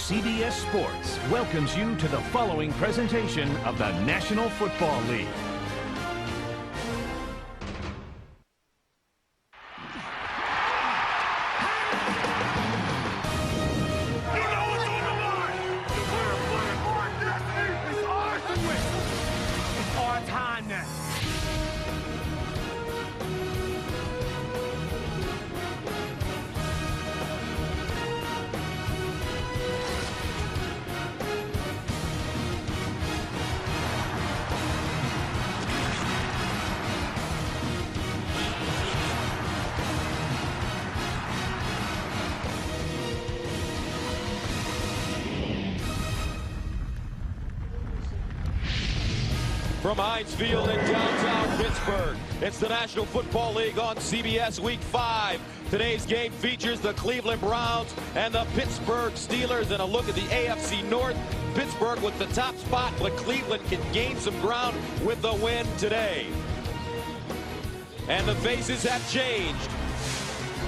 CBS Sports welcomes you to the following presentation of the National Football League. From Heinz Field in downtown Pittsburgh, it's the National Football League on CBS Week 5. Today's game features the Cleveland Browns and the Pittsburgh Steelers. And a look at the AFC North. Pittsburgh with the top spot, but Cleveland can gain some ground with the win today. And the faces have changed,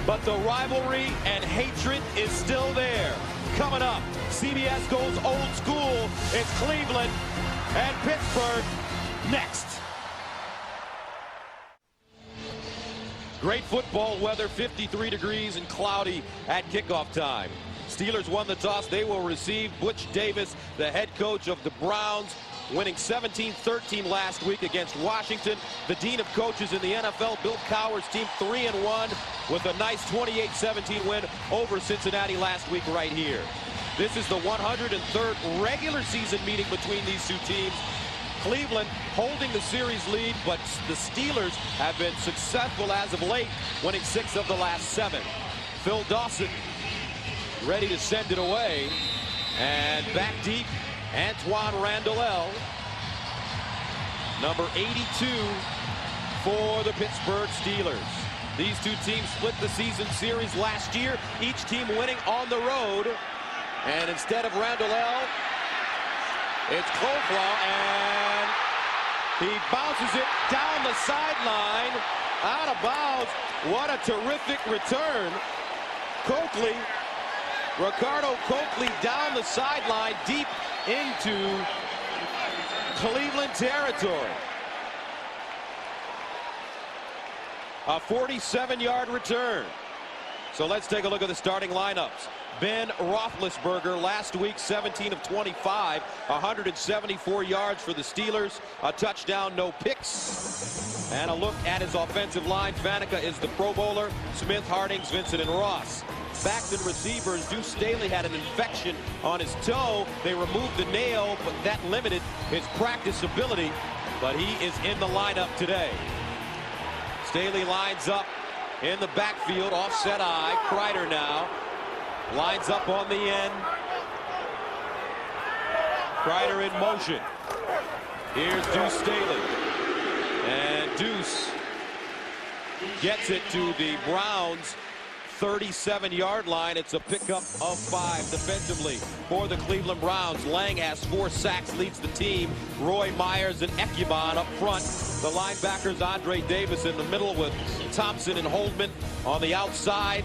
but the rivalry and hatred is still there. Coming up, CBS goes old school. It's Cleveland and Pittsburgh next. Great football weather, 53 degrees and cloudy at kickoff time. Steelers won the toss. They will receive Butch Davis, the head coach of the Browns, winning 17-13 last week against Washington. The dean of coaches in the NFL, Bill Cowher's team, 3-1 with a nice 28-17 win over Cincinnati last week right here. This is the 103rd regular season meeting between these two teams. Cleveland holding the series lead, but the Steelers have been successful as of late, winning 6 of the last 7. Phil Dawson ready to send it away. And back deep, Antoine Randle, number 82 for the Pittsburgh Steelers. These two teams split the season series last year, each team winning on the road. And instead of Randle, it's Cloflaw, and he bounces it down the sideline, out of bounds. What a terrific return. Coakley, Ricardo Coakley down the sideline, deep into Cleveland territory. A 47-yard return. So let's take a look at the starting lineups. Ben Roethlisberger last week, 17 of 25, 174 yards for the Steelers, a touchdown, no picks. And a look at his offensive line. Faneca is the Pro Bowler, Smith, Hardings, Vincent, and Ross. Backs and receivers, Deuce Staley had an infection on his toe. They removed the nail, but that limited his practice ability. But he is in the lineup today. Staley lines up in the backfield, offset eye. Kreider now lines up on the end. Kreider in motion. Here's Deuce Staley. And Deuce gets it to the Browns' 37-yard line. It's a pickup of 5 defensively for the Cleveland Browns. Lang has 4 sacks, leads the team. Roy, Myers, and Ekubon up front. The linebackers, Andre Davis in the middle with Thompson and Holdman on the outside.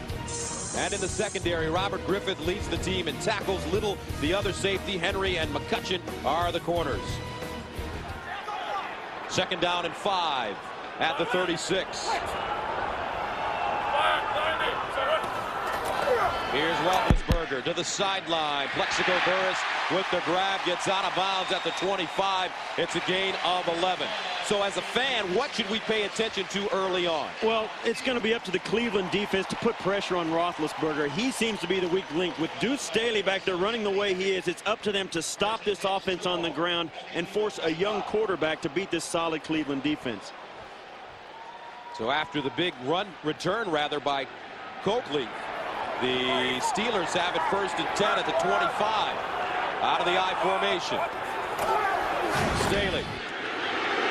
And in the secondary, Robert Griffith leads the team in tackles. Little, the other safety, Henry and McCutcheon are the corners. Second down and 5 at the 36. Here's Roethlisberger to the sideline. Plaxico Burress with the grab, gets out of bounds at the 25. It's a gain of 11. So as a fan, what should we pay attention to early on? Well, it's going to be up to the Cleveland defense to put pressure on Roethlisberger. He seems to be the weak link. With Deuce Staley back there running the way he is, it's up to them to stop this offense on the ground and force a young quarterback to beat this solid Cleveland defense. So after the big return by Coakley, the Steelers have it 1st and 10 at the 25. Out of the I formation. Staley.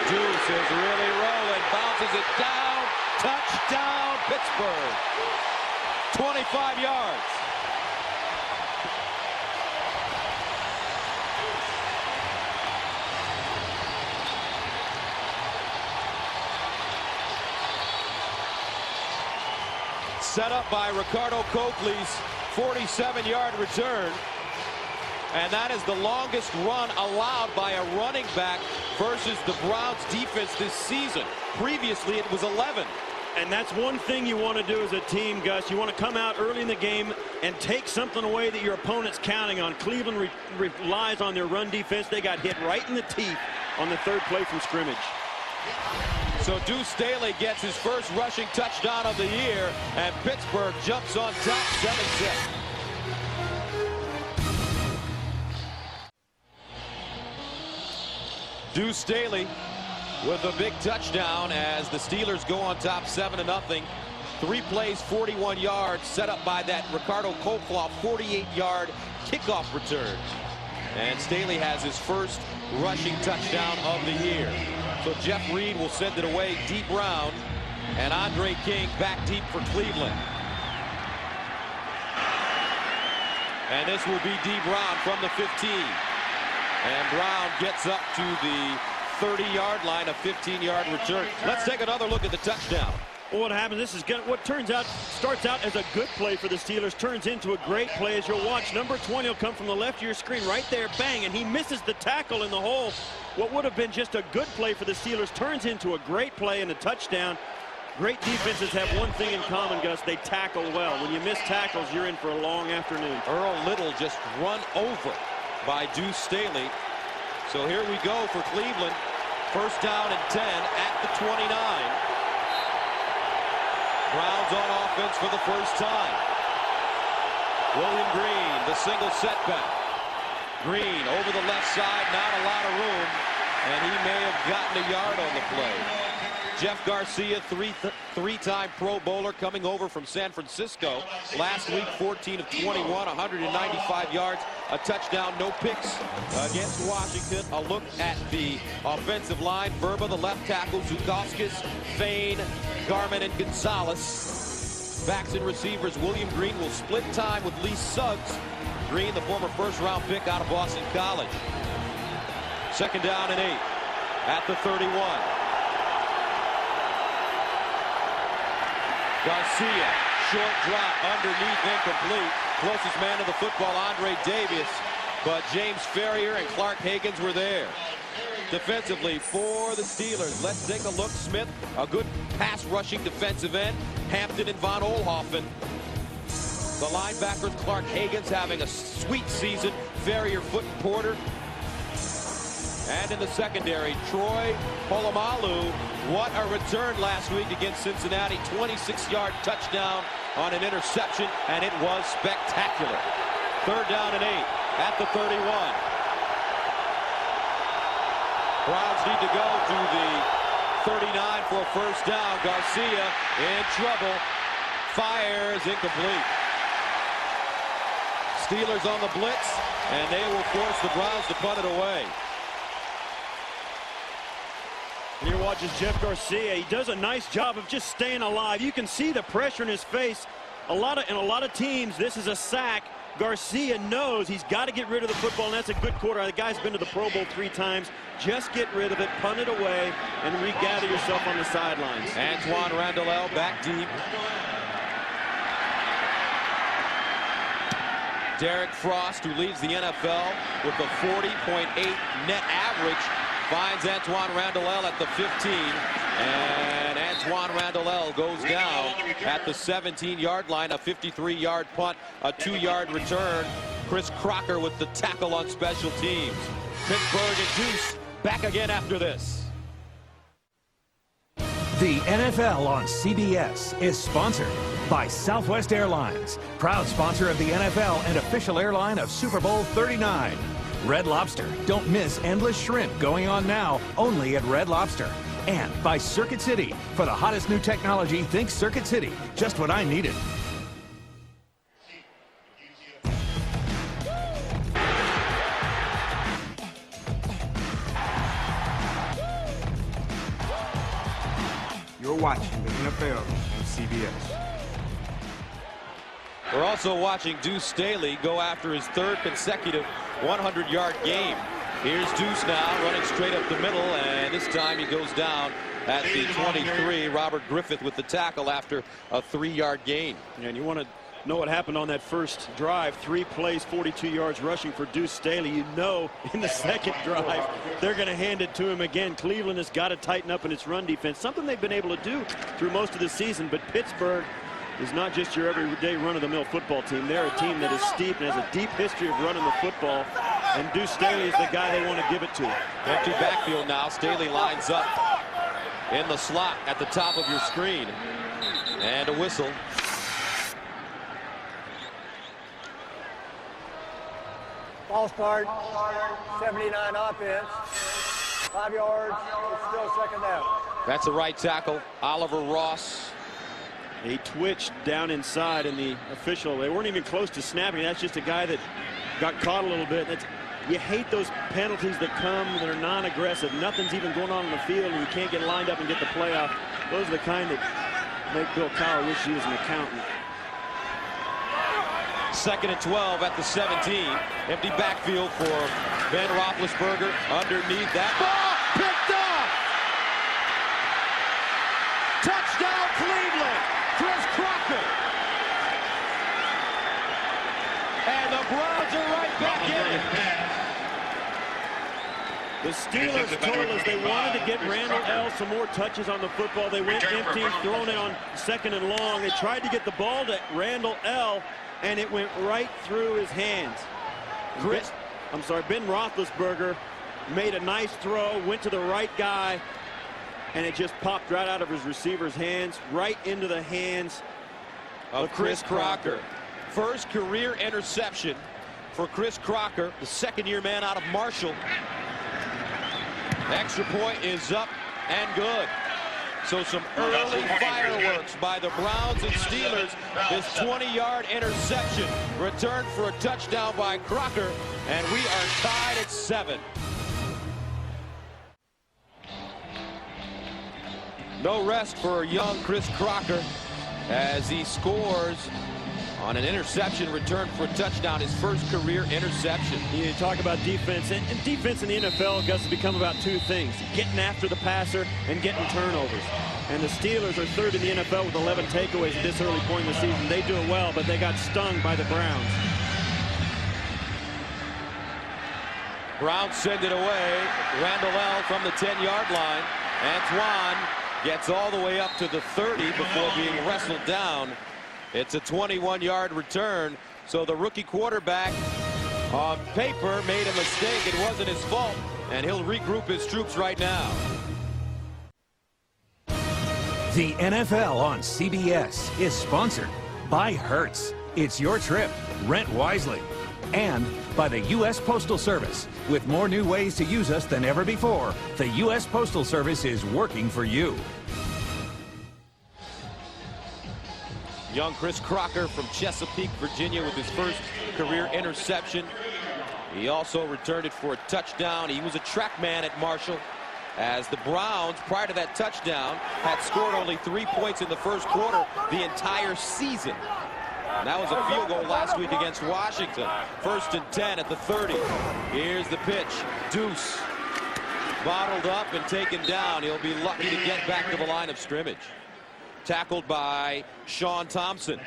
Deuce is really rolling. Bounces it down. Touchdown, Pittsburgh. 25 yards. Set up by Ricardo Coakley's 47-yard return. And that is the longest run allowed by a running back versus the Browns defense this season. Previously, it was 11. And that's one thing you want to do as a team, Gus. You want to come out early in the game and take something away that your opponent's counting on. Cleveland relies on their run defense. They got hit right in the teeth on the third play from scrimmage. So Deuce Staley gets his first rushing touchdown of the year, and Pittsburgh jumps on top 7-6. Deuce Staley with a big touchdown as the Steelers go on top 7-0. 3 plays, 41 yards, set up by that Ricardo Colclough 48-yard kickoff return. And Staley has his first rushing touchdown of the year. So Jeff Reed will send it away deep round, and Andre King back deep for Cleveland. And this will be deep round from the 15. And Brown gets up to the 30-yard line, a 15-yard return. Let's take another look at the touchdown. Well, what happens, this is what starts out as a good play for the Steelers, turns into a great play as you'll watch. Number 20 will come from the left of your screen right there, bang, and he misses the tackle in the hole. What would have been just a good play for the Steelers turns into a great play and a touchdown. Great defenses have one thing in common, Gus, they tackle well. When you miss tackles, you're in for a long afternoon. Earl Little just run over by Deuce Staley. So here we go for Cleveland. First down and 10 at the 29. Browns on offense for the first time. William Green, the single setback. Green over the left side, not a lot of room, and he may have gotten a yard on the play. Jeff Garcia, three-time Pro Bowler, coming over from San Francisco. Last week, 14 of 21, 195 yards, a touchdown, no picks against Washington. A look at the offensive line. Verba, the left tackle, Zukowskis, Fain, Garman, and Gonzalez. Backs and receivers, William Green will split time with Lee Suggs. Green, the former first-round pick out of Boston College. Second down and 8 at the 31. Garcia, short drop, underneath, incomplete. Closest man to the football, Andre Davis, but James Ferrier and Clark Higgins were there. Defensively for the Steelers, let's take a look. Smith, a good pass rushing defensive end. Hampton and Von Oelhoffen. The linebackers, Clark Higgins having a sweet season. Ferrier, Foot, and Porter. And in the secondary, Troy Polamalu. What a return last week against Cincinnati. 26-yard touchdown on an interception, and it was spectacular. Third down and 8 at the 31. Browns need to go to the 39 for a first down. Garcia in trouble. Fires incomplete. Steelers on the blitz, and they will force the Browns to punt it away. Here watches Jeff Garcia. He does a nice job of just staying alive. You can see the pressure in his face. In a lot of teams, this is a sack. Garcia knows he's got to get rid of the football, and that's a good quarter. The guy's been to the Pro Bowl 3 times. Just get rid of it, punt it away, and regather yourself on the sidelines. Antoine Randle back deep. Derek Frost, who leads the NFL with a 40.8 net average, finds Antoine Randle at the 15, and Antoine Randle goes down at the 17-yard line. A 53-yard punt, a 2-yard return. Chris Crocker with the tackle on special teams. Pittsburgh and Deuce back again after this. The NFL on CBS is sponsored by Southwest Airlines, proud sponsor of the NFL and official airline of Super Bowl 39. Red Lobster. Don't miss endless shrimp going on now only at Red Lobster. And by Circuit City. For the hottest new technology, think Circuit City. Just what I needed. You're watching the NFL on CBS. We're also watching Deuce Staley go after his third consecutive 100-yard game. Here's Deuce now running straight up the middle, and this time he goes down at the 23. Robert Griffith with the tackle after a 3-yard gain. And you want to know what happened on that first drive. 3 plays, 42 yards rushing for Deuce Staley. You know in the second drive they're going to hand it to him again. Cleveland has got to tighten up in its run defense, something they've been able to do through most of the season. But Pittsburgh is not just your everyday run-of-the-mill football team. They're a team that is steep and has a deep history of running the football. And Deuce Staley is the guy they want to give it to. Empty backfield now. Staley lines up in the slot at the top of your screen. And a whistle. Ball start, 79 offense, 5 yards, it's still second down. That's a right tackle, Oliver Ross. He twitched down inside, and the official, they weren't even close to snapping. That's just a guy that got caught a little bit. You hate those penalties that come that are non-aggressive. Nothing's even going on in the field, and you can't get lined up and get the playoff. Those are the kind that make Bill Cowher wish he was an accountant. 2nd and 12 at the 17. Empty backfield for Ben Roethlisberger. Underneath that ball, picked up. Touchdown Cleveland, Chris Crocker. And the Browns are right back in it. The Steelers told us they wanted to get Randle L some more touches on the football. They went empty, throwing it on 2nd and long. They tried to get the ball to Randle L, and it went right through his hands. Ben Roethlisberger made a nice throw, went to the right guy, and it just popped right out of his receiver's hands, right into the hands of Chris Crocker. First career interception for Chris Crocker, the second-year man out of Marshall. Extra point is up and good. So some early fireworks by the Browns and Steelers. This 20-yard interception returned for a touchdown by Crocker, and we are tied at 7. No rest for young Chris Crocker as he scores on an interception return for a touchdown, his first career interception. You talk about defense, and defense in the NFL, Gus, has become about 2 things: getting after the passer and getting turnovers. And the Steelers are 3rd in the NFL with 11 takeaways at this early point in the season. They do it well, but they got stung by the Browns. Browns send it away. Randle L from the 10-yard line. Antoine gets all the way up to the 30 before being wrestled down. It's a 21-yard return, so the rookie quarterback on paper made a mistake. It wasn't his fault, and he'll regroup his troops right now. The NFL on CBS is sponsored by Hertz. It's your trip. Rent wisely. And by the U.S. Postal Service. With more new ways to use us than ever before, the U.S. Postal Service is working for you. Young Chris Crocker from Chesapeake, Virginia, with his first career interception. He also returned it for a touchdown. He was a track man at Marshall, as the Browns, prior to that touchdown, had scored only 3 points in the first quarter the entire season. And that was a field goal last week against Washington. 1st and 10 at the 30. Here's the pitch. Deuce bottled up and taken down. He'll be lucky to get back to the line of scrimmage. Tackled by Sean Thompson.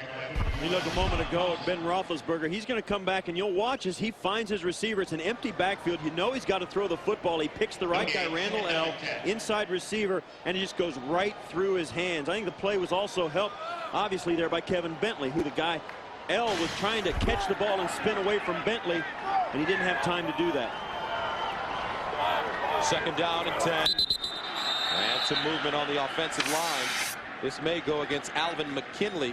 You look a moment ago at Ben Roethlisberger. He's going to come back, and you'll watch as he finds his receiver. It's an empty backfield. You know he's got to throw the football. He picks the right guy, Randle L, inside receiver, and he just goes right through his hands. I think the play was also helped, obviously, there by Kevin Bentley, who the guy L was trying to catch the ball and spin away from Bentley, and he didn't have time to do that. 2nd down and 10. And some movement on the offensive line. This may go against Alvin McKinley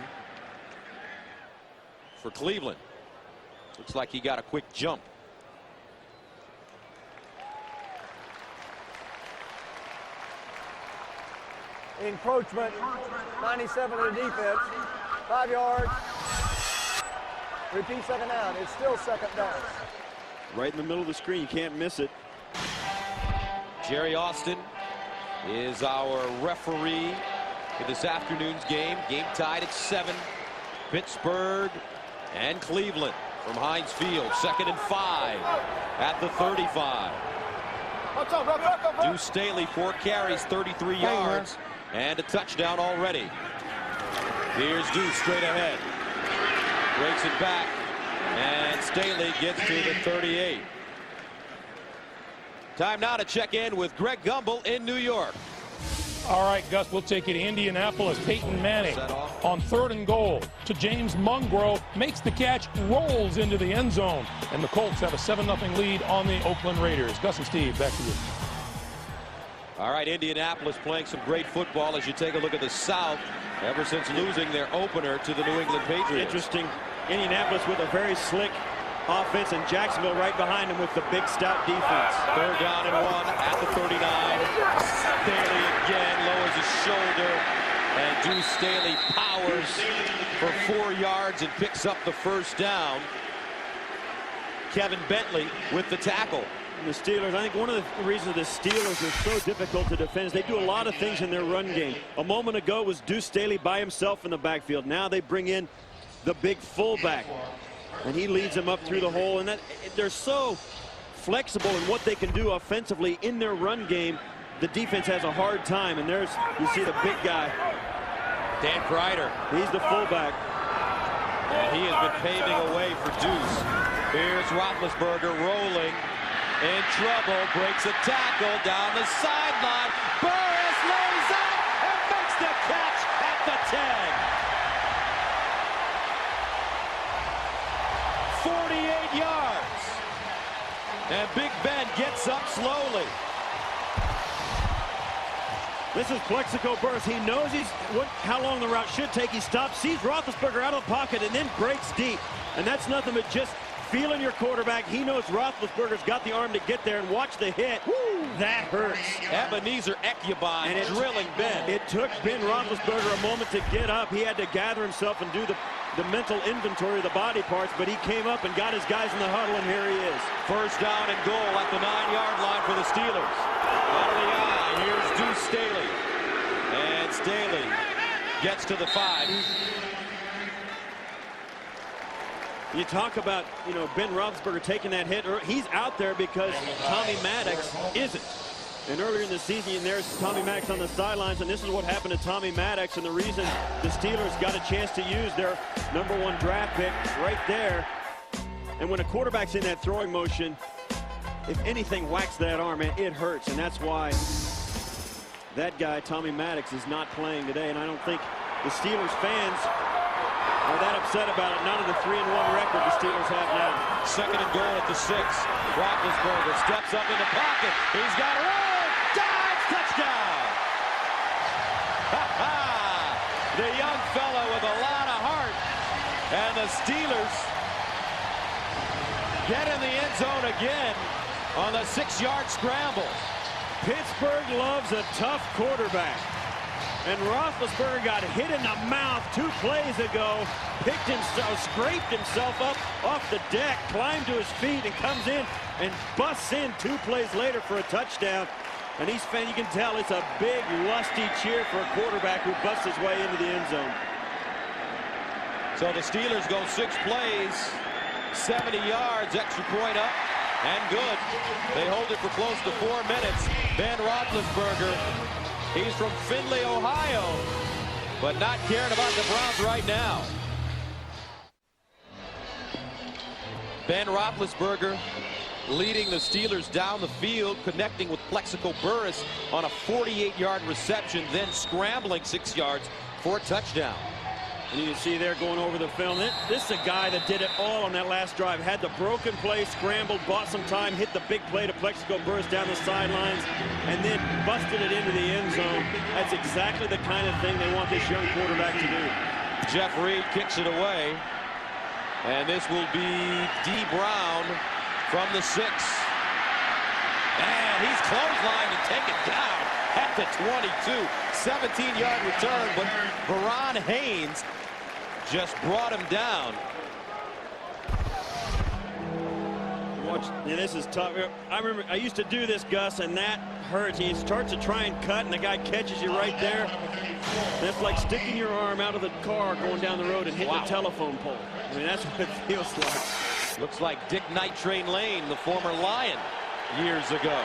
for Cleveland. Looks like he got a quick jump. Encroachment, 97 of the defense, 5 yards. Repeat second down. It's still second down. Right in the middle of the screen. You can't miss it. Jerry Austin is our referee for this afternoon's game. Game tied at 7. Pittsburgh and Cleveland from Heinz Field. 2nd and 5 at the 35. Deuce Staley, 4 carries, 33 yards, and a touchdown already. Here's Deuce straight ahead. Breaks it back, and Staley gets to the 38. Time now to check in with Greg Gumbel in New York. All right, Gus, we'll take it to Indianapolis. Peyton Manning on 3rd and goal to James Mungro, makes the catch, rolls into the end zone, and the Colts have a 7-0 lead on the Oakland Raiders. Gus and Steve, back to you. All right, Indianapolis playing some great football as you take a look at the South ever since losing their opener to the New England Patriots. Interesting. Indianapolis with a very slick offense, and Jacksonville right behind them with the big stout defense. 3rd down and 1 at the 39. Staley again lowers his shoulder, and Deuce Staley powers for 4 yards and picks up the 1st down. Kevin Bentley with the tackle. The Steelers, I think one of the reasons the Steelers are so difficult to defend is they do a lot of things in their run game. A moment ago was Deuce Staley by himself in the backfield. Now they bring in the big fullback, and he leads them up through the hole. And that they're so flexible in what they can do offensively in their run game. The defense has a hard time, and there's, you see the big guy. Dan Kreider. He's the fullback. And he has been paving a way for Deuce. Here's Roethlisberger rolling. In trouble, breaks a tackle down the sideline. Burress lays out and makes the catch at the 10. 48 yards. And Big Ben gets up slowly. This is Plaxico Burress. He knows how long the route should take. He stops, sees Roethlisberger out of the pocket, and then breaks deep. And that's nothing but just feeling your quarterback. He knows Roethlisberger's got the arm to get there, and watch the hit. Woo, that hurts. Ebenezer Ekubon drilling Ben. It took Ben Roethlisberger a moment to get up. He had to gather himself and do the mental inventory of the body parts, but he came up and got his guys in the huddle, and here he is. 1st down and goal at the 9-yard line for the Steelers. Out of the eye, here's Deuce Staley. And Staley gets to the 5. You talk about, Ben Roethlisberger taking that hit. He's out there because Tommy Maddox isn't. And earlier in the season, there's Tommy Maddox on the sidelines, and this is what happened to Tommy Maddox, and the reason the Steelers got a chance to use their #1 draft pick right there. And when a quarterback's in that throwing motion, if anything whacks that arm, it hurts, and that's why that guy, Tommy Maddox, is not playing today. And I don't think the Steelers fans are that upset about it. None of the 3-1 record the Steelers have now. 2nd and goal at the 6. Roethlisberger steps up in the pocket. He's got room. Dives. Touchdown. The young fellow with a lot of heart. And the Steelers get in the end zone again on the 6-yard scramble. Pittsburgh loves a tough quarterback. And Roethlisberger got hit in the mouth 2 plays ago, scraped himself up off the deck, climbed to his feet, and comes in and busts in 2 plays later for a touchdown. And you can tell it's a big, lusty cheer for a quarterback who busts his way into the end zone. So the Steelers go 6 plays, 70 yards, extra point up, and good. They hold it for close to 4 minutes. Ben Roethlisberger, he's from Findlay, Ohio, but not caring about the Browns right now. Ben Roethlisberger leading the Steelers down the field, connecting with Plaxico Burress on a 48-yard reception, then scrambling 6 yards for a touchdown. And you can see there going over the film. This is a guy that did it all on that last drive. Had the broken play, scrambled, bought some time, hit the big play to Plaxico Burress down the sidelines, and then busted it into the end zone. That's exactly the kind of thing they want this young quarterback to do. Jeff Reed kicks it away. And this will be D. Brown from the 6. And he's clotheslined and taken down at the 22. 17-yard return, but Veron Haynes just brought him down. Yeah, this is tough. I remember I used to do this, Gus, and that hurts. He starts to try and cut, and the guy catches you right there. That's like sticking your arm out of the car going down the road and hitting a telephone pole. I mean, that's what it feels like. Looks like Dick Night Train Lane, the former Lion, years ago.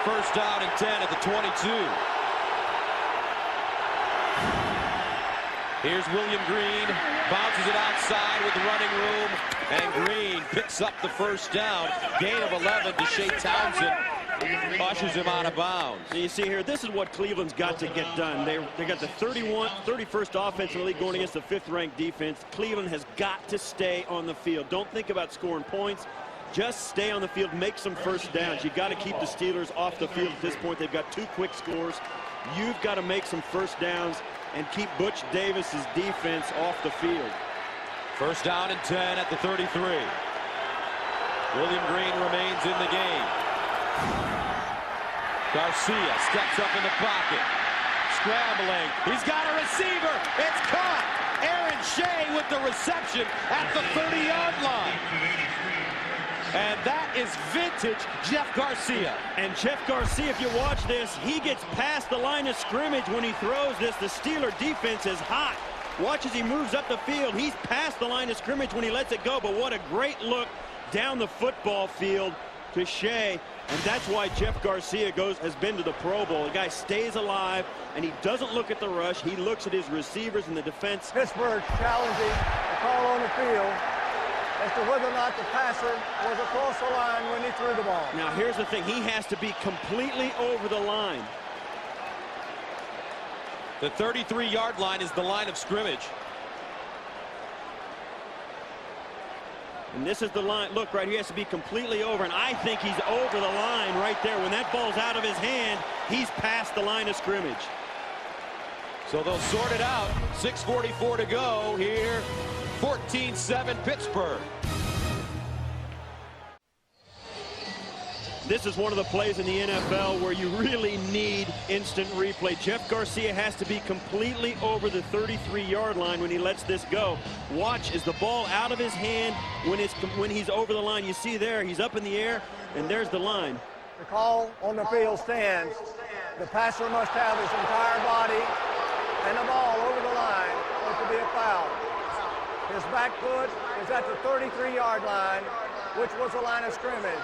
1st down and 10 at the 22. Here's William Green bounces it outside with running room, and Green picks up the first down. Gain of 11 to Shea Townsend. Ushers him out of bounds. You see here, this is what Cleveland's got to get done. They got the 31st offense in the league going against the 5th-ranked defense. Cleveland has got to stay on the field. Don't think about scoring points. Just stay on the field, make some first downs. You got to keep the Steelers off the field at this point. They've got 2 quick scores. You've got to make some first downs and keep Butch Davis's defense off the field. First down and 10 at the 33. William Green remains in the game. Garcia steps up in the pocket. Scrambling. He's got a receiver. It's caught. Aaron Shea with the reception at the 30-yard line. And that is vintage Jeff Garcia. And Jeff Garcia, if you watch this, he gets past the line of scrimmage when he throws this. The Steeler defense is hot. Watch as he moves up the field. He's past the line of scrimmage when he lets it go. But what a great look down the football field to Shea. And that's why Jeff Garcia has been to the Pro Bowl. The guy stays alive, and he doesn't look at the rush. He looks at his receivers and the defense. Pittsburgh challenging the call on the field as to whether or not the passer was across the line when he threw the ball. Now, here's the thing. He has to be completely over the line. The 33-yard line is the line of scrimmage. And this is the line. Look, right, he has to be completely over, and I think he's over the line right there. When that ball's out of his hand, he's past the line of scrimmage. So they'll sort it out. 6:44 to go here. 14-7 Pittsburgh. This is one of the plays in the NFL where you really need instant replay. Jeff Garcia has to be completely over the 33-yard line when he lets this go. Watch, is the ball out of his hand when he's over the line? You see there, he's up in the air, and there's the line. The call on the field stands. The passer must have his entire body and the ball over the line for it to be a foul. His back foot is at the 33-yard line, which was the line of scrimmage.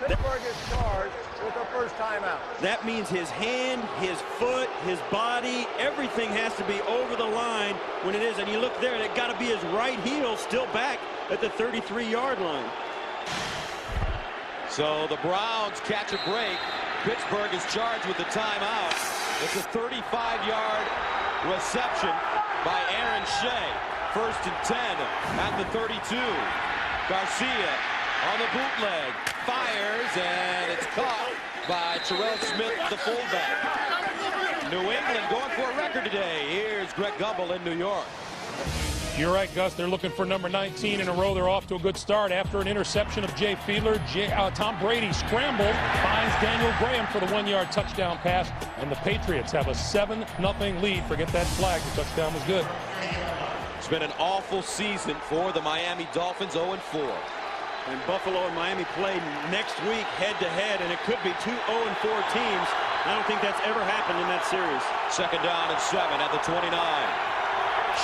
Pittsburgh is charged with a first timeout. That means his hand, his foot, his body, everything has to be over the line when it is. And you look there, and it got to be his right heel still back at the 33-yard line. So the Browns catch a break. Pittsburgh is charged with the timeout. It's a 35-yard reception by Aaron Shea. First and 10 at the 32. Garcia on the bootleg, fires, and it's caught by Terrell Smith, the fullback. New England going for a record today. Here's Greg Gumbel in New York. You're right, Gus. They're looking for number 19 in a row. They're off to a good start after an interception of Jay Fiedler. Tom Brady scrambled, finds Daniel Graham for the 1-yard touchdown pass, and the Patriots have a 7-0 lead. Forget that flag. The touchdown was good. It's been an awful season for the Miami Dolphins, 0-4. And Buffalo and Miami play next week head-to-head, and it could be 2 0-4 teams. I don't think that's ever happened in that series. Second down and 7 at the 29.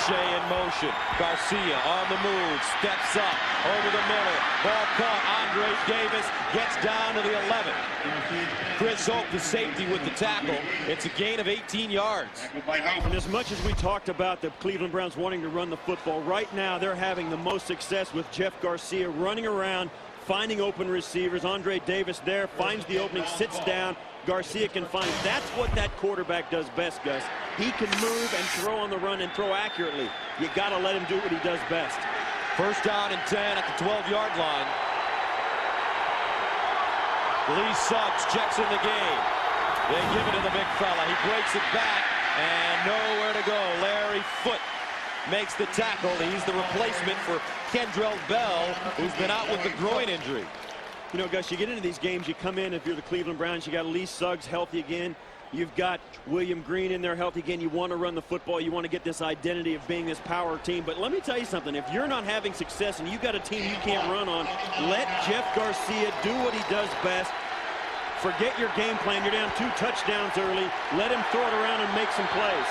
Shea in motion. Garcia on the move. Steps up over the middle. Ball caught. Andre Davis gets down to the 11. Chris Hope, the safety, with the tackle. It's a gain of 18 yards. And as much as we talked about the Cleveland Browns wanting to run the football, right now they're having the most success with Jeff Garcia running around, finding open receivers. Andre Davis there finds the opening, sits down. Garcia can find. That's what that quarterback does best, Gus. He can move and throw on the run and throw accurately. You got to let him do what he does best. First down and 10 at the 12-yard line. Lee Suggs checks in the game. They give it to the big fella. He breaks it back and nowhere to go. Larry Foote makes the tackle. He's the replacement for Kendrell Bell, who's been out with the groin injury. You know, Gus, you get into these games, you come in, if you're the Cleveland Browns, you got Lee Suggs healthy again. You've got William Green in there healthy again. You want to run the football. You want to get this identity of being this power team. But let me tell you something. If you're not having success and you've got a team you can't run on, let Jeff Garcia do what he does best. Forget your game plan. You're down 2 touchdowns early. Let him throw it around and make some plays.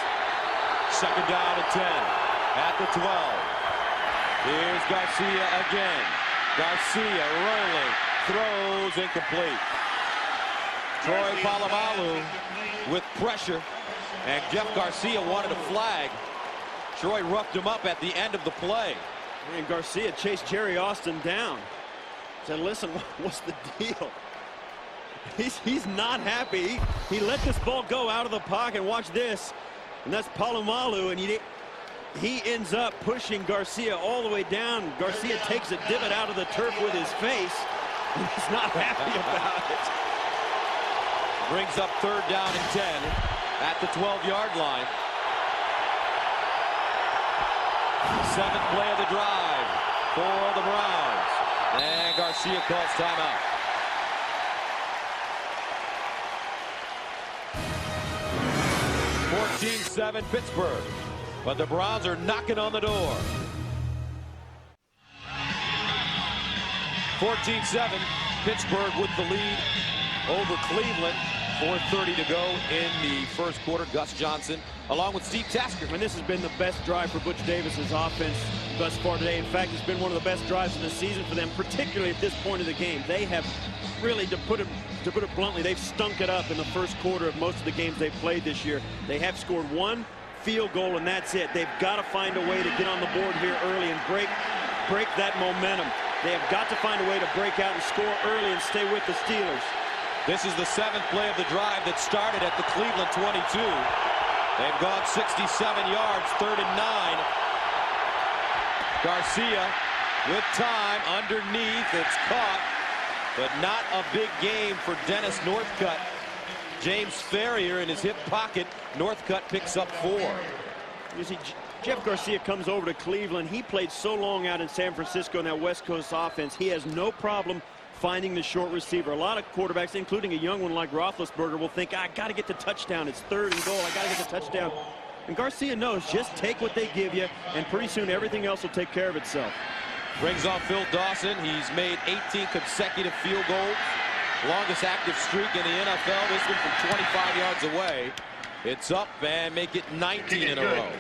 Second down and 10 at the 12. Here's Garcia again. Garcia rolling. Throws incomplete. Troy Polamalu with pressure, and Jeff Garcia wanted a flag. Roye roughed him up at the end of the play. And Garcia chased Jerry Austin down. Said, listen, what's the deal? He's not happy. He let this ball go out of the pocket. Watch this. And that's Palomalu, and he ends up pushing Garcia all the way down. Garcia takes a divot out of the turf with his face. He's not happy about it. Brings up 3rd down and 10 at the 12-yard line. 7th play of the drive for the Browns. And Garcia calls timeout. (14-7) Pittsburgh. But the Browns are knocking on the door. 14-7, Pittsburgh with the lead over Cleveland. 4:30 to go in the first quarter. Gus Johnson along with Steve Tasker. And this has been the best drive for Butch Davis's offense thus far today. In fact, it's been one of the best drives of the season for them, particularly at this point of the game. They have really, to put it bluntly, they've stunk it up in the first quarter of most of the games they've played this year. They have scored 1 field goal, and that's it. They've got to find a way to get on the board here early and break that momentum. They have got to find a way to break out and score early and stay with the Steelers. This is the 7th play of the drive that started at the Cleveland 22. They've gone 67 yards, 3rd and 9. Garcia with time underneath. It's caught, but not a big game for Dennis Northcutt. James Ferrier in his hip pocket. Northcutt picks up 4. You see, Jeff Garcia comes over to Cleveland. He played so long out in San Francisco in that West Coast offense. He has no problem finding the short receiver. A lot of quarterbacks, including a young one like Roethlisberger, will think, I got to get the touchdown. It's 3rd and goal. I got to get the touchdown. And Garcia knows, just take what they give you, and pretty soon everything else will take care of itself. Brings off Phil Dawson. He's made 18 consecutive field goals. Longest active streak in the NFL. This one from 25 yards away. It's up and make it 19 in a row.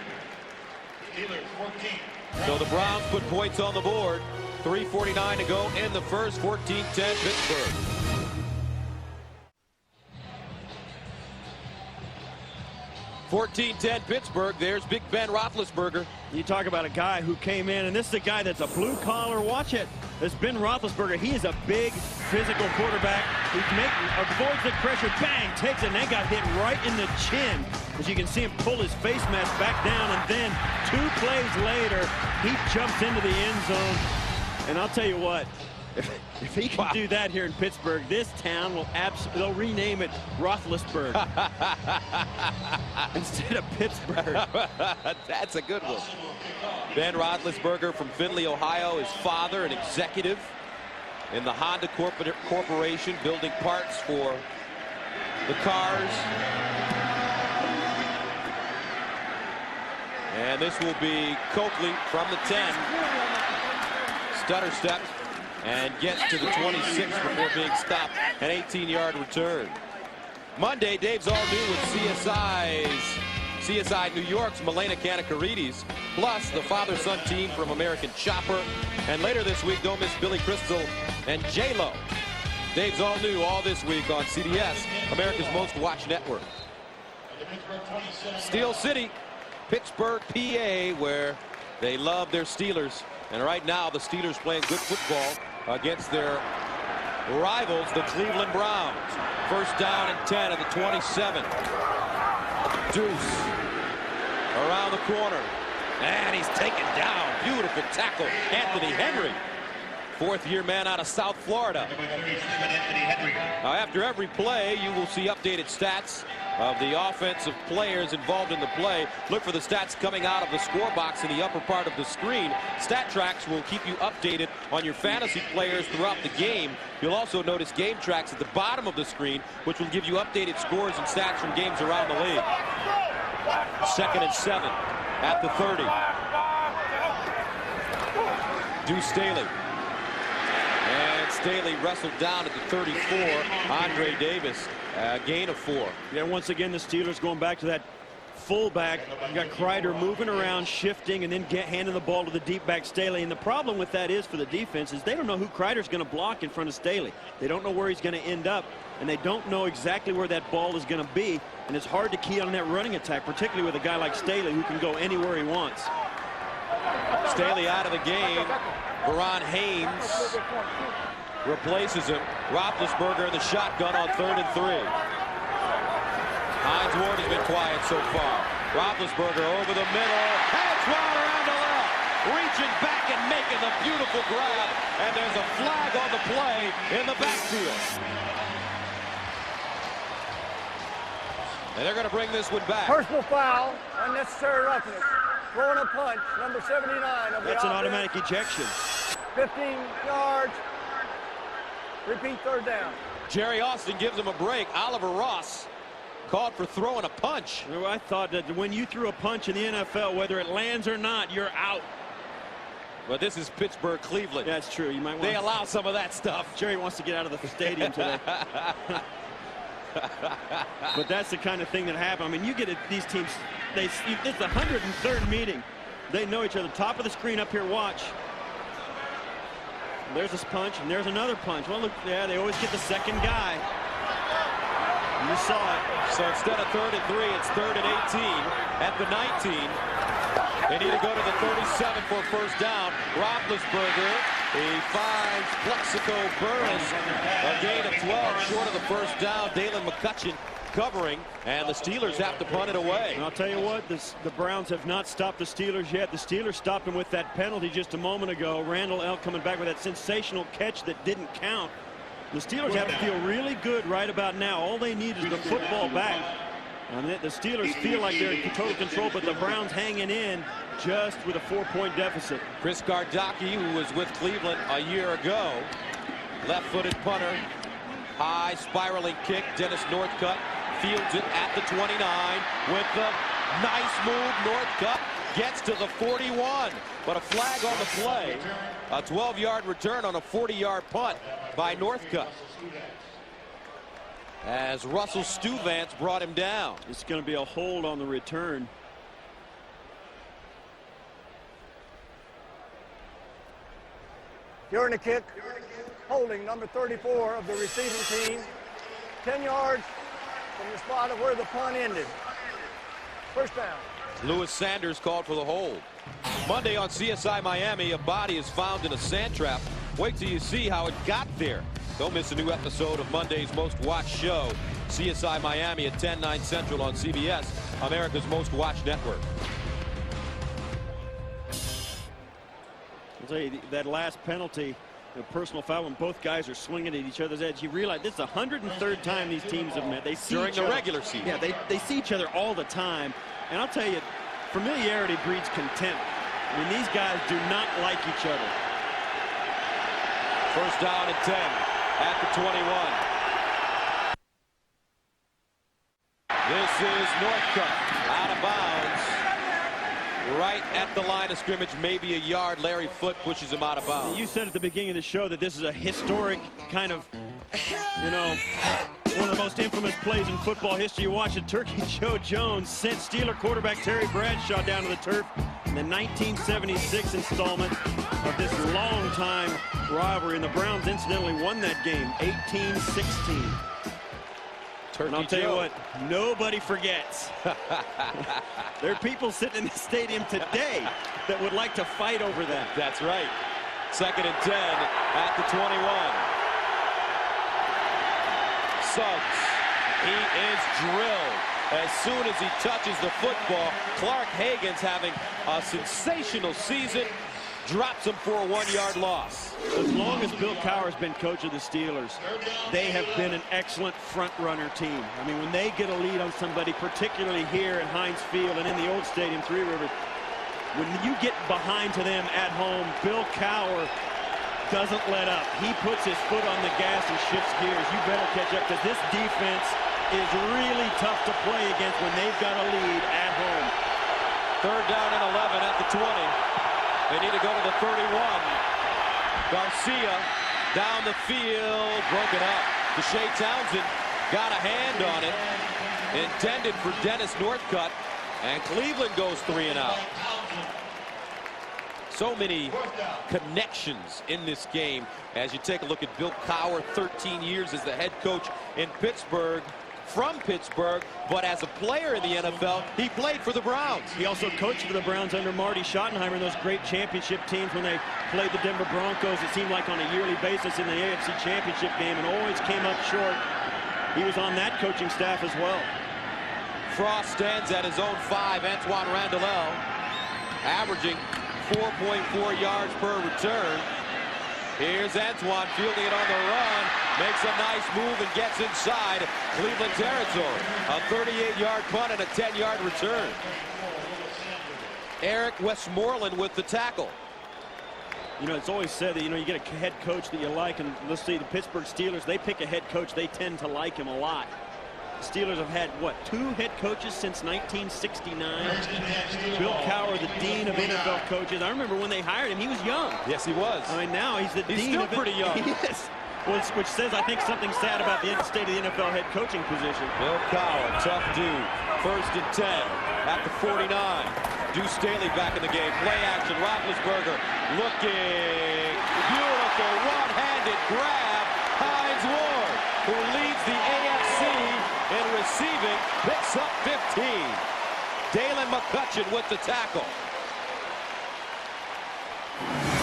So the Browns put points on the board. 3:49 to go in the first. 14-10 Pittsburgh. Pittsburgh. There's Big Ben Roethlisberger. You talk about a guy who came in, and this is a guy that's a blue collar. Watch it. This Ben Roethlisberger. He is a big physical quarterback. He avoids the pressure. Bang! Takes it, and they got hit right in the chin. As you can see him pull his face mask back down, and then 2 plays later, he jumps into the end zone. And I'll tell you what, if he can do that here in Pittsburgh, this town will they'll rename it Roethlisberg instead of Pittsburgh. That's a good one. Ben Roethlisberger from Findlay, Ohio. His father, an executive in the Honda Corporation, building parts for the cars. And this will be Coakley from the 10. Stutter steps and gets to the 26 before being stopped. An 18-yard return. Monday, Dave's all new with CSI New York's Milena Kanakaridis, plus the father-son team from American Chopper. And later this week, don't miss Billy Crystal and J-Lo. Dave's all new all this week on CBS, America's most watched network. Steel City, Pittsburgh, PA, where they love their Steelers. And right now, the Steelers playing good football against their rivals, the Cleveland Browns. 1st down and 10 at the 27. Deuce around the corner. And he's taken down. Beautiful tackle, Anthony Henry. 4th-year man out of South Florida. Now, after every play, you will see updated stats of the offensive players involved in the play. Look for the stats coming out of the score box in the upper part of the screen. Stat Tracks will keep you updated on your fantasy players throughout the game. You'll also notice Game Tracks at the bottom of the screen, which will give you updated scores and stats from games around the league. 2nd and 7 at the 30. Deuce Staley. And Staley wrestled down at the 34. Andre Davis, a gain of 4. Yeah, once again, the Steelers going back to that fullback. You got Kreider moving around, shifting, and then handing the ball to the deep back Staley. And the problem with that is for the defense is they don't know who Kreider's going to block in front of Staley. They don't know where he's going to end up, and they don't know exactly where that ball is going to be. And it's hard to key on that running attack, particularly with a guy like Staley who can go anywhere he wants. Staley out of the game. Heinz replaces him. Roethlisberger in the shotgun on 3rd and 3. Heinz Ward has been quiet so far. Roethlisberger over the middle. And it's wound around the left. Reaching back and making the beautiful grab. And there's a flag on the play in the backfield. And they're going to bring this one back. Personal foul, unnecessary roughness. Throwing a punch, number 79 of the That's an offense. automatic ejection. 15 yards. Repeat 3rd down. Jerry Austin gives him a break. Oliver Ross called for throwing a punch. Well, I thought that when you threw a punch in the NFL, whether it lands or not, you're out. But this is Pittsburgh, Cleveland. That's true. You might want They allow some of that stuff. Jerry wants to get out of the stadium today. But that's the kind of thing that happened. I mean, you get it, these teams, it's the 103rd meeting. They know each other. Top of the screen up here, watch. There's this punch, and there's another punch. Well, look, yeah, they always get the second guy. You saw it. So instead of 3rd and 3, it's 3rd and 18 at the 19. They need to go to the 37 for a first down. Roethlisberger, he finds Plaxico Burress. A gain of 12 short of the first down. Dalen McCutcheon covering, and the Steelers have to punt it away. And I'll tell you what, the Browns have not stopped the Steelers yet. The Steelers stopped them with that penalty just a moment ago. Randle coming back with that sensational catch that didn't count. The Steelers have to feel really good right about now. All they need is the football back. And the Steelers feel like they're in total control, but the Browns hanging in just with a 4-point deficit. Chris Gardocki, who was with Cleveland a year ago, left-footed punter, high spiraling kick. Dennis Northcutt fields it at the 29 with the nice move. Northcutt gets to the 41, but a flag on the play. A 12-yard return on a 40-yard punt by Northcutt, as Russell Stuyvesant brought him down. It's going to be a hold on the return. During the kick, holding number 34 of the receiving team, 10 yards from the spot of where the punt ended. First down. Lewis Sanders called for the hold. Monday on CSI Miami, a body is found in a sand trap. Wait till you see how it got there. Don't miss a new episode of Monday's most watched show, CSI Miami at 10, 9 Central on CBS, America's most watched network. I'll tell you, that last penalty, the personal foul, when both guys are swinging at each other's edge, you realize this is the 103rd time these teams have met. They see during each the other. Regular season. Yeah, they see each other all the time. And I'll tell you, familiarity breeds contempt. I mean, these guys do not like each other. First down and 10 at the 21. This is Northcutt out of bounds. Right at the line of scrimmage, maybe a yard. Larry Foote pushes him out of bounds. You said at the beginning of the show that this is a historic kind of, you know, one of the most infamous plays in football history. You watch it, Turkey Joe Jones sent Steeler quarterback Terry Bradshaw down to the turf in the 1976 installment of this long-time rivalry. And the Browns incidentally won that game, 18-16. And I'll tell you what, nobody forgets. There are people sitting in the stadium today that would like to fight over that. That's right. Second and 10 at the 21. Suggs, he is drilled as soon as he touches the football. Clark Hagan's having a sensational season. Drops him for a 1-yard loss. As long as Bill Cowher's been coach of the Steelers, they have been an excellent front-runner team. I mean, when they get a lead on somebody, particularly here at Heinz Field and in the old stadium, Three Rivers, when you get behind to them at home, Bill Cowher doesn't let up. He puts his foot on the gas and shifts gears. You better catch up, because this defense is really tough to play against when they've got a lead at home. Third down and 11 at the 20. They need to go to the 31. Garcia down the field, broken up. Deshae Townsend got a hand on it. Intended for Dennis Northcutt. And Cleveland goes 3 and out. So many connections in this game as you take a look at Bill Cowher, 13 years as the head coach in Pittsburgh, from Pittsburgh, but as a player in the NFL, he played for the Browns. He also coached for the Browns under Marty Schottenheimer in those great championship teams when they played the Denver Broncos. It seemed like on a yearly basis in the AFC Championship game and always came up short. He was on that coaching staff as well. Frost stands at his own 5. Antoine Randle averaging 4.4 yards per return. Here's Antoine fielding it on the run. Makes a nice move and gets inside Cleveland territory. A 38-yard punt and a 10-yard return. Eric Westmoreland with the tackle. You know, it's always said that, you know, you get a head coach that you like, and let's see, the Pittsburgh Steelers, they pick a head coach, they tend to like him a lot. The Steelers have had, what, 2 head coaches since 1969? Bill Cowher, the dean of NFL coaches. I remember when they hired him, he was young. Yes, he was. I mean, now he's the dean. He's still pretty young. He is. Which says, I think, something sad about the state of the NFL head coaching position. Bill Cowher, tough dude. 1st and 10 at the 49. Deuce Staley back in the game. Play action. Roethlisberger looking. Beautiful one-handed grab. Heinz Ward, who leads the AFC in receiving, picks up 15. Dalen McCutcheon with the tackle.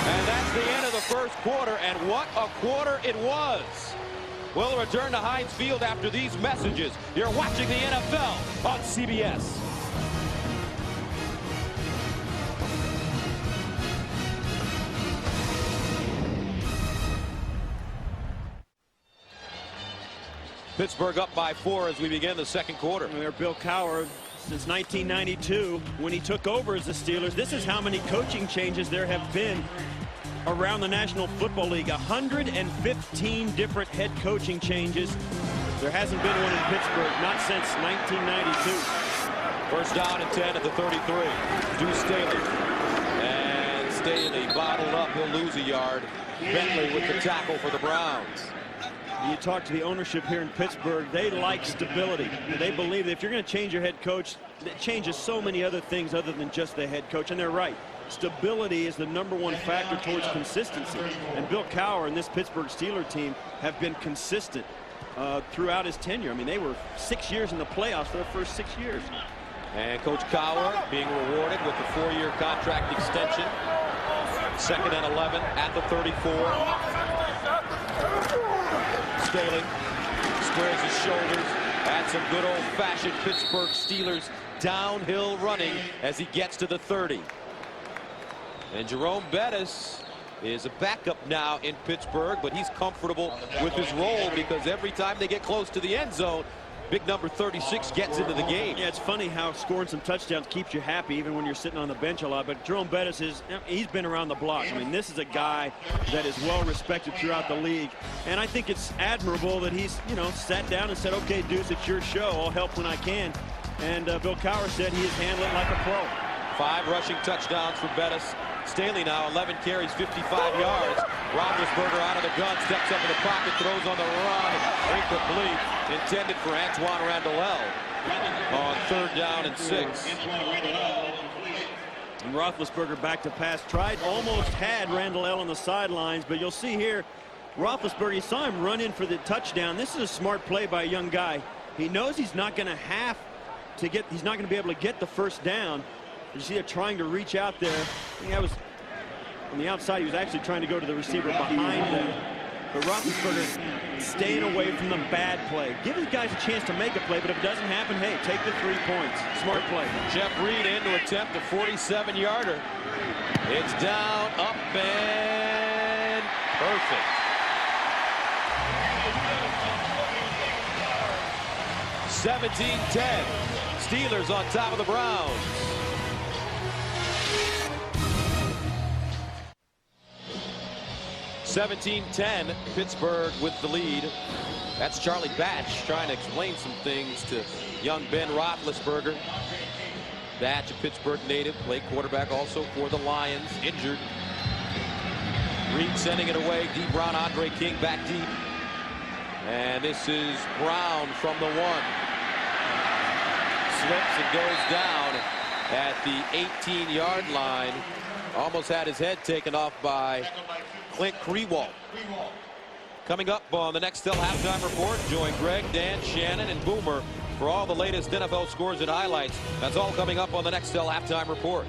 And that's the end of the first quarter, and what a quarter it was. We'll return to Heinz Field after these messages. You're watching the NFL on CBS. Pittsburgh up by 4 as we begin the second quarter. They're Bill Cowher since 1992 when he took over as the Steelers. This is how many coaching changes there have been around the National Football League. 115 different head coaching changes. There hasn't been one in Pittsburgh, not since 1992. First down and 10 at the 33. Deuce Staley. And Staley bottled up. He'll lose a yard. Bentley with the tackle for the Browns. You talk to the ownership here in Pittsburgh, they like stability. They believe that if you're going to change your head coach, it changes so many other things other than just the head coach. And they're right. Stability is the #1 factor towards consistency. And Bill Cowher and this Pittsburgh Steelers team have been consistent throughout his tenure. I mean, they were 6 years in the playoffs for their first 6 years. And Coach Cowher being rewarded with the 4-year contract extension. 2nd and 11 at the 34. Staley squares his shoulders at some good old-fashioned Pittsburgh Steelers downhill running as he gets to the 30. And Jerome Bettis is a backup now in Pittsburgh, but he's comfortable with his role because every time they get close to the end zone, big number 36 gets into the game. Yeah, it's funny how scoring some touchdowns keeps you happy even when you're sitting on the bench a lot. But Jerome Bettis he's been around the block. I mean, this is a guy that is well respected throughout the league. And I think it's admirable that he's, you know, sat down and said, okay, Deuce, it's your show. I'll help when I can. And Bill Cowher said he is handling it like a pro. 5 rushing touchdowns for Bettis. Staley now 11 carries, 55 yards. Roethlisberger out of the gun, steps up in the pocket, throws on the run. Incomplete. Intended for Antoine Randle on 3rd down and 6. And Roethlisberger back to pass. Almost had Randle on the sidelines, but you'll see here, Roethlisberger, you saw him run in for the touchdown. This is a smart play by a young guy. He knows he's not going to he's not going to be able to get the first down. You see him trying to reach out there. I think that was on the outside. He was actually trying to go to the receiver behind them. But Roethlisberger staying away from the bad play. Give these guys a chance to make a play, but if it doesn't happen, hey, take the 3 points. Smart play. Jeff Reed in to attempt a 47-yarder. It's down, up, and perfect. 17-10. Steelers on top of the Browns. 17-10, Pittsburgh with the lead. That's Charlie Batch trying to explain some things to young Ben Roethlisberger. Batch, a Pittsburgh native, played quarterback also for the Lions, injured. Reed sending it away, deep Brown, Andre King back deep. And this is Brown from the 1. Slips and goes down. at the 18-yard line. Almost had his head taken off by Clint Krewalt. Coming up on the Nextel Halftime Report, join Greg, Dan, Shannon, and Boomer for all the latest NFL scores and highlights. That's all coming up on the Nextel Halftime Report.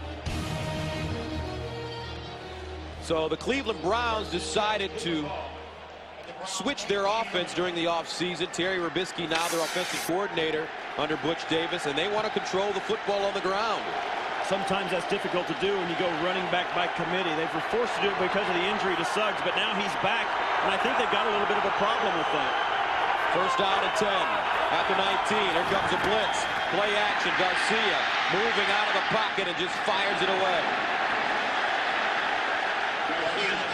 So the Cleveland Browns decided to switch their offense during the offseason. Terry Robisky now their offensive coordinator under Butch Davis, and they want to control the football on the ground. Sometimes that's difficult to do when you go running back by committee. They were forced to do it because of the injury to Suggs, but now he's back, and I think they've got a little bit of a problem with that. First down and 10 at the 19. Here comes a blitz. Play action. Garcia moving out of the pocket and just fires it away.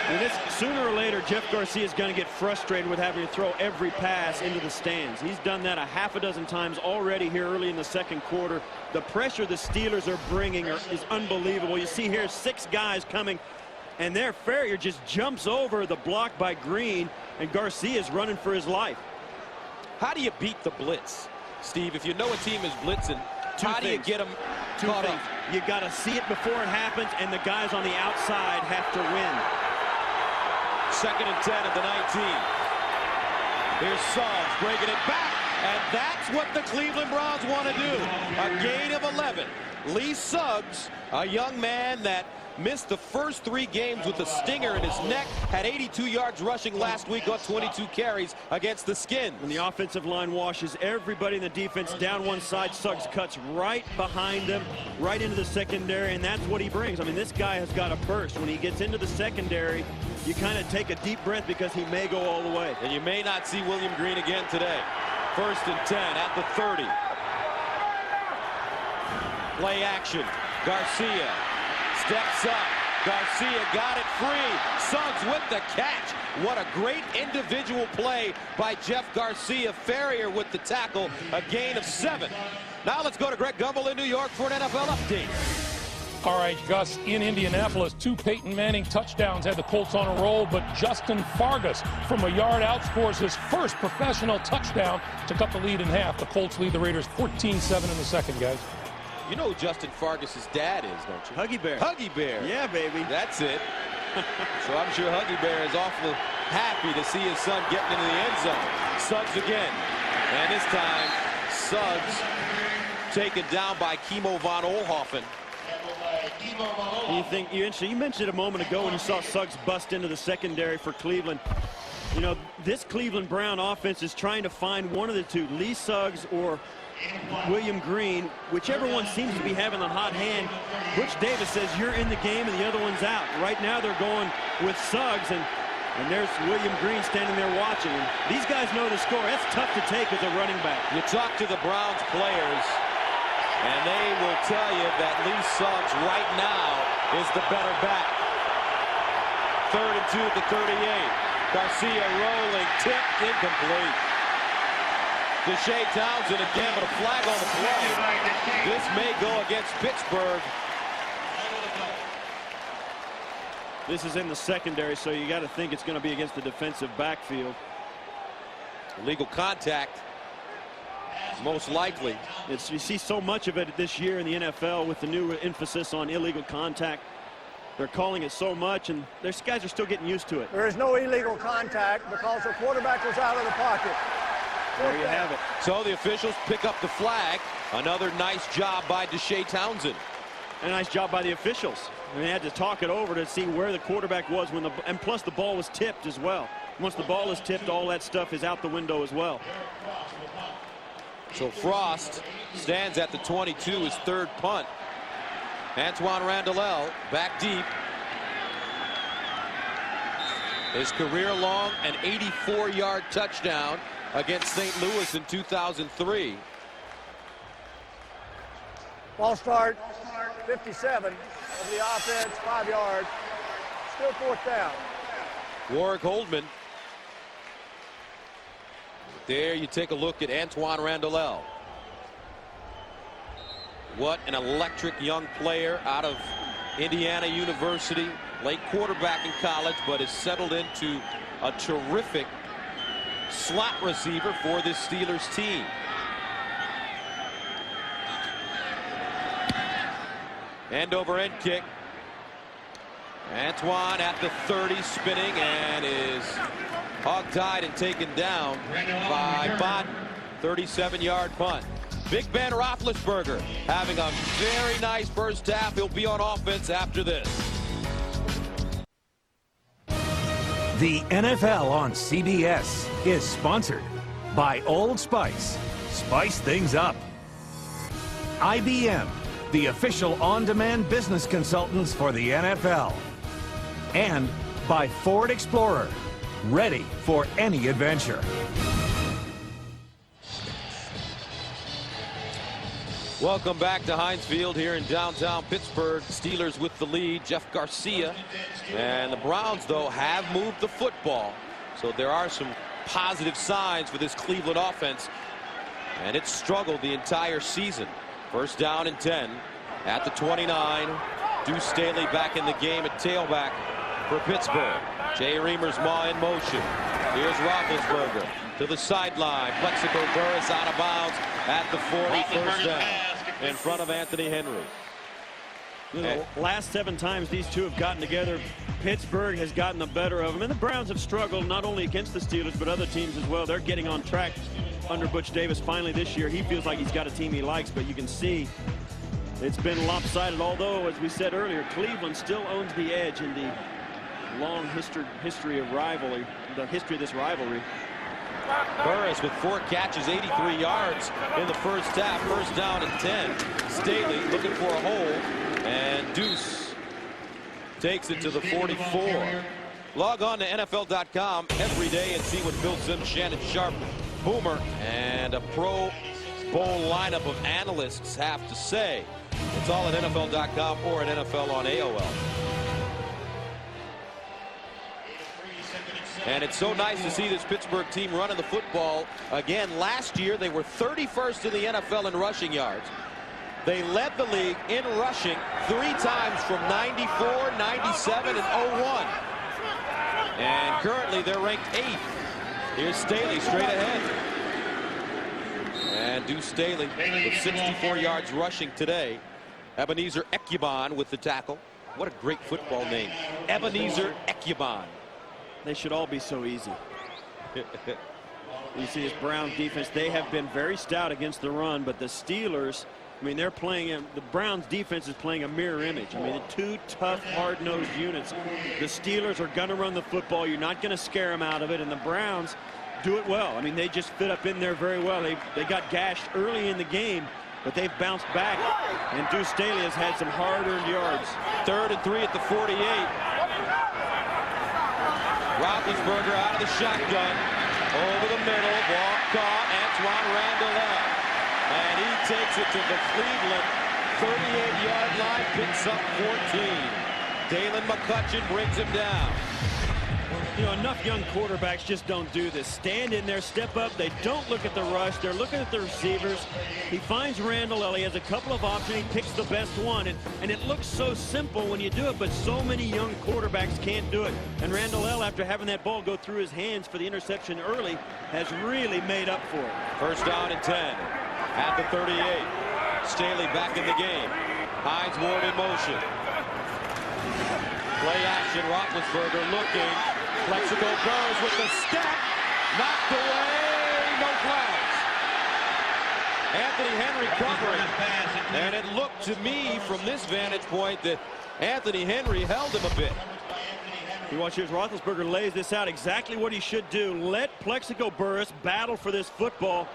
And this, sooner or later, Jeff Garcia is going to get frustrated with having to throw every pass into the stands. He's done that a half a dozen times already here early in the second quarter. The pressure the Steelers are bringing is unbelievable. You see here 6 guys coming, and their Ferrier just jumps over the block by Green, and Garcia is running for his life. How do you beat the blitz, Steve? If you know a team is blitzing, how do you get them caught up? You got to see it before it happens, and the guys on the outside have to win. Second and 10 at the 19. Here's Suggs breaking it back, and that's what the Cleveland Browns want to do. A gain of 11. Lee Suggs, a young man that missed the first 3 games with a stinger in his neck, had 82 yards rushing last week on 22 carries against the Skins. And the offensive line washes everybody in the defense down one side. Suggs cuts right behind them, right into the secondary, and that's what he brings. I mean, this guy has got a burst. When he gets into the secondary, you kind of take a deep breath because he may go all the way. And you may not see William Green again today. First and 10 at the 30. Play action. Garcia steps up. Garcia got it free. Suggs with the catch. What a great individual play by Jeff Garcia. Ferrier with the tackle. A gain of 7. Now let's go to Greg Gumbel in New York for an NFL update. All right, Gus, in Indianapolis, 2 Peyton Manning touchdowns had the Colts on a roll, but Justin Fargas from a yard out scores his first professional touchdown to cut the lead in half. The Colts lead the Raiders 14-7 in the second, guys. You know who Justin Fargas' dad is, don't you? Huggy Bear. Huggy Bear. Yeah, baby. That's it. So I'm sure Huggy Bear is awfully happy to see his son getting into the end zone. Suggs again. And this time, Suggs taken down by Kimo von Oelhoffen. You mentioned it a moment ago when you saw Suggs bust into the secondary for Cleveland. You know, this Cleveland Brown offense is trying to find one of the two, Lee Suggs or William Green, whichever one seems to be having the hot hand. Butch Davis says you're in the game and the other one's out. Right now they're going with Suggs, and there's William Green standing there watching. And these guys know the score. That's tough to take as a running back. You talk to the Browns players, and they will tell you that Lee Suggs right now is the better back. 3rd and 2 at the 38. Garcia rolling, tipped, incomplete. Deshae Townsend again, but a flag on the play. This may go against Pittsburgh. This is in the secondary, so you got to think it's going to be against the defensive backfield. Illegal contact, most likely. You see so much of it this year in the NFL with the new emphasis on illegal contact. They're calling it so much, and these guys are still getting used to it. There is no illegal contact because the quarterback was out of the pocket. There you have it. So the officials pick up the flag. Another nice job by Deshae Townsend. And a nice job by the officials. And they had to talk it over to see where the quarterback was and plus the ball was tipped as well. Once the ball is tipped, all that stuff is out the window as well. So Frost stands at the 22, his 3rd punt. Antoine Randle back deep. His career-long an 84-yard touchdown against St. Louis in 2003. Ball start, 57 of the offense, 5 yards. Still 4th down. Warwick Holdman. There you take a look at Antoine Randle. What an electric young player out of Indiana University. Late quarterback in college, but has settled into a terrific slot receiver for this Steelers team. End-over-end kick. Antoine at the 30, spinning, and is hog-tied and taken down by Bott. 37-yard punt. Big Ben Roethlisberger having a very nice first half. He'll be on offense after this. The NFL on CBS is sponsored by Old Spice. Spice things up. IBM, the official on-demand business consultants for the NFL. And by Ford Explorer, ready for any adventure. Welcome back to Heinz Field here in downtown Pittsburgh. Steelers with the lead. Jeff Garcia. And the Browns, though, have moved the football. So there are some positive signs for this Cleveland offense. And it's struggled the entire season. First down and 10 at the 29. Deuce Staley back in the game at tailback for Pittsburgh. Jay Reamer's maw in motion. Here's Roethlisberger to the sideline. Plaxico Burress out of bounds at the 40. First down in front of Anthony Henry. You know, last 7 times these two have gotten together, Pittsburgh has gotten the better of them. And the Browns have struggled not only against the Steelers, but other teams as well. They're getting on track under Butch Davis. Finally this year, he feels like he's got a team he likes, but you can see it's been lopsided. Although, as we said earlier, Cleveland still owns the edge in the long history of rivalry, the history of this rivalry. Burress with 4 catches, 83 yards in the first half. First down and 10. Staley looking for a hole, and Deuce takes it to the 44. Log on to NFL.com every day and see what Bill Sims, Shannon Sharp, Boomer, and a Pro Bowl lineup of analysts have to say. It's all at NFL.com or at NFL on AOL. And it's so nice to see this Pittsburgh team running the football again. Last year, they were 31st in the NFL in rushing yards. They led the league in rushing 3 times from 94, 97, and 01. And currently, they're ranked 8th. Here's Staley straight ahead. And Deuce Staley with 64 yards rushing today. Ebenezer Ekubon with the tackle. What a great football name. Ebenezer Ekubon. They should all be so easy. You see this Browns defense, they have been very stout against the run, but the Steelers, I mean, they're playing, the Browns defense is playing a mirror image. I mean, the 2 tough, hard-nosed units. The Steelers are going to run the football. You're not going to scare them out of it, and the Browns do it well. I mean, they just fit up in there very well. They got gashed early in the game, but they've bounced back, and Deuce Staley has had some hard-earned yards. 3rd and 3 at the 48. Roethlisberger out of the shotgun. Over the middle. Ball caught. Antoine Randle. And he takes it to the Cleveland 38-yard line. Picks up 14. Dalen McCutcheon brings him down. You know, enough young quarterbacks just don't do this. Stand in there, step up. They don't look at the rush. They're looking at the receivers. He finds Randle. He has a couple of options. He picks the best one. And it looks so simple when you do it, but so many young quarterbacks can't do it. And Randle, after having that ball go through his hands for the interception early, has really made up for it. First down and 10 at the 38. Staley back in the game. Heinz Ward in motion. Play action. Roethlisberger looking. Plaxico Burress with the step, knocked away, no flags. Anthony Henry covering, and it looked to me from this vantage point that Anthony Henry held him a bit. You watch here as Roethlisberger lays this out, exactly what he should do. Let Plaxico Burress battle for this football,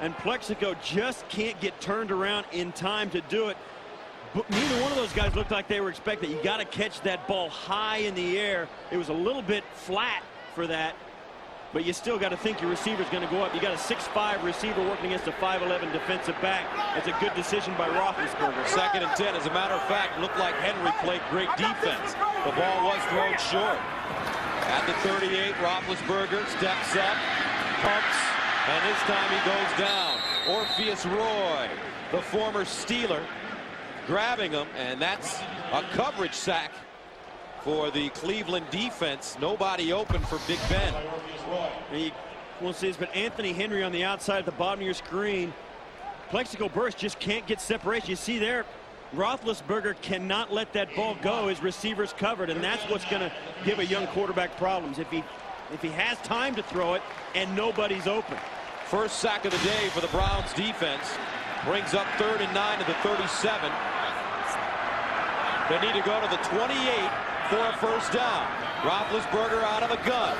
and Plaxico just can't get turned around in time to do it. But neither one of those guys looked like they were expecting. You got to catch that ball high in the air. It was a little bit flat for that, but you still got to think your receiver's going to go up. You got a 6'5" receiver working against a 5'11" defensive back. That's a good decision by Roethlisberger. 2nd and 10. As a matter of fact, looked like Henry played great defense. The ball was thrown short. At the 38, Roethlisberger steps up, pumps, and this time he goes down. Orpheus Roye, the former Steeler, grabbing him, and that's a coverage sack for the Cleveland defense. Nobody open for Big Ben. And you won't see this, but Anthony Henry on the outside at the bottom of your screen. Plaxico Burress just can't get separation. You see there, Roethlisberger cannot let that ball go. His receiver's covered, and that's what's going to give a young quarterback problems. If he has time to throw it and nobody's open. First sack of the day for the Browns defense. Brings up 3rd and 9 to the 37. They need to go to the 28 for a first down. Roethlisberger out of the gun.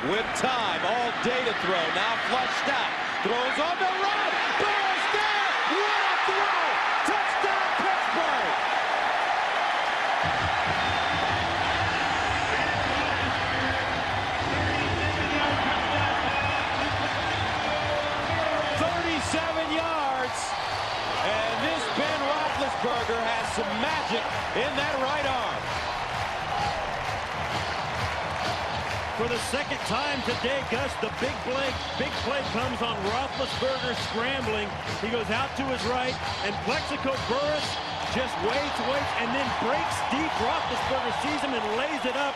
With time, all day to throw. Now flushed out. Throws on the run. Burress there. What a throw. Touchdown, Pittsburgh. And this Ben Roethlisberger has some magic in that right arm. For the second time today, Gus, the big play comes on Roethlisberger scrambling. He goes out to his right, and Plaxico Burress just waits, and then breaks deep. Roethlisberger sees him and lays it up.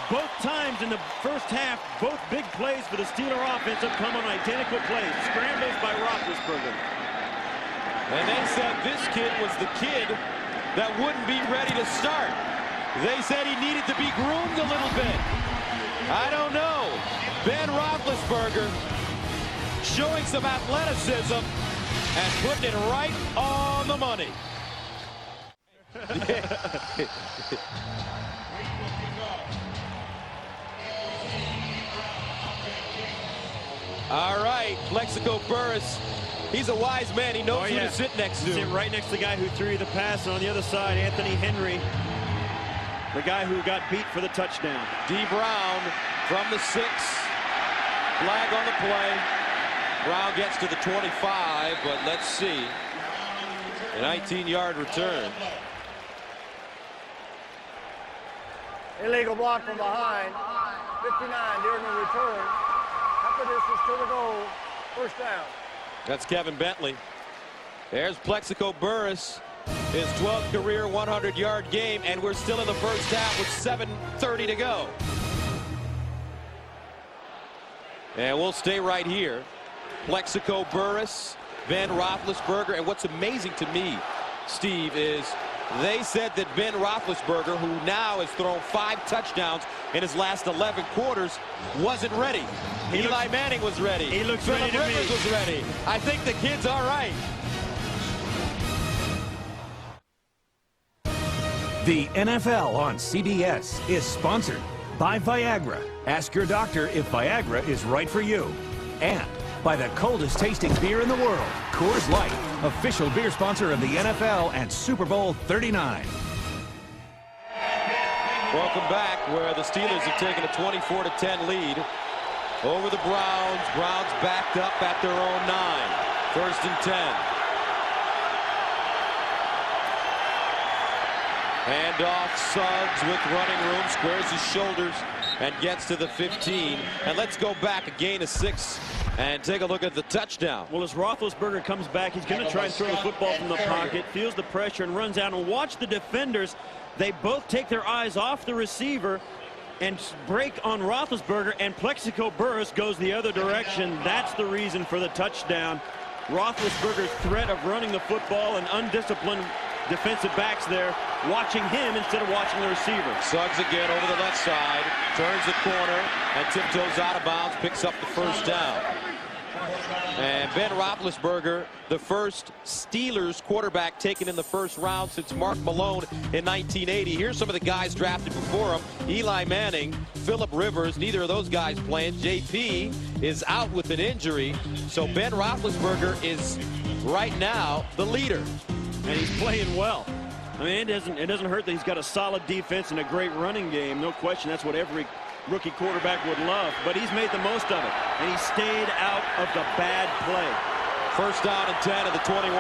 Both times in the first half, both big plays for the Steeler offense have come on identical plays. Scrambles by Roethlisberger. And they said this kid was the kid that wouldn't be ready to start. They said he needed to be groomed a little bit. I don't know. Ben Roethlisberger showing some athleticism and putting it right on the money. All right, Plaxico Burress. He's a wise man. He knows who to sit next to. Sit right next to the guy who threw you the pass, and on the other side, Anthony Henry, the guy who got beat for the touchdown. D. Brown from the 6. Flag on the play. Brown gets to the 25, but let's see. A 19-yard return. Illegal block from behind. 59 during the return. After this is to the goal. First down. That's Kevin Bentley. There's Plaxico Burress, his 12th career 100-yard game, and we're still in the first half with 7:30 to go. And we'll stay right here. Plaxico Burress, Ben Roethlisberger, and what's amazing to me, Steve, is they said that Ben Roethlisberger, who now has thrown 5 touchdowns in his last 11 quarters, wasn't ready. Eli Manning was ready. He looks ready to me. Phillip Rivers was ready. I think the kid's all right. The NFL on CBS is sponsored by Viagra. Ask your doctor if Viagra is right for you. And by the coldest tasting beer in the world, Coors Light, official beer sponsor of the NFL and Super Bowl 39. Welcome back, where the Steelers have taken a 24-10 lead over the Browns. Browns backed up at their own 9. 1st and 10. Handoff, Suggs with running room, squares his shoulders and gets to the 15. And let's go back, a gain of 6, and take a look at the touchdown. Well, as Roethlisberger comes back, he's going to try and throw the football from the pocket, feels the pressure and runs out. And watch the defenders. They both take their eyes off the receiver and break on Roethlisberger, and Plaxico Burress goes the other direction. That's the reason for the touchdown. Roethlisberger's threat of running the football and undisciplined defensive backs there watching him instead of watching the receiver. Suggs again over the left side, turns the corner and tiptoes out of bounds, picks up the first down. And Ben Roethlisberger, the first Steelers quarterback taken in the first round since Mark Malone in 1980. Here's some of the guys drafted before him. Eli Manning, Phillip Rivers, neither of those guys playing. JP is out with an injury. So Ben Roethlisberger is right now the leader. And he's playing well. I mean, it doesn't hurt that he's got a solid defense and a great running game. No question, that's what every rookie quarterback would love. But he's made the most of it, and he stayed out of the bad play. First down and 10 of the 21.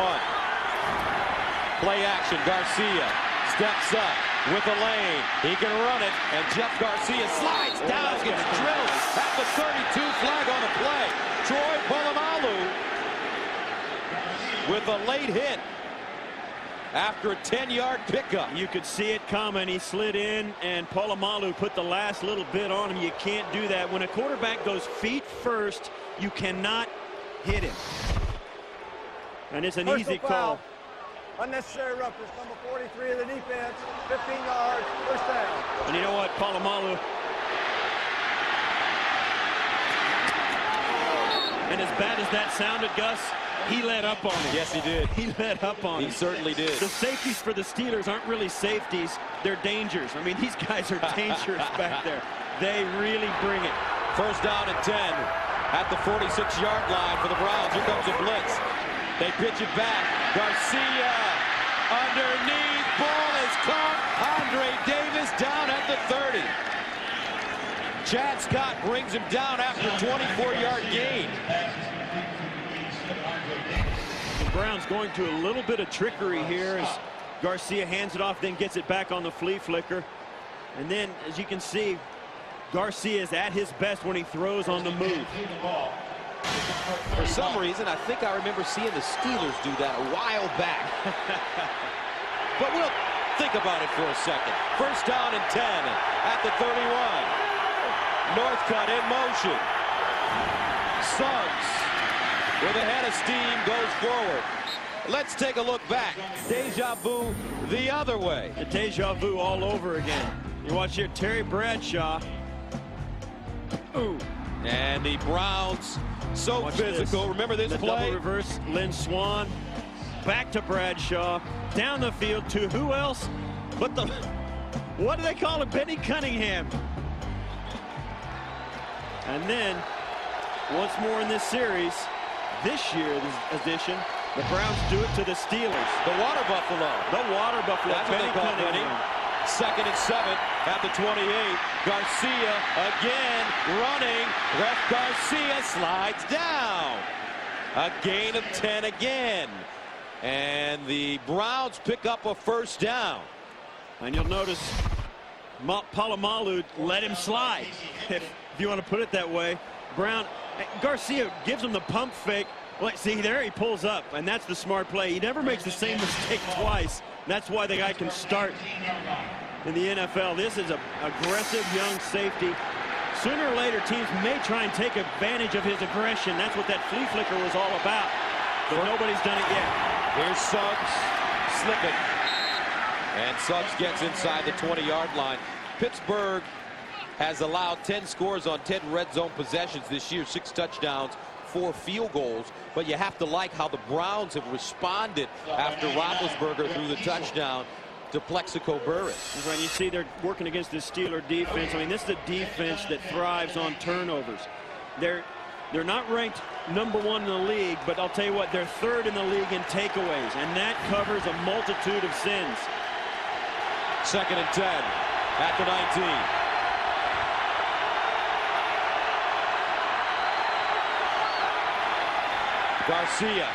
Play action, Garcia steps up with a lane. He can run it, and Jeff Garcia slides down, gets drilled at the 32, flag on the play. Troy Polamalu with a late hit after a 10-yard pickup. You could see it coming. He slid in, and Polamalu put the last little bit on him. You can't do that. When a quarterback goes feet first, you cannot hit him. And it's an easy call. Unnecessary roughness, number 43 of the defense, 15 yards, first down. And you know what, Polamalu, and as bad as that sounded, Gus, he let up on it. Yes, he did. He let up on it. He certainly did. The safeties for the Steelers aren't really safeties. They're dangers. I mean, these guys are dangerous back there. They really bring it. First down and 10 at the 46-yard line for the Browns. Here comes a blitz. They pitch it back. Garcia underneath. Ball is caught. Andre Davis down at the 30. Chad Scott brings him down after a 24-yard gain. The Browns going to a little bit of trickery here as Garcia hands it off, then gets it back on the flea flicker. And then, as you can see, Garcia is at his best when he throws on the move. For some reason, I think I remember seeing the Steelers do that a while back. But we'll think about it for a second. First down and 10 at the 31. Northcutt in motion. Suggs with a head of steam goes forward. Let's take a look back. Deja vu the other way. The deja vu all over again. You watch here, Terry Bradshaw. Ooh. And the Browns so Watch physical. This. Remember this the play? Double reverse, Lynn Swan. Back to Bradshaw. Down the field to who else? But the, what do they call it? Benny Cunningham. And then, once more in this series, this year's edition, the Browns do it to the Steelers. The Water Buffalo. The Water Buffalo. That's what they call Benny. Second and 7 at the 28. Garcia again running. Ref Garcia slides down. A gain of 10 again. And the Browns pick up a first down. And you'll notice Polamalu let him slide, if you want to put it that way. Garcia gives him the pump fake. Well, see, there he pulls up, and that's the smart play. He never makes the same mistake twice. That's why the guy can start in the NFL. This is an aggressive young safety. Sooner or later, teams may try and take advantage of his aggression. That's what that flea flicker was all about. But nobody's done it yet. Here's Suggs slipping. And Suggs gets inside the 20-yard line. Pittsburgh has allowed 10 scores on 10 red zone possessions this year, 6 touchdowns, 4 field goals. But you have to like how the Browns have responded after Roethlisberger threw the touchdown to Plaxico Burress. When you see they're working against this Steeler defense, I mean, this is a defense that thrives on turnovers. They're not ranked #1 in the league, but I'll tell you what, they're 3rd in the league in takeaways, and that covers a multitude of sins. Second and 10 at the 19. Garcia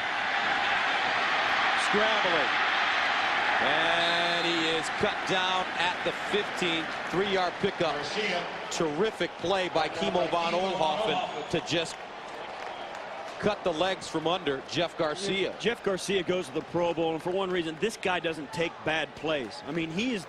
scrambling, and he is cut down at the 15. 3-yard pickup. Terrific play by Kimo von Oelhoffen to just cut the legs from under Jeff Garcia. Jeff Garcia goes to the Pro Bowl, and for one reason, this guy doesn't take bad plays. I mean, he is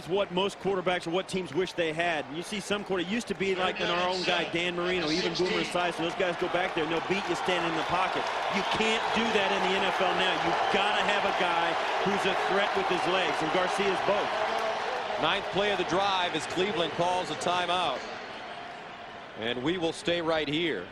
what most quarterbacks or what teams wish they had. You see some quarter used to be like our own guy Dan Marino, even Boomer Esiason. Those guys go back there and they'll beat you standing in the pocket. You can't do that in the NFL now. You've got to have a guy who's a threat with his legs, and Garcia's both. 9th play of the drive as Cleveland calls a timeout, and we will stay right here.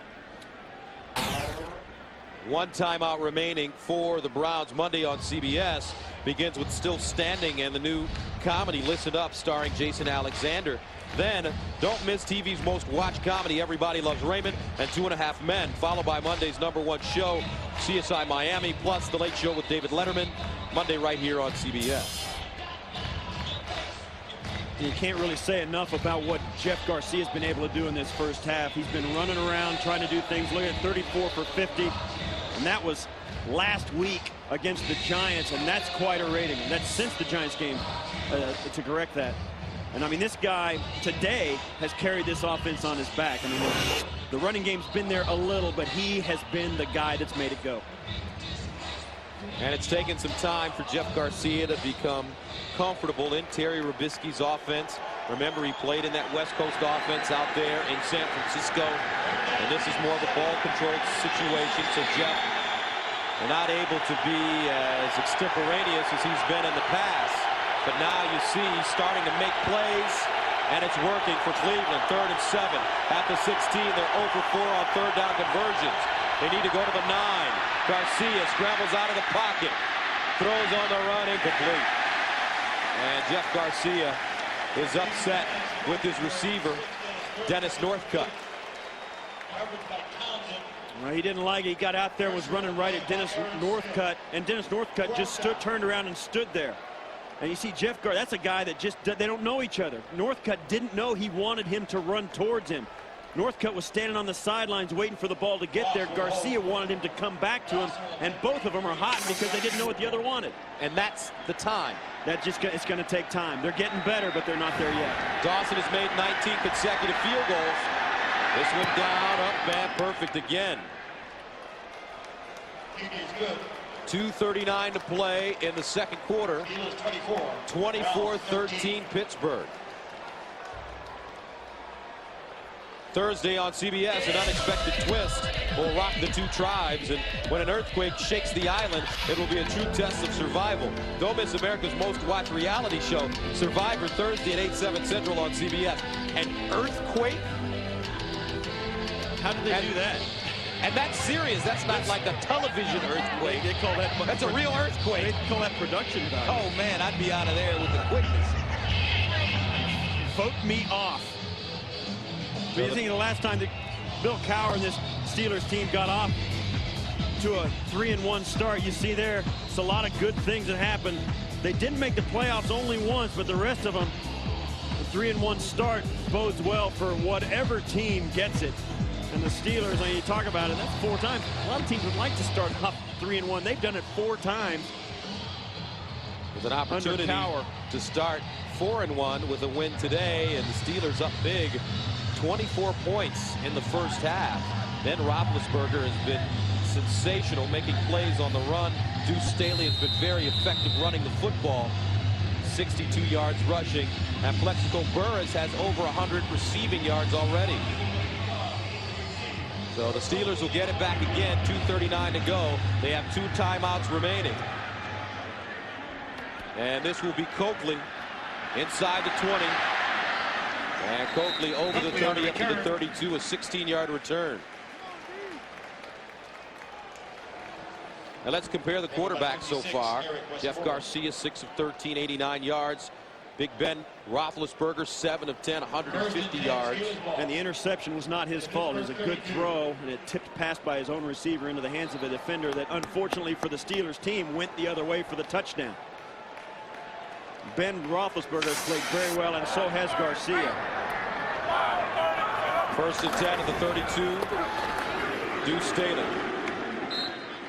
1 timeout remaining for the Browns. Monday on CBS begins with Still Standing and the new comedy Listen Up, starring Jason Alexander. Then don't miss TV's most watched comedy, Everybody Loves Raymond, and 2.5 Men, followed by Monday's #1 show, CSI Miami, plus The Late Show with David Letterman, Monday right here on CBS. You can't really say enough about what Jeff Garcia's been able to do in this first half. He's been running around trying to do things. Look at 34 for 50. And that was last week against the Giants, and that's quite a rating. And that's since the Giants game, to correct that. And I mean, this guy today has carried this offense on his back. I mean, the running game's been there a little, but he has been the guy that's made it go. And it's taken some time for Jeff Garcia to become comfortable in Terry Robisky's offense. Remember, he played in that West Coast offense out there in San Francisco. And this is more of a ball-controlled situation. So Jeff They're not able to be as extemporaneous as he's been in the past. But now you see he's starting to make plays, and it's working for Cleveland. 3rd and 7 at the 16. They're 0 for 4 on 3rd down conversions. They need to go to the 9. Garcia scrambles out of the pocket. Throws on the run, incomplete. And Jeff Garcia is upset with his receiver, Dennis Northcutt. Well, he didn't like it. He got out there, was running right at Dennis Northcutt, and Dennis Northcutt just turned around and stood there. And you see Jeff Garcia, that's a guy that just, they don't know each other. Northcutt didn't know he wanted him to run towards him. Northcutt was standing on the sidelines waiting for the ball to get there. Garcia wanted him to come back to him, and both of them are hot because they didn't know what the other wanted. And that's the time. It's going to take time. They're getting better, but they're not there yet. Dawson has made 19 consecutive field goals. This one down, up, and perfect again. 2:39 to play in the second quarter. 24-13 Pittsburgh. Thursday on CBS, an unexpected twist will rock the two tribes, and when an earthquake shakes the island, it will be a true test of survival. Don't miss America's most watched reality show, Survivor, Thursday at 8/7 Central on CBS. An earthquake? How did they do that? And that's serious. That's not like a television earthquake. They call that. That's a real earthquake. They call that production value. Oh man, I'd be out of there with the quickness. Vote me off. But you think the last time that Bill Cowher and this Steelers team got off to a 3-1 start, you see there, it's a lot of good things that happened. They didn't make the playoffs only once, but the rest of them, the 3-1 start bodes well for whatever team gets it. And the Steelers, when you talk about it, that's 4 times. A lot of teams would like to start off 3-1. They've done it 4 times. With an opportunity to start 4-1 with a win today, and the Steelers up big. 24 points in the first half. Ben Roethlisberger has been sensational, making plays on the run. Deuce Staley has been very effective running the football. 62 yards rushing. And Plaxico Burress has over 100 receiving yards already. So the Steelers will get it back again. 2:39 to go. They have 2 timeouts remaining. And this will be Coakley inside the 20. And Coakley over the 30 up to the 32, a 16-yard return. Now let's compare the quarterbacks so far. Jeff Garcia, 6 of 13, 89 yards. Big Ben Roethlisberger, 7 of 10, 150 yards. And the interception was not his fault. It was a good throw, and it tipped past by his own receiver into the hands of a defender that, unfortunately for the Steelers team, went the other way for the touchdown. Ben Roethlisberger has played very well, and so has Garcia. 1st and 10 at the 32. Deuce Staley.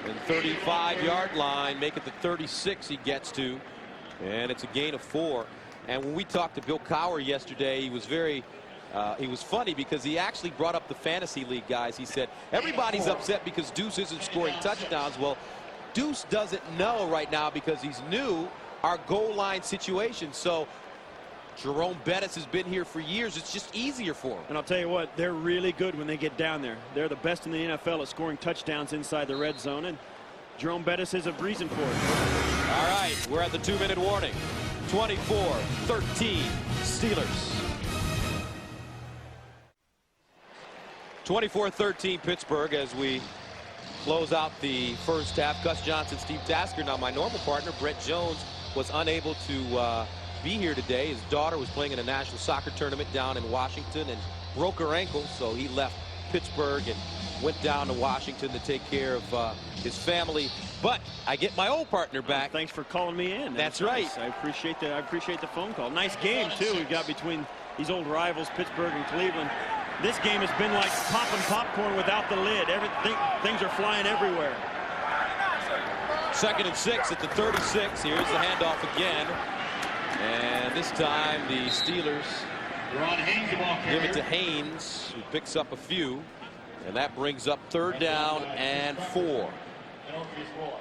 And 35-yard line, make it the 36 he gets to. And it's a gain of 4. And when we talked to Bill Cowher yesterday, he was very, he was funny because he actually brought up the fantasy league guys. He said, everybody's upset because Deuce isn't scoring touchdowns. Well, Deuce doesn't know right now because he's new our goal line situation. So Jerome Bettis has been here for years. It's just easier for him. And I'll tell you what, they're really good when they get down there. They're the best in the NFL at scoring touchdowns inside the red zone, and Jerome Bettis is a reason for it. All right, we're at the 2-minute warning. 24-13 Steelers. 24-13 Pittsburgh as we close out the first half. Gus Johnson, Steve Tasker. Now my normal partner, Brett Jones, was unable to be here today. His daughter was playing in a national soccer tournament down in Washington and broke her ankle, so he left Pittsburgh and went down to Washington to take care of his family. But I get my old partner back. Thanks for calling me in. That's right. Nice. I appreciate that. I apprecied the phone call. Nice game too we've got between these old rivals, Pittsburgh and Cleveland. This game has been like popping popcorn without the lid. Things are flying everywhere. 2nd and 6 at the 36. Here's the handoff again. And this time the Steelers give it to Heinz, who picks up a few. And that brings up 3rd down and 4.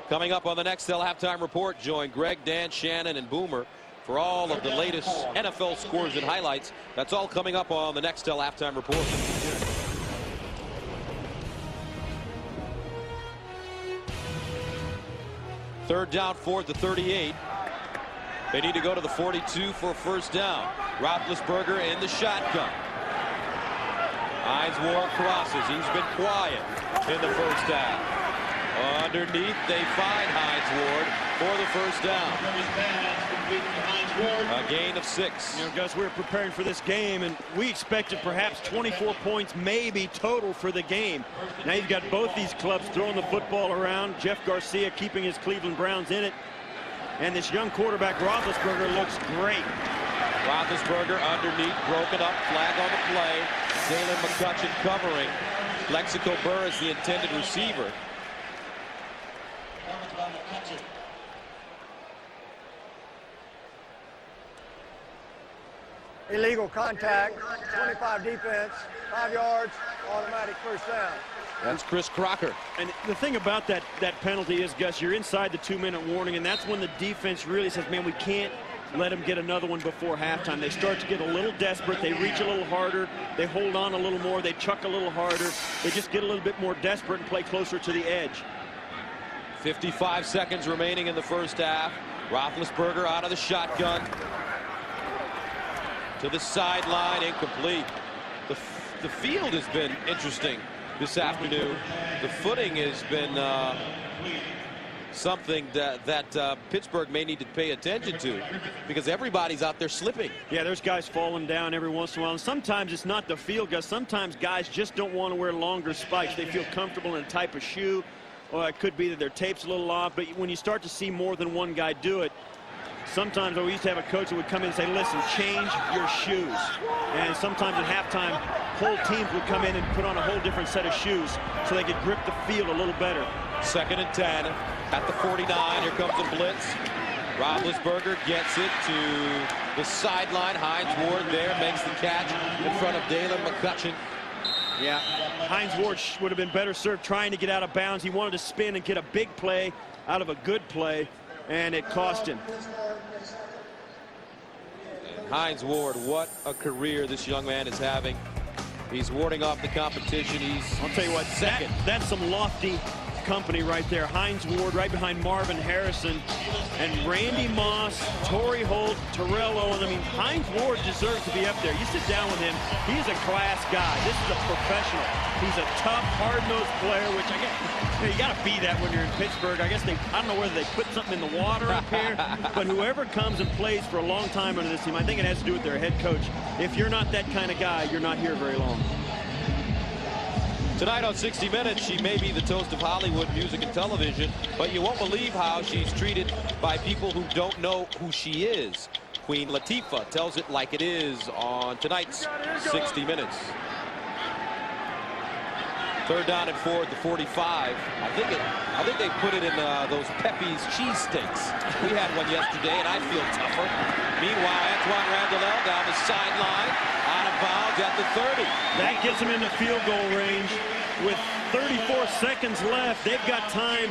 Coming up on the Nextel Halftime Report, join Greg, Dan, Shannon, and Boomer for all of the latest NFL scores and highlights. That's all coming up on the Nextel Halftime Report. Third down, 4 at the 38. They need to go to the 42 for a first down. Roethlisberger in the shotgun. Heinz Ward crosses. He's been quiet in the first half. Underneath, they find Heinz Ward for the first down. A gain of 6. You know, Gus, we were preparing for this game, and we expected perhaps 24 points maybe total for the game. Now you've got both these clubs throwing the football around. Jeff Garcia keeping his Cleveland Browns in it. And this young quarterback, Roethlisberger, looks great. Roethlisberger underneath, broken up, flag on the play. Dalen McCutcheon covering. Plaxico Burress, the intended receiver. Illegal contact, 25 defense, 5 yards, automatic first down. That's Chris Crocker. And the thing about that penalty is, Gus, you're inside the 2-minute warning, and that's when the defense really says, man, we can't let them get another one before halftime. They start to get a little desperate. They reach a little harder. They hold on a little more. They chuck a little harder. They just get a little bit more desperate and play closer to the edge. 55 seconds remaining in the first half. Roethlisberger out of the shotgun. To the sideline, incomplete. The field has been interesting this afternoon. The footing has been something that Pittsburgh may need to pay attention to, because everybody's out there slipping. Yeah, there's guys falling down every once in a while. And sometimes it's not the field, Gus. Sometimes guys just don't want to wear longer spikes. They feel comfortable in a type of shoe. Or it could be that their tape's a little off. But when you start to see more than one guy do it, sometimes we used to have a coach who would come in and say, listen, change your shoes. And sometimes at halftime, whole teams would come in and put on a whole different set of shoes so they could grip the field a little better. 2nd and 10 at the 49. Here comes a blitz. Roethlisberger gets it to the sideline. Heinz Ward there makes the catch in front of Dalen McCutcheon. Yeah, Heinz Ward would have been better served trying to get out of bounds. He wanted to spin and get a big play out of a good play, and it cost him. Heinz Ward, what a career this young man is having. He's warding off the competition. I'll tell you what, second. That's some lofty company right there. Heinz Ward right behind Marvin Harrison and Randy Moss, Torrey Holt, Terrell Owens. I mean, Heinz Ward deserves to be up there. You sit down with him, he's a class guy. This is a professional. He's a tough, hard-nosed player, which I guess you got to be that when you're in Pittsburgh. I guess I don't know whether they put something in the water up here, but whoever comes and plays for a long time under this team, I think it has to do with their head coach. If you're not that kind of guy, you're not here very long. Tonight on 60 Minutes, she may be the toast of Hollywood music and television, but you won't believe how she's treated by people who don't know who she is. Queen Latifah tells it like it is on tonight's 60 Minutes. 3rd down and 4 at the 45. I think they put it in those Pepe's cheesesteaks. We had one yesterday, and I feel tougher. Meanwhile, Antoine Randle down the sideline, out of bounds at the 30. That gets them into field goal range. With 34 seconds left, they've got time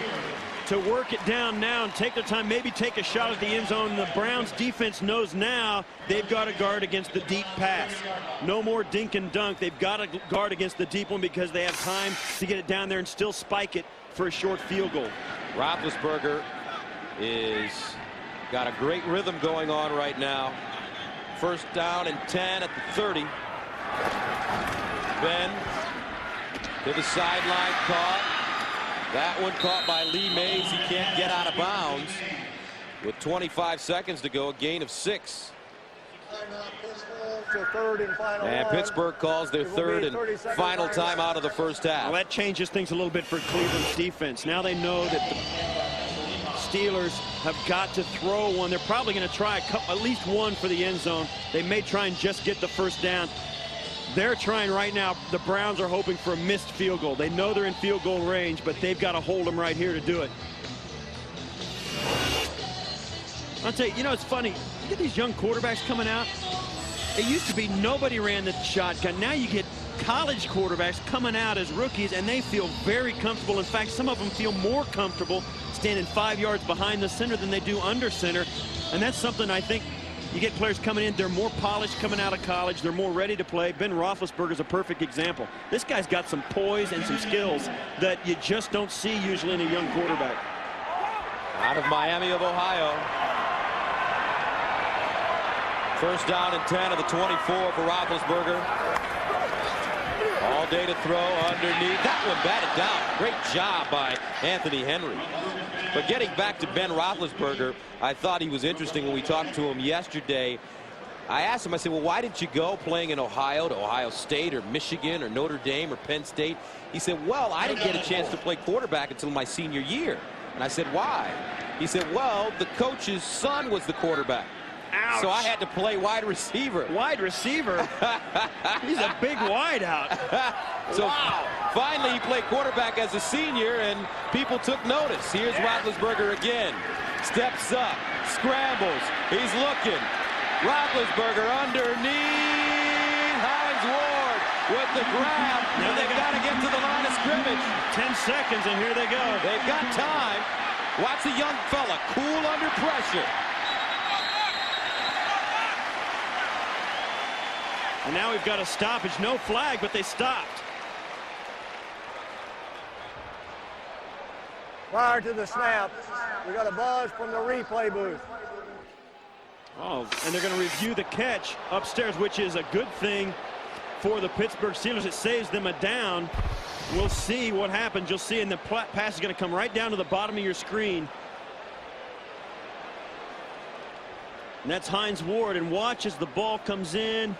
to work it down now and take their time, maybe take a shot at the end zone. The Browns defense knows now they've got to guard against the deep pass. No more dink and dunk. They've got to guard against the deep one because they have time to get it down there and still spike it for a short field goal. Roethlisberger is got a great rhythm going on right now. 1st down and 10 at the 30. Ben to the sideline, caught. That one caught by Lee Mays. He can't get out of bounds. With 25 seconds to go, a gain of 6. And Pittsburgh calls their 3rd and final time out of the first half. Well, that changes things a little bit for Cleveland's defense. Now they know that the Steelers have got to throw one. They're probably going to try at least one for the end zone. They may try and just get the first down. They're trying right now. The Browns are hoping for a missed field goal. They know they're in field goal range, but they've got to hold them right here to do it. I'll tell you, you know, it's funny. You get these young quarterbacks coming out. It used to be nobody ran the shotgun. Now you get college quarterbacks coming out as rookies, and they feel very comfortable. In fact, some of them feel more comfortable standing 5 yards behind the center than they do under center. And that's something I think you get players coming in, they're more polished coming out of college. They're more ready to play. Ben Roethlisberger is a perfect example. This guy's got some poise and some skills that you just don't see usually in a young quarterback. Out of Miami of Ohio. First down and 10 of the 24 for Roethlisberger. All day to throw underneath. That one batted down. Great job by Anthony Henry. But getting back to Ben Roethlisberger, I thought he was interesting when we talked to him yesterday. I asked him, I said, well, why didn't you go playing in Ohio to Ohio State or Michigan or Notre Dame or Penn State? He said, well, I didn't get a chance to play quarterback until my senior year. And I said, why? He said, well, the coach's son was the quarterback. Ouch. So I had to play wide receiver. Wide receiver? He's a big wide out. So wow. Finally, he played quarterback as a senior, and people took notice. Here's Roethlisberger again. Steps up, scrambles. He's looking. Roethlisberger underneath. Heinz Ward with the grab. Now they've got to get to the line of scrimmage. 10 seconds, and here they go. They've got time. Watch the young fella cool under pressure. And now we've got a stoppage. No flag, but they stopped. Prior to the snap, we got a buzz from the replay booth. Oh, and they're going to review the catch upstairs, which is a good thing for the Pittsburgh Steelers. It saves them a down. We'll see what happens. You'll see, and the pass is going to come right down to the bottom of your screen. And that's Heinz Ward, and watch as the ball comes in.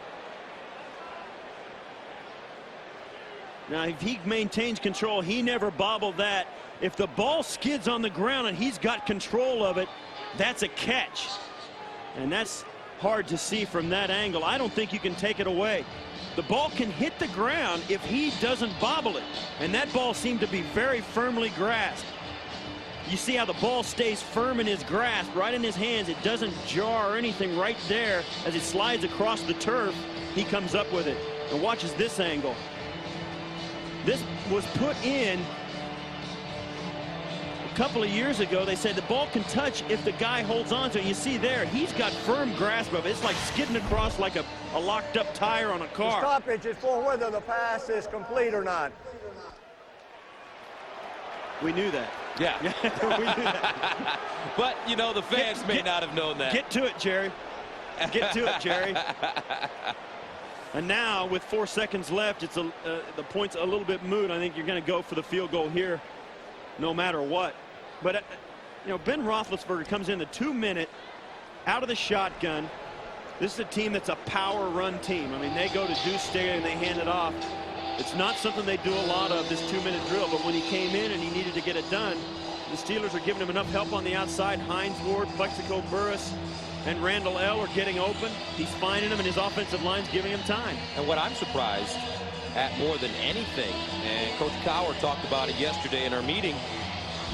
Now, if he maintains control, he never bobbled that. If the ball skids on the ground and he's got control of it, that's a catch. And that's hard to see from that angle. I don't think you can take it away. The ball can hit the ground if he doesn't bobble it. And that ball seemed to be very firmly grasped. You see how the ball stays firm in his grasp, right in his hands. It doesn't jar or anything right there. As it slides across the turf, he comes up with it. And watches this angle. This was put in a couple of years ago. They said the ball can touch if the guy holds on to it. You see there, he's got firm grasp of it. It's like skidding across like a locked up tire on a car. The stoppage is for whether the pass is complete or not. We knew that. Yeah. We knew that. But, you know, the fans may not have known that. Get to it, Jerry. Get to it, Jerry. And now, with 4 seconds left, it's the point's a little bit moot. I think you're going to go for the field goal here, no matter what. But you know, Ben Roethlisberger comes in the 2-minute, out of the shotgun. This is a team that's a power run team. I mean, they go to Deuce Staley and they hand it off. It's not something they do a lot of, this 2-minute drill. But when he came in and he needed to get it done, the Steelers are giving him enough help on the outside. Heinz Ward, Plaxico Burress, and Randle are getting open. He's finding them, and his offensive line's giving him time. And what I'm surprised at more than anything, and Coach Cowher talked about it yesterday in our meeting,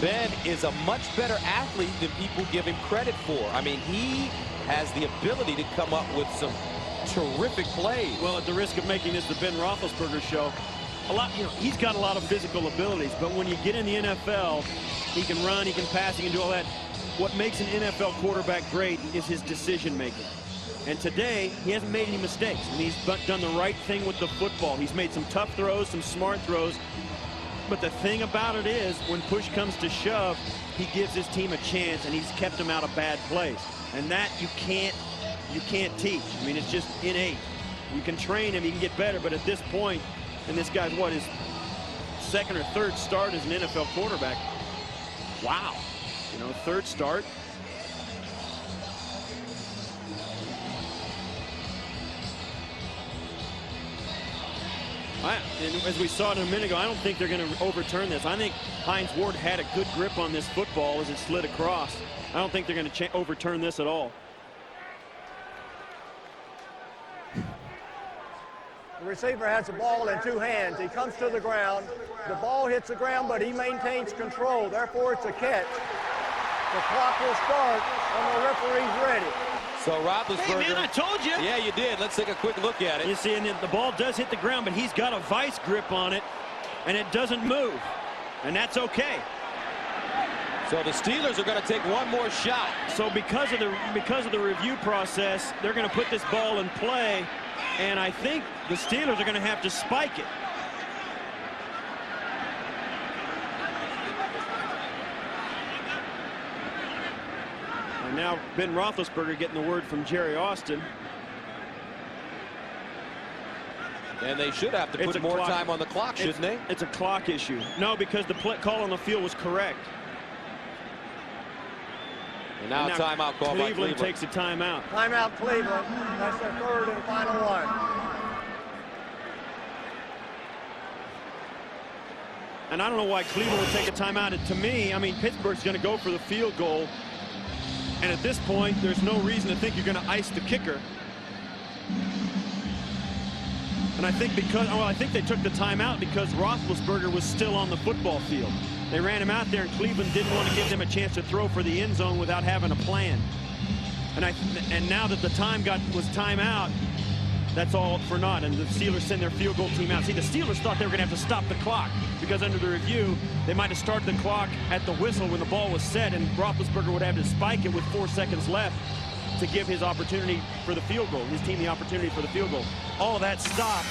Ben is a much better athlete than people give him credit for. I mean, he has the ability to come up with some terrific plays. Well, at the risk of making this the Ben Roethlisberger show, he's got a lot of physical abilities, but when you get in the NFL, he can run, he can pass, he can do all that. What makes an NFL quarterback great is his decision making. And today, he hasn't made any mistakes. And he's done the right thing with the football. He's made some tough throws, some smart throws. But the thing about it is, when push comes to shove, he gives his team a chance, and he's kept them out of bad plays. And that you can't teach. I mean, it's just innate. You can train him, he can get better, but at this point, and this guy's his second or third start as an NFL quarterback. Wow. You know, third start. And as we saw it a minute ago, I don't think they're going to overturn this. I think Heinz Ward had a good grip on this football as it slid across. I don't think they're going to overturn this at all. The receiver has the ball in two hands. He comes to the ground. The ball hits the ground, but he maintains control. Therefore, it's a catch. The clock will start when the referee's ready. So Roethlisberger. Hey, man, I told you. Yeah, you did. Let's take a quick look at it. You see, and the ball does hit the ground, but he's got a vice grip on it, and it doesn't move. And that's okay. So the Steelers are going to take one more shot. So because of the review process, they're going to put this ball in play, and I think the Steelers are going to have to spike it. And now Ben Roethlisberger getting the word from Jerry Austin. And they should have to put more time on the clock, shouldn't they? It's a clock issue. No, because the call on the field was correct. And now timeout call by Cleveland. Cleveland takes a timeout. Timeout Cleveland. That's their third and final one. And I don't know why Cleveland would take a timeout. And to me, I mean, Pittsburgh's going to go for the field goal. And at this point, there's no reason to think you're going to ice the kicker. And I think I think they took the timeout because Roethlisberger was still on the football field. They ran him out there, and Cleveland didn't want to give them a chance to throw for the end zone without having a plan. And now that the time was timeout, that's all for naught, and the Steelers send their field goal team out. See, the Steelers thought they were going to have to stop the clock because under the review, they might have started the clock at the whistle when the ball was set, and Roethlisberger would have to spike it with 4 seconds left to give his opportunity for the field goal, his team the opportunity for the field goal. All of that stopped,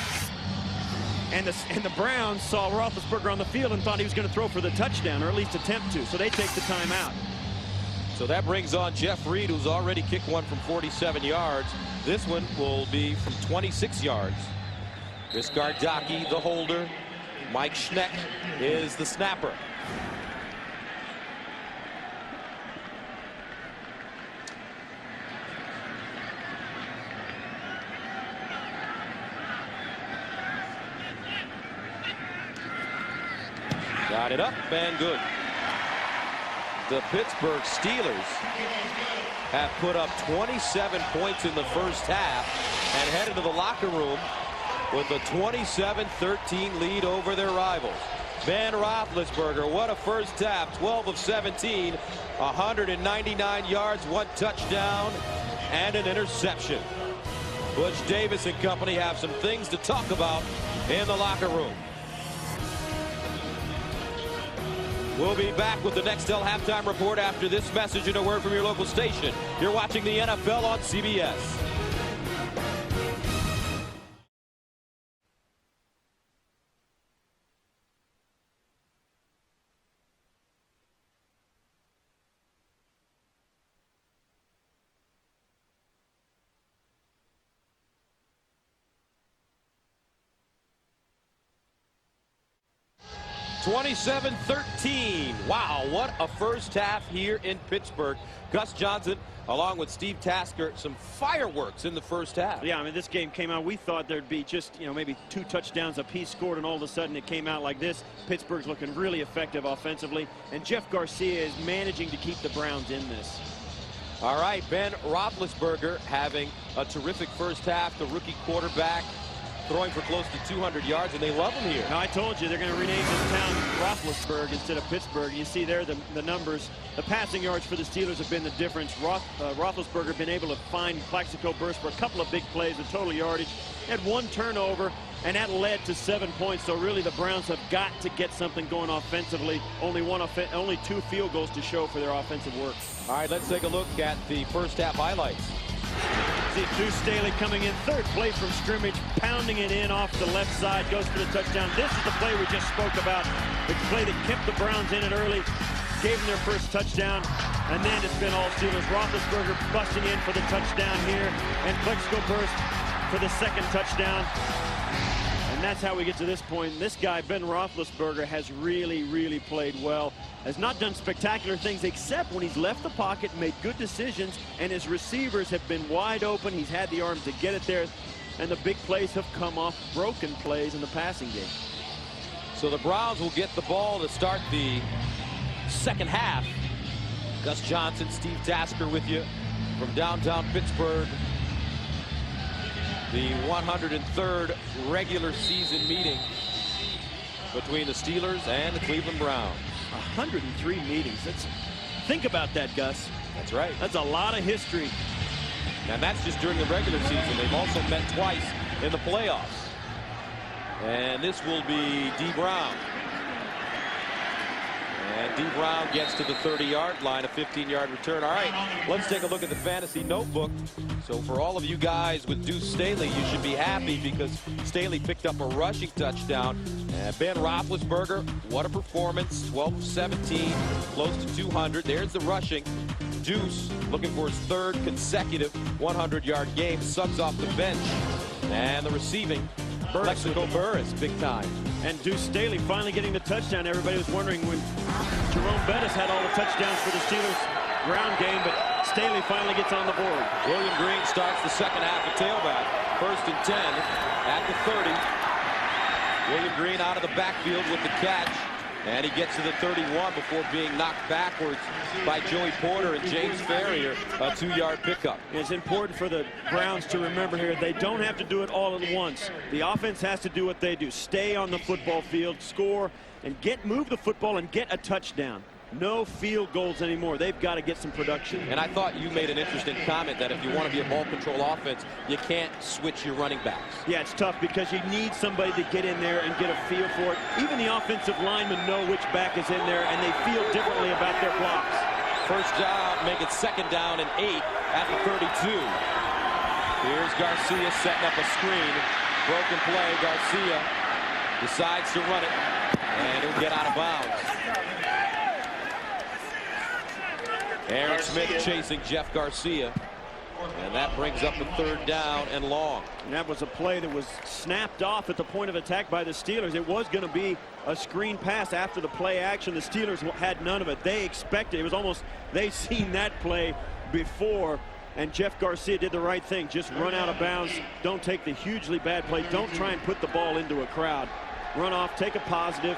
and the Browns saw Roethlisberger on the field and thought he was going to throw for the touchdown, or at least attempt to, so they take the timeout. So that brings on Jeff Reed, who's already kicked one from 47 yards. This one will be from 26 yards. Chris Gardocki, the holder. Mike Schneck is the snapper. Got it up and good. The Pittsburgh Steelers have put up 27 points in the first half and head into the locker room with a 27-13 lead over their rivals. Ben Roethlisberger, what a first half, 12 of 17, 199 yards, 1 touchdown, and an interception. Butch Davis and company have some things to talk about in the locker room. We'll be back with the Nextel halftime report after this message and a word from your local station. You're watching the NFL on CBS. (27-13). Wow, what a first half here in Pittsburgh. Gus Johnson, along with Steve Tasker, some fireworks in the first half. Yeah, I mean, this game came out, we thought there'd be just, maybe 2 touchdowns apiece scored, and all of a sudden it came out like this. Pittsburgh's looking really effective offensively, and Jeff Garcia is managing to keep the Browns in this. All right, Ben Roethlisberger having a terrific first half, the rookie quarterback, throwing for close to 200 yards, and they love him here. Now, I told you they're going to rename this town Roethlisberg instead of Pittsburgh. You see there the numbers. The passing yards for the Steelers have been the difference. Roethlisberger been able to find Plaxico Burress for a couple of big plays, the total yardage. Had 1 turnover, and that led to 7 points. So really the Browns have got to get something going offensively. Only 2 field goals to show for their offensive work. All right, let's take a look at the first half highlights. See Deuce Staley coming in, 3rd play from scrimmage, pounding it in off the left side, goes for the touchdown. This is the play we just spoke about, the play that kept the Browns in it early, gave them their first touchdown, and then it's been all Steelers. Roethlisberger busting in for the touchdown here, and Plaxico Burress for the 2nd touchdown. And that's how we get to this point. This guy, Ben Roethlisberger, has really, really played well. Has not done spectacular things except when he's left the pocket, made good decisions, and his receivers have been wide open. He's had the arm to get it there, and the big plays have come off broken plays in the passing game. So the Browns will get the ball to start the second half. Gus Johnson, Steve Tasker with you from downtown Pittsburgh. The 103rd regular season meeting between the Steelers and the Cleveland Browns. 103 meetings. Think about that, Gus. That's right. That's a lot of history. And that's just during the regular season. They've also met twice in the playoffs. And this will be D. Brown. And D. Brown gets to the 30-yard line, a 15-yard return. All right, let's take a look at the fantasy notebook. So for all of you guys with Deuce Staley, you should be happy because Staley picked up a rushing touchdown. And Ben Roethlisberger, what a performance, 12 of 17, close to 200. There's the rushing. Deuce, looking for his third consecutive 100-yard game, sucks off the bench. And the receiving, Plaxico Burress, big time. And Deuce Staley finally getting the touchdown. Everybody was wondering when Jerome Bettis had all the touchdowns for the Steelers ground game, but Staley finally gets on the board. William Green starts the second half at tailback. 1st and 10 at the 30. William Green out of the backfield with the catch. And he gets to the 31 before being knocked backwards by Joey Porter and James Ferrier, a 2-yard pickup. It's important for the Browns to remember here, they don't have to do it all at once. The offense has to do what they do. Stay on the football field, score, and move the football and get a touchdown. No field goals anymore. They've got to get some production. And I thought you made an interesting comment that if you want to be a ball control offense, you can't switch your running backs. Yeah, it's tough because you need somebody to get in there and get a feel for it. Even the offensive linemen know which back is in there, and they feel differently about their blocks. First down, make it 2nd down and 8 at the 32. Here's Garcia setting up a screen. Broken play. Garcia decides to run it, and he'll get out of bounds. Aaron Smith chasing Jeff Garcia. And that brings up the 3rd down and long. And that was a play that was snapped off at the point of attack by the Steelers. It was going to be a screen pass after the play action. The Steelers had none of it. They expected it. Was almost they'd seen that play before. And Jeff Garcia did the right thing. Just run out of bounds. Don't take the hugely bad play. Don't try and put the ball into a crowd. Run off, take a positive,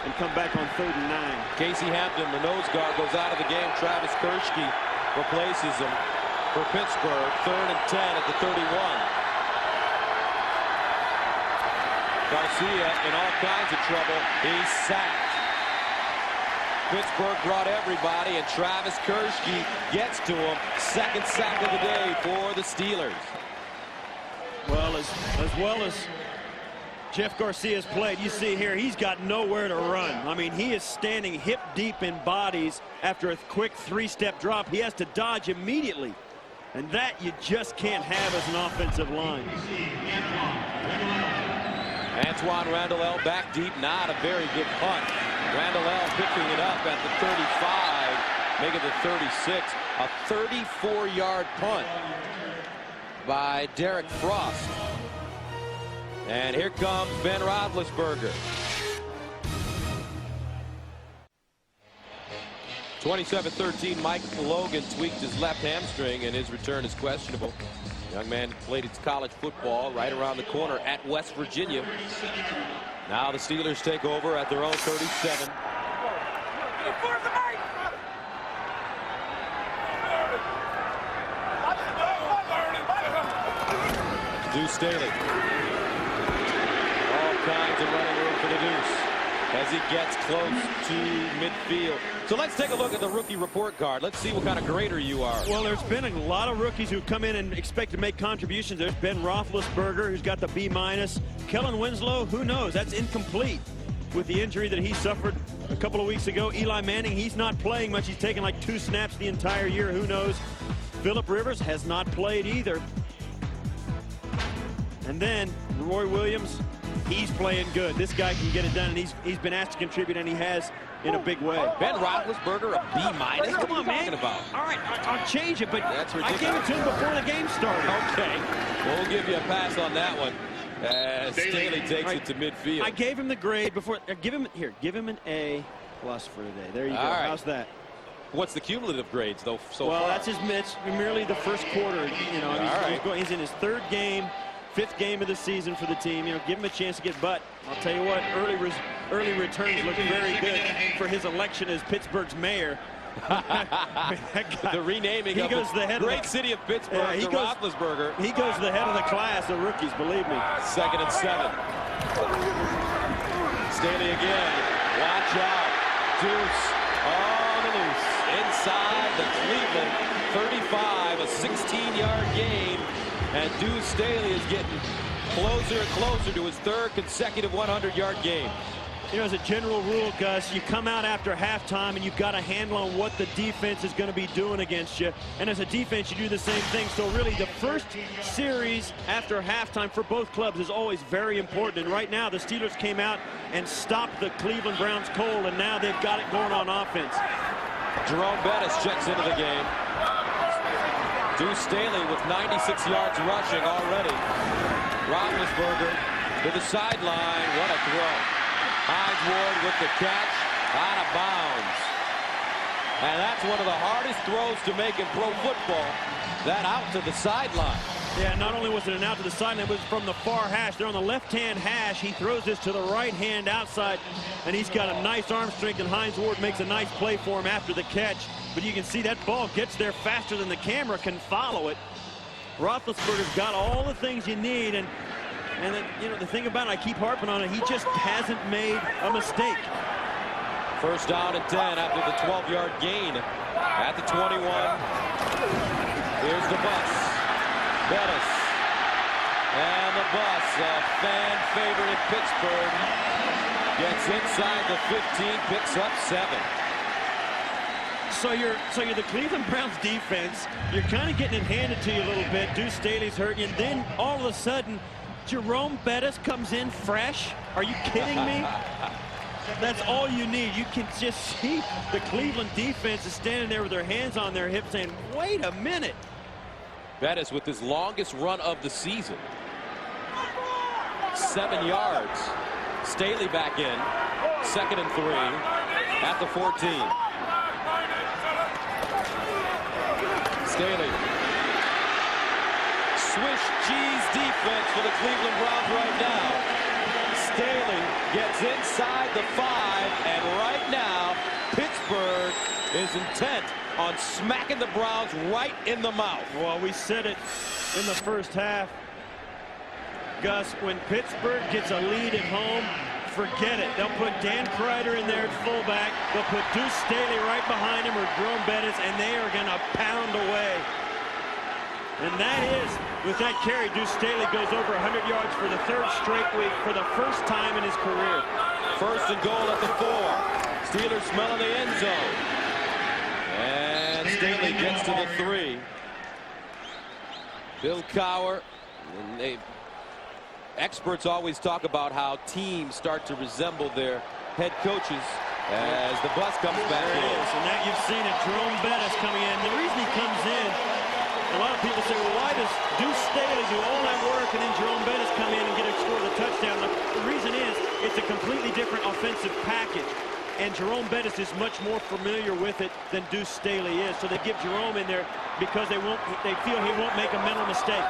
and come back on 3rd and 9. Casey Hampton, the nose guard, goes out of the game. Travis Kershke replaces him for Pittsburgh. 3rd and 10 at the 31. Garcia in all kinds of trouble. He's sacked. Pittsburgh brought everybody, and Travis Kershke gets to him. 2nd sack of the day for the Steelers. Well, as well as Jeff Garcia's played, you see here, he's got nowhere to run. I mean, he is standing hip deep in bodies after a quick 3-step drop. He has to dodge immediately. And that you just can't have as an offensive line. Antoine Randle back deep, not a very good punt. Randle picking it up at the 35, making the 36. A 34-yard punt by Derek Frost. And here comes Ben Roethlisberger. 27-13, Mike Logan tweaked his left hamstring, and his return is questionable. The young man played his college football right around the corner at West Virginia. Now the Steelers take over at their own 37. Deuce Staley. All kinds of running room for the Deuce as he gets close to midfield. So let's take a look at the rookie report card. Let's see what kind of grader you are. Well, there's been a lot of rookies who come in and expect to make contributions. There's Ben Roethlisberger, who's got the B-. Kellen Winslow, who knows? That's incomplete with the injury that he suffered a couple of weeks ago. Eli Manning, he's not playing much. He's taken like 2 snaps the entire year. Who knows? Phillip Rivers has not played either. And then Roy Williams, he's playing good. This guy can get it done, and he's been asked to contribute, and he has in a big way. Ben Roethlisberger, a B-. Come on, What are you man. talking about? All right, I'll change it, but That's I gave it to him before the game started. Okay, we'll give you a pass on that one as Staley takes it to midfield. I gave him the grade before. Give him an A+ for today. There you go. All right. How's that? What's the cumulative grades, though, so Well, far? that's his merely the first quarter. You know, he's in his 3rd game, 5th game of the season for the team. You know, give him a chance to get butt. I'll tell you what, early returns look very good for his election as Pittsburgh's mayor. The renaming of the great city of Pittsburgh to Roethlisberger. He goes the head of the class of rookies, believe me. 2nd and 7. Staley again. Watch out. Deuce on the loose. Inside the Cleveland 35, a 16-yard gain. And Deuce Staley is getting closer and closer to his 3rd consecutive 100-yard game. You know, as a general rule, Gus, you come out after halftime and you've got a handle on what the defense is going to be doing against you. And as a defense, you do the same thing. So really, the first series after halftime for both clubs is always very important. And right now, the Steelers came out and stopped the Cleveland Browns cold, and now they've got it going on offense. Jerome Bettis checks into the game. Deuce Staley with 96 yards rushing already. Roethlisberger to the sideline. What a throw. Heinz Ward with the catch. Out of bounds. And that's one of the hardest throws to make in pro football. That out to the sideline. Yeah, not only was it an out to the sideline, it was from the far hash. They're on the left-hand hash. He throws this to the right-hand outside, and he's got a nice arm strength, and Heinz Ward makes a nice play for him after the catch. But you can see that ball gets there faster than the camera can follow it. Roethlisberger's got all the things you need, and then, you know, the thing about it, I keep harping on it, he just hasn't made a mistake. First down and 10 after the 12-yard gain at the 21. Here's the bus. Bettis. And the bus, a fan favorite in Pittsburgh, gets inside the 15, picks up 7. So you're the Cleveland Browns defense. You're kind of getting it handed to you a little bit. Deuce Staley's hurting you, and then all of a sudden, Jerome Bettis comes in fresh. Are you kidding me? That's all you need. You can just see the Cleveland defense is standing there with their hands on their hips saying, wait a minute. Bettis with his longest run of the season. 7 yards. Staley back in. 2nd and 3 at the 14. Staley. Swish cheese defense for the Cleveland Browns right now. Staley gets inside the 5, and right now Pittsburgh is intent on smacking the Browns right in the mouth. Well, we said it in the first half, Gus, when Pittsburgh gets a lead at home, forget it. They'll put Dan Kreider in there at fullback. They'll put Deuce Staley right behind him, or Jerome Bettis, and they are going to pound away. And that is, with that carry, Deuce Staley goes over 100 yards for the 3rd straight week for the first time in his career. 1st and goal at the 4. Steelers smelling the end zone. And Staley gets to the 3. Bill Cowher. Experts always talk about how teams start to resemble their head coaches as the bus comes back in. And that you've seen it. Jerome Bettis coming in. The reason he comes in, a lot of people say, well, why does Deuce Staley do all that work and then Jerome Bettis come in and score the touchdown? The reason is it's a completely different offensive package. And Jerome Bettis is much more familiar with it than Deuce Staley is. So they give Jerome in there because they feel he won't make a mental mistake.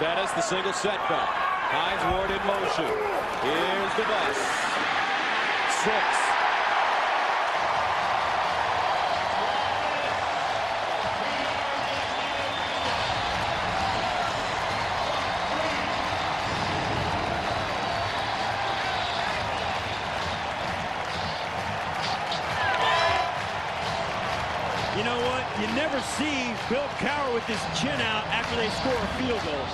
Bettis, the single setback. Heinz Ward in motion. Here's the bus. 6. You know what? You never see Bill Cowher with his chin out after they score a field goal.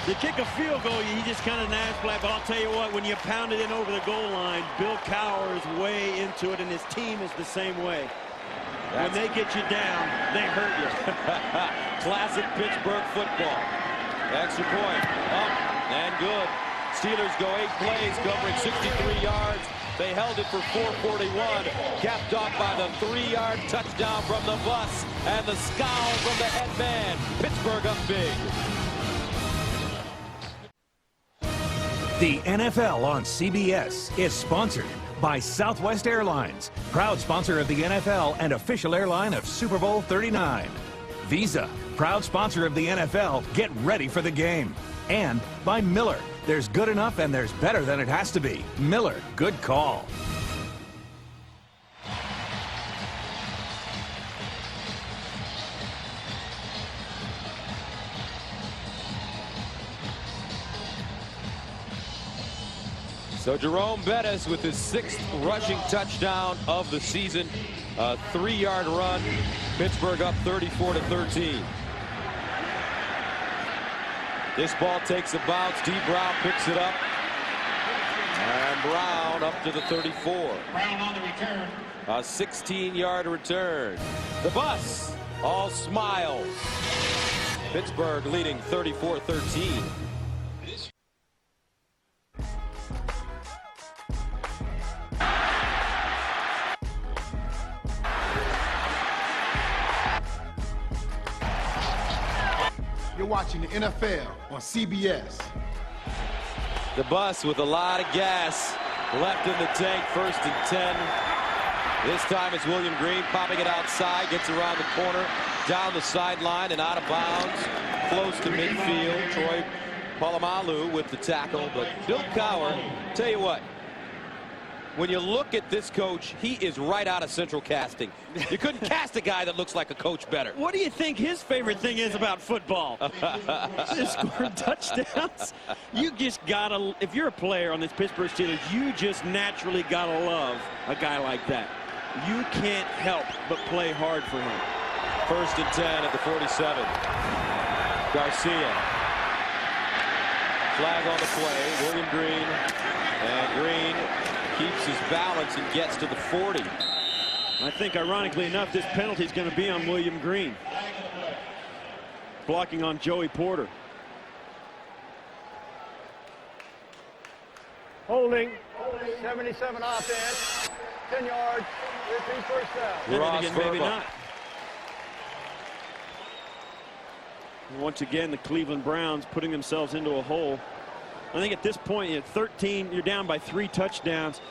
They kick a field goal, he just kind of naps flat. But I'll tell you what, when you pound it in over the goal line, Bill Cowher is way into it, and his team is the same way. When they get you down, they hurt you. Classic Pittsburgh football. Extra point. Up and good. Steelers go 8 plays, covering 63 yards. They held it for 441, capped off by the 3-yard touchdown from the bus and the scowl from the head man. Pittsburgh up big. The NFL on CBS is sponsored by Southwest Airlines, proud sponsor of the NFL and official airline of Super Bowl 39. Visa, proud sponsor of the NFL. Get ready for the game. And by Miller. There's good enough and there's better than it has to be. Miller, good call. So Jerome Bettis with his 6th rushing touchdown of the season. A 3-yard run. Pittsburgh up 34-13. This ball takes a bounce. D. Brown picks it up. And Brown up to the 34. Brown on the return. A 16-yard return. The bus, all smiles. Pittsburgh leading 34-13. watching the NFL on CBS. The bus with a lot of gas left in the tank, 1st and 10. This time it's William Green popping it outside, gets around the corner, down the sideline and out of bounds, close to midfield. Troy Polamalu with the tackle, but Bill Cowher, tell you what, when you look at this coach, he is right out of central casting. You couldn't cast a guy that looks like a coach better. What do you think his favorite thing is about football? Just scoring touchdowns. You just gotta, if you're a player on this Pittsburgh Steelers, you just naturally gotta love a guy like that. You can't help but play hard for him. 1st and 10 at the 47. Garcia. Flag on the play. William Green. And Green keeps his balance and gets to the 40. I think, ironically enough, this penalty is going to be on William Green. Blocking on Joey Porter. Holding. 77 offense. 10 yards. Repeat first down. And again, maybe not. Once again, the Cleveland Browns putting themselves into a hole. I think at this point, at 13, you're down by 3 touchdowns.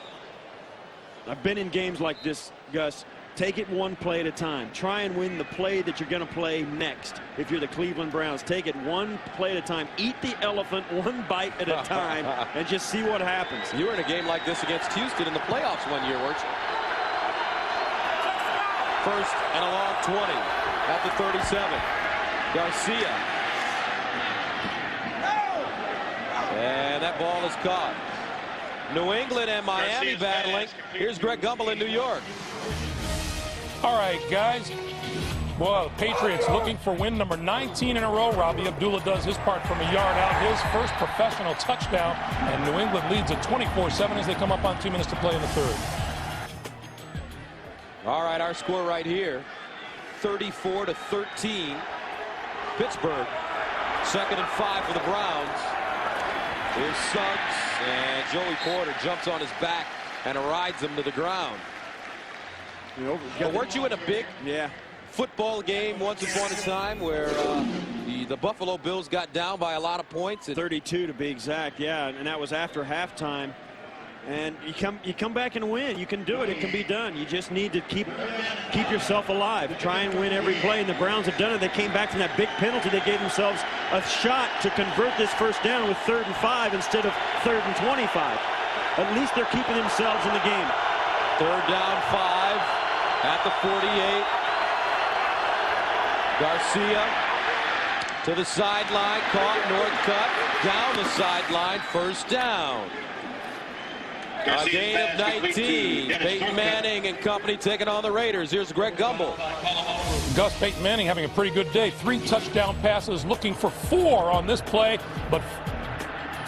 I've been in games like this, Gus. Take it one play at a time. Try and win the play that you're going to play next. If you're the Cleveland Browns, take it one play at a time. Eat the elephant one bite at a time and just see what happens. You were in a game like this against Houston in the playoffs one year, weren't you? 1st and a long 20 at the 37. Garcia. And that ball is caught. New England and Miami battling. Here's Greg Gumbel in New York. All right, guys. Well, the Patriots looking for win number 19 in a row. Robbie Abdullah does his part from a yard out. His first professional touchdown. And New England leads at 24-7 as they come up on 2 minutes to play in the 3rd. All right, our score right here. 34-13. Pittsburgh. 2nd and 5 for the Browns. Here's Suggs, and Joey Porter jumps on his back and rides him to the ground. But weren't you in a big football game once upon a time where the Buffalo Bills got down by a lot of points? 32 to be exact, yeah, and that was after halftime. And you come back and win. You can do it. It can be done. You just need to keep yourself alive. Try and win every play. And the Browns have done it. They came back from that big penalty. They gave themselves a shot to convert this first down with 3rd and 5 instead of 3rd and 25. At least they're keeping themselves in the game. 3rd down 5 at the 48. Garcia to the sideline. Caught. Northcutt down the sideline. 1st down. A gain of 19. Peyton Manning and company taking on the Raiders. Here's Greg Gumbel. Gus, Peyton Manning having a pretty good day. 3 touchdown passes, looking for 4 on this play. But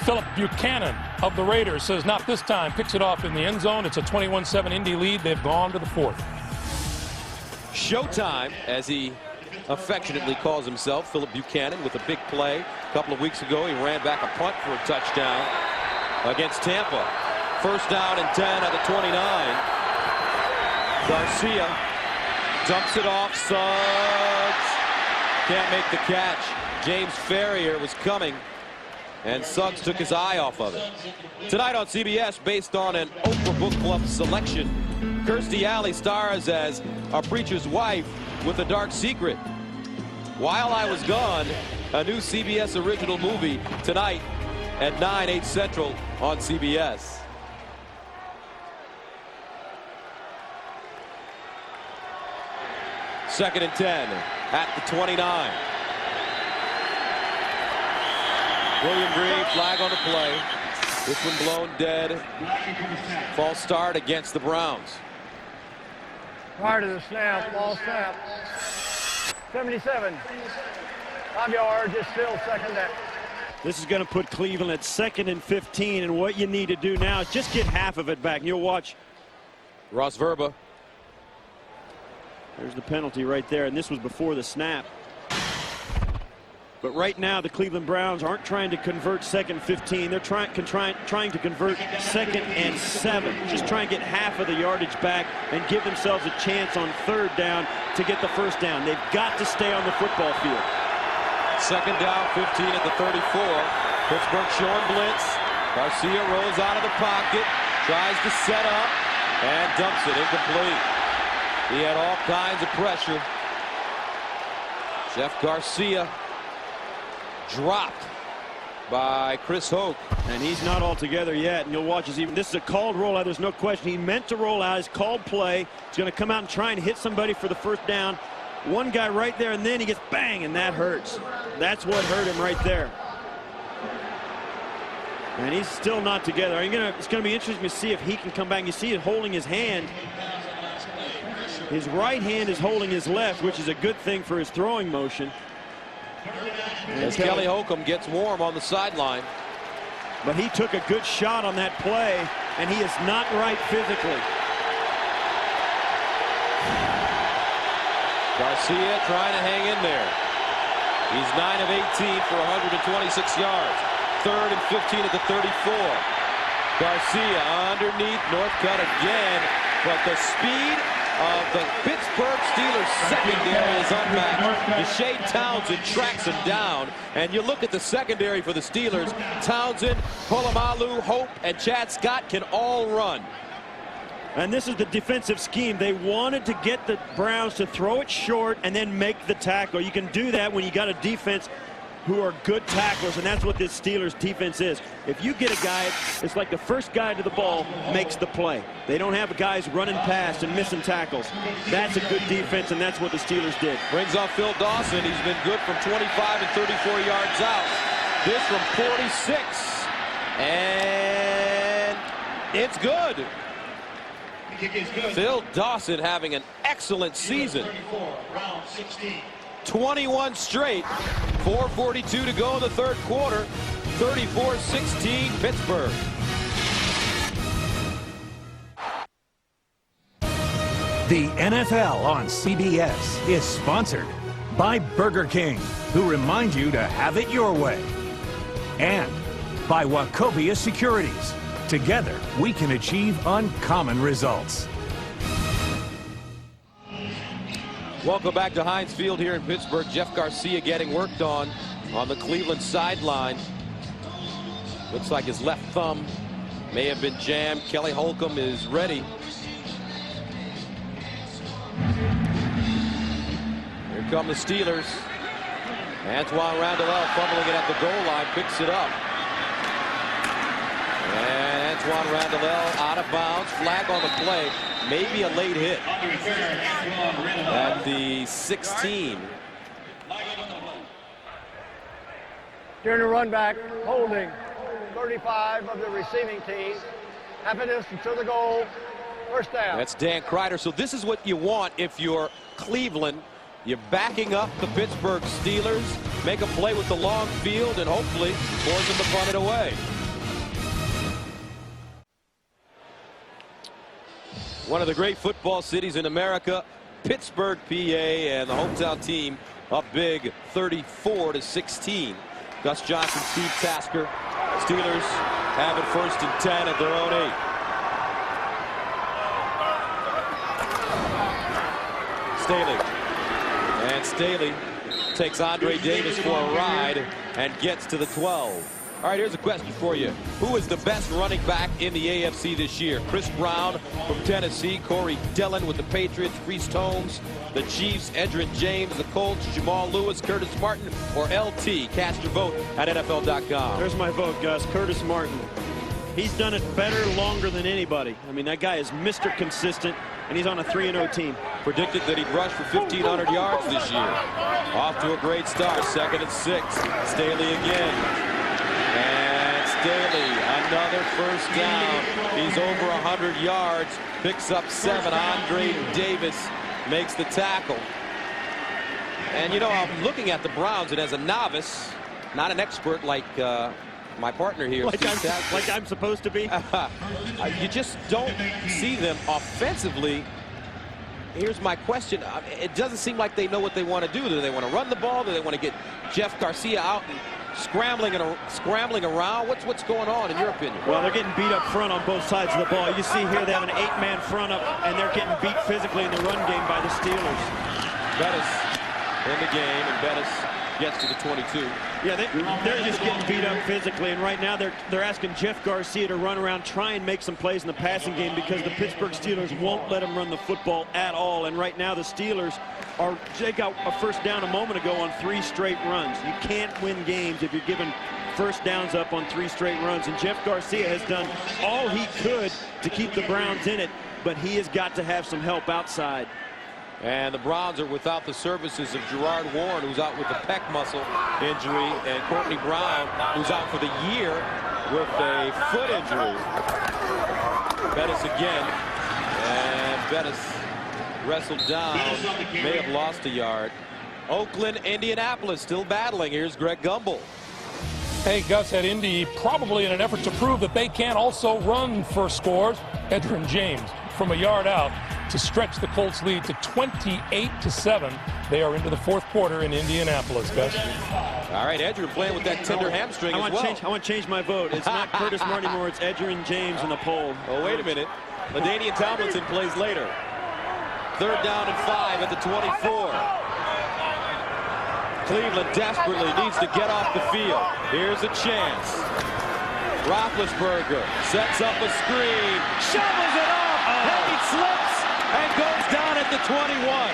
Philip Buchanan of the Raiders says not this time. Picks it off in the end zone. It's a 21-7 Indy lead. They've gone to the 4th. Showtime, as he affectionately calls himself, Philip Buchanan with a big play. A couple of weeks ago, he ran back a punt for a touchdown against Tampa. 1st down and 10 at the 29. Garcia dumps it off. Suggs can't make the catch. James Ferrier was coming, and Suggs took his eye off of it. Tonight on CBS, based on an Oprah Book Club selection, Kirstie Alley stars as a preacher's wife with a dark secret. While I Was Gone, a new CBS original movie tonight at 9, 8 Central on CBS. Second and 10 at the 29. William Green, flag on the play. This one blown dead. False start against the Browns. Prior to the snap, ball snap. 77. 5 yards, it's still 2nd down. This is going to put Cleveland at 2nd and 15, and what you need to do now is just get half of it back, and you'll watch. Ross Verba. There's the penalty right there, and this was before the snap. But right now, the Cleveland Browns aren't trying to convert 2nd and 15. They're trying to convert 2nd and 7. Just try and get half of the yardage back and give themselves a chance on 3rd down to get the 1st down. They've got to stay on the football field. Second down, 15 at the 34. Pittsburgh showing blitz. Garcia rolls out of the pocket, tries to set up, and dumps it incomplete. He had all kinds of pressure. Jeff Garcia dropped by Chris Hoke. And he's not all together yet, and you'll watch as even this is a called rollout. There's no question. He meant to roll out. His called play. He's going to come out and try and hit somebody for the first down. One guy right there, and then he gets bang, and that hurts. That's what hurt him right there. And he's still not together. It's going to be interesting to see if he can come back. You see it holding his hand. His right hand is holding his left, which is a good thing for his throwing motion. As Kelly Holcomb gets warm on the sideline. But he took a good shot on that play, and he is not right physically. Garcia trying to hang in there. He's 9 of 18 for 126 yards. Third and 15 at the 34. Garcia underneath, Northcutt again, but the speed of the Pittsburgh Steelers secondary is unmatched. Deshae Townsend tracks him down, and you look at the secondary for the Steelers. Townsend, Polamalu, Hope, and Chad Scott can all run. And this is the defensive scheme. They wanted to get the Browns to throw it short and then make the tackle. You can do that when you got a defense who are good tacklers, and that's what this Steelers defense is. If you get a guy, it's like the first guy to the ball makes the play. They don't have guys running past and missing tackles. That's a good defense, and that's what the Steelers did. Brings up Phil Dawson. He's been good from 25 and 34 yards out. This from 46. And it's good. Phil Dawson having an excellent season. 21 straight. 4:42 to go in the third quarter. 34-16 Pittsburgh. The NFL on CBS is sponsored by Burger King, who remind you to have it your way. And by Wachovia Securities. Together, we can achieve uncommon results. Welcome back to Heinz Field here in Pittsburgh. Jeff Garcia getting worked on the Cleveland sideline. Looks like his left thumb may have been jammed. Kelly Holcomb is ready. Here come the Steelers. Antoine Randle fumbling it at the goal line, picks it up. And Antoine Randle out of bounds, flag on the play. Maybe a late hit at the 16. During the run back, holding 35 of the receiving team. Half a distance to the goal. First down. That's Dan Kreider. So this is what you want if you're Cleveland. You're backing up the Pittsburgh Steelers. Make a play with the long field and hopefully force them to punt it away. One of the great football cities in America, Pittsburgh, PA, and the hometown team up big, 34-16. Gus Johnson, Steve Tasker. Steelers have it first and 10 at their own 8. Staley. And Staley takes Andre Davis for a ride and gets to the 12. All right, here's a question for you. Who is the best running back in the AFC this year? Chris Brown from Tennessee, Corey Dillon with the Patriots, Priest Holmes, the Chiefs, Edgerrin James, the Colts, Jamal Lewis, Curtis Martin, or LT? Cast your vote at NFL.com. There's my vote, Gus. Curtis Martin. He's done it better longer than anybody. I mean, that guy is Mr. Consistent, and he's on a 3-0 team. Predicted that he'd rush for 1,500 yards this year. Off to a great start. Second and 6. Staley again. And Staley, another first down. He's over 100 yards, picks up 7. Andre Davis makes the tackle. And, you know, I'm looking at the Browns, and as a novice, not an expert like my partner here, like I'm supposed to be. You just don't see them offensively. Here's my question. It doesn't seem like they know what they want to do. Do they want to run the ball? Do they want to get Jeff Garcia out and scrambling around? What's going on in your opinion? Well, they're getting beat up front on both sides of the ball. You see here they have an 8-man front up, and they're getting beat physically in the run game by the Steelers. Bettis in the game, and Bettis gets to the 22. Yeah, they're just getting beat up physically, and right now they're asking Jeff Garcia to run around, try and make some plays in the passing game because the Pittsburgh Steelers won't let him run the football at all. And right now the Steelers they got a first down a moment ago on 3 straight runs. You can't win games if you're giving first downs up on 3 straight runs, and Jeff Garcia has done all he could to keep the Browns in it, but he has got to have some help outside. And the Browns are without the services of Gerard Warren, who's out with a pec muscle injury, and Courtney Brown, who's out for the year with a foot injury. Bettis again, and Bettis wrestled down, may have lost a yard. Oakland, Indianapolis still battling. Here's Greg Gumbel. Hey, Gus, had Indy probably in an effort to prove that they can also run for scores. Edgerrin James from a yard out to stretch the Colts lead to 28-7. They are into the 4th quarter in Indianapolis, Gus. All right, Edgerrin playing with that tender hamstring I as well. I want to change my vote. It's not Curtis Martin anymore. It's Edgerrin James in the poll. Oh, wait a minute. LaDainian Tomlinson plays later. 3rd down and 5 at the 24. Cleveland desperately needs to get off the field. Here's a chance. Roethlisberger sets up a screen, shovels it off, and he slips and goes down at the 21.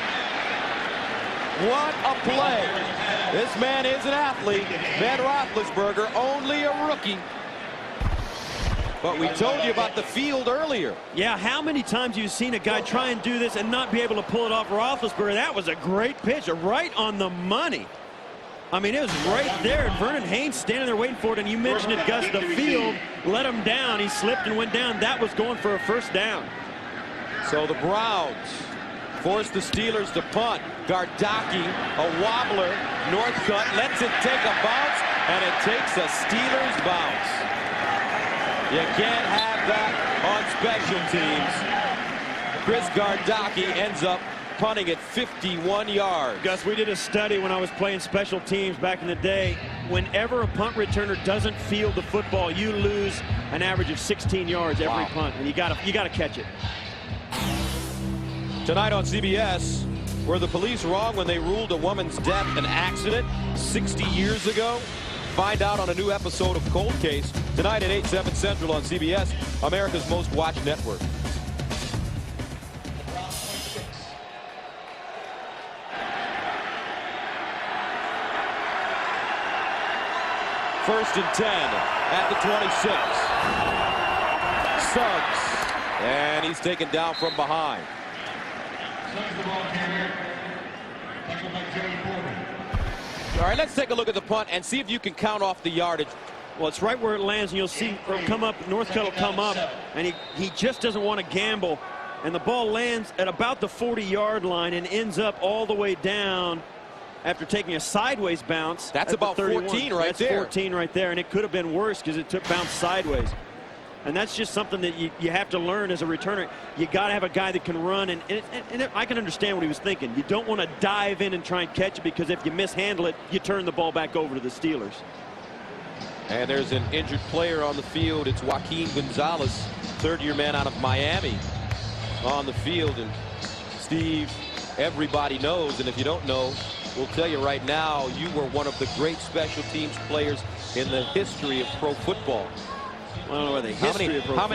What a play. This man is an athlete. Ben Roethlisberger, only a rookie. But we told you about the field earlier. Yeah, how many times have you seen a guy try and do this and not be able to pull it off? Roethlisberger, that was a great pitch, right on the money. I mean, it was right there. Vernon Haynes standing there waiting for it, and you mentioned it, Gus, the field let him down. He slipped and went down. That was going for a first down. So the Browns force the Steelers to punt. Gardocki, a wobbler. Northcutt lets it take a bounce, and it takes a Steelers bounce. You can't have that on special teams. Chris Gardocki ends up punting at 51 yards. Gus, we did a study when I was playing special teams back in the day. Whenever a punt returner doesn't field the football, you lose an average of 16 yards every punt, and you gotta catch it. Tonight on CBS, were the police wrong when they ruled a woman's death an accident 60 years ago? Find out on a new episode of Cold Case tonight at 8/7 Central on CBS, America's most watched network. First and 10 at the 26. Suggs, and he's taken down from behind. All right, let's take a look at the punt and see if you can count off the yardage. Well, it's right where it lands, and you'll see it'll come up. Northcutt will come up, and he just doesn't want to gamble. And the ball lands at about the 40-yard line and ends up all the way down after taking a sideways bounce. That's about 14 right there. That's 14 right there, and it could have been worse because it took bounce sideways. And that's just something that you have to learn as a returner. You got to have a guy that can run, and I can understand what he was thinking. You don't want to dive in and try and catch it, because if you mishandle it, you turn the ball back over to the Steelers. And there's an injured player on the field. It's Joaquin Gonzalez, third-year man out of Miami, on the field. And Steve, everybody knows, and if you don't know, we'll tell you right now, you were one of the great special teams players in the history of pro football. I don't know whether How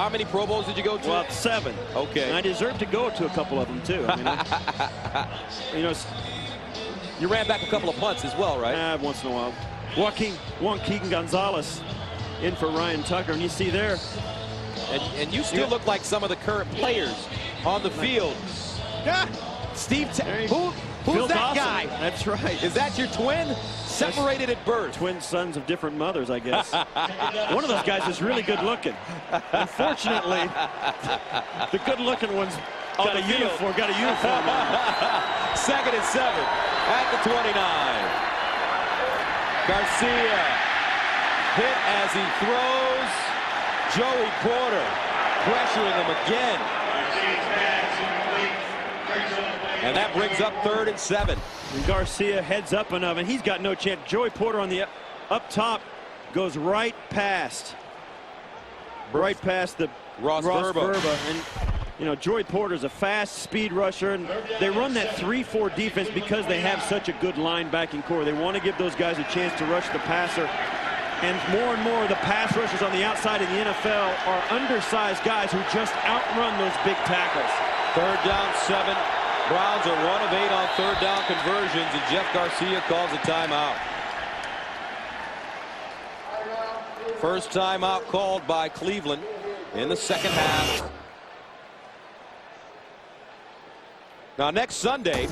many Pro Bowls did you go to? Well, 7. Okay. And I deserve to go to a couple of them too. I mean, you ran back a couple of punts as well, right? Once in a while. Joaquin Gonzalez in for Ryan Tucker, and you see there. And you still look like some of the current players on the field. Steve, who's that guy? That's right. Is that your twin? Separated at birth. Twin sons of different mothers, I guess. One of those guys is really good looking. Unfortunately, the good looking one's got a uniform. On. Second and 7 at the 29. Garcia hit as he throws. Joey Porter pressuring him again. And that brings up 3rd and 7. And Garcia heads up enough, and he's got no chance. Joey Porter on the up top goes right past the Ross Verba. And You know, Joey Porter's a fast speed rusher, and they run that 3-4 defense because they have such a good linebacking core. They want to give those guys a chance to rush the passer. And more of the pass rushers on the outside in the NFL are undersized guys who just outrun those big tackles. 3rd down, 7. Browns are 1 of 8 on 3rd down conversions, and Jeff Garcia calls a timeout. First timeout called by Cleveland in the 2nd half. Now, next Sunday,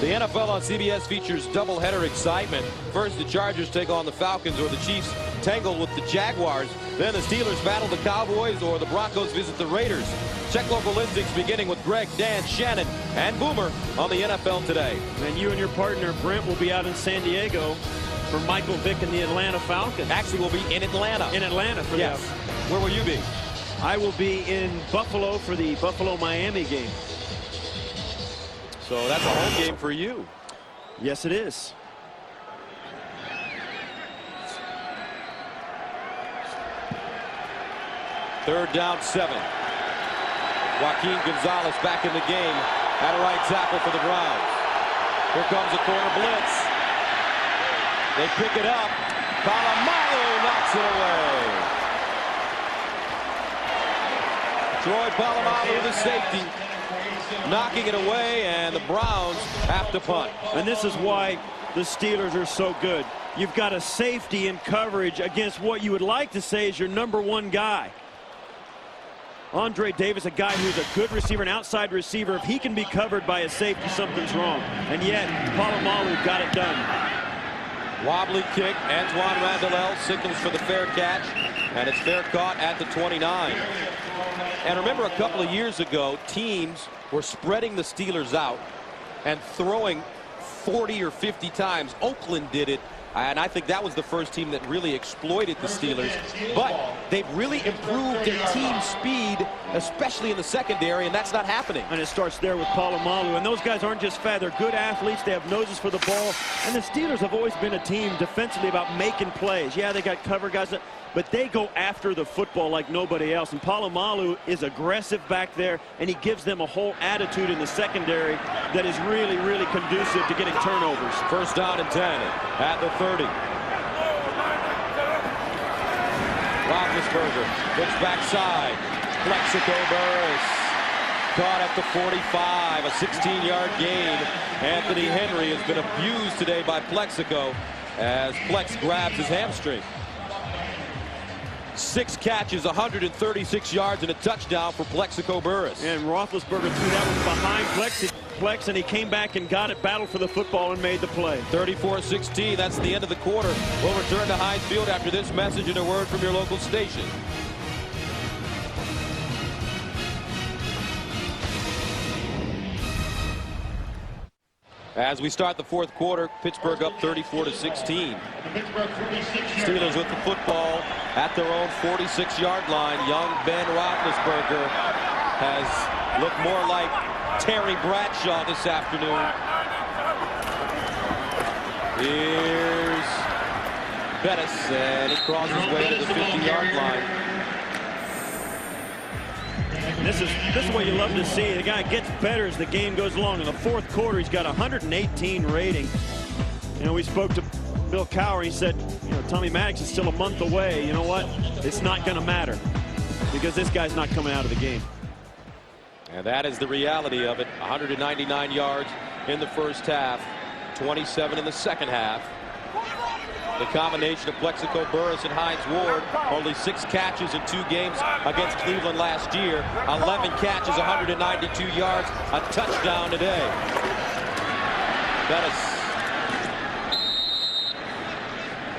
the NFL on CBS features doubleheader excitement. First, the Chargers take on the Falcons, or the Chiefs tangle with the Jaguars. Then the Steelers battle the Cowboys, or the Broncos visit the Raiders. Check local listings beginning with Greg, Dan, Shannon, and Boomer on the NFL Today. And you and your partner, Brent, will be out in San Diego for Michael Vick and the Atlanta Falcons. Actually, we'll be in Atlanta. In Atlanta for yes. Where will you be? I will be in Buffalo for the Buffalo-Miami game. So that's a home game for you. Yes, it is. Third down, 7. Joaquin Gonzalez back in the game at a right tackle for the Browns. Here comes a corner blitz. They pick it up. Polamalu knocks it away. Troy Polamalu, the safety, knocking it away, and the Browns have to punt. And this is why the Steelers are so good. You've got a safety in coverage against what you would like to say is your #1 guy. Andre Davis, a guy who's a good receiver, an outside receiver. If he can be covered by a safety, something's wrong. And yet, Polamalu got it done. Wobbly kick. Antoine Randle signals for the fair catch, and it's fair caught at the 29. And remember, a couple of years ago, teams were spreading the Steelers out and throwing 40 or 50 times. Oakland did it, and I think that was the first team that really exploited the Steelers. But they've really improved their team speed, especially in the secondary, and that's not happening. And it starts there with Polamalu. And those guys aren't just fat. They're good athletes. They have noses for the ball. And the Steelers have always been a team defensively about making plays. Yeah, they got cover guys, but they go after the football like nobody else. And Polamalu is aggressive back there, and he gives them a whole attitude in the secondary that is really, really conducive to getting turnovers. First down and 10 at the 30. Roethlisberger looks backside. Plaxico Burress caught at the 45, a 16-yard gain. Anthony Henry has been abused today by Plaxico as Plex grabs his hamstring. 6 catches, 136 yards, and a touchdown for Plaxico Burress. And Roethlisberger threw that one behind Plex, and he came back and got it, battled for the football, and made the play. 34-16, that's the end of the quarter. We'll return to Heinz Field after this message and a word from your local station. As we start the 4th quarter, Pittsburgh up 34-16. Steelers with the football at their own 46-yard line. Young Ben Roethlisberger has looked more like Terry Bradshaw this afternoon. Here's Bettis, and he crosses his way to the 50-yard line. This is what you love to see. The guy gets better as the game goes along. In the 4th quarter, he's got 118 rating. You know, we spoke to Bill Cowher. He said, you know, Tommy Maddox is still a month away. You know what? It's not going to matter because this guy's not coming out of the game. And that is the reality of it. 199 yards in the first half, 27 in the second half. The combination of Plaxico Burress and Heinz Ward, only 6 catches in 2 games against Cleveland last year. 11 catches, 192 yards, a touchdown today. Bettis.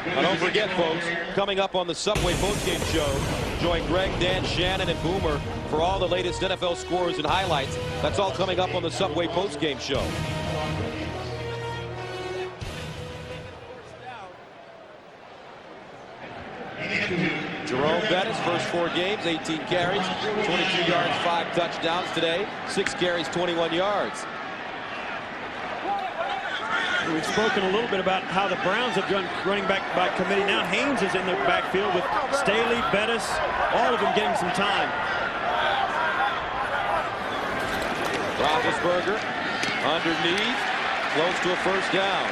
Now don't forget, folks, coming up on the Subway postgame show, join Greg, Dan, Shannon, and Boomer for all the latest NFL scores and highlights. That's all coming up on the Subway postgame show. Jerome Bettis, first 4 games, 18 carries, 22 yards, 5 touchdowns today, 6 carries, 21 yards. We've spoken a little bit about how the Browns have done running back by committee. Now Heinz is in the backfield with Staley, Bettis, all of them getting some time. Roethlisberger underneath, close to a first down.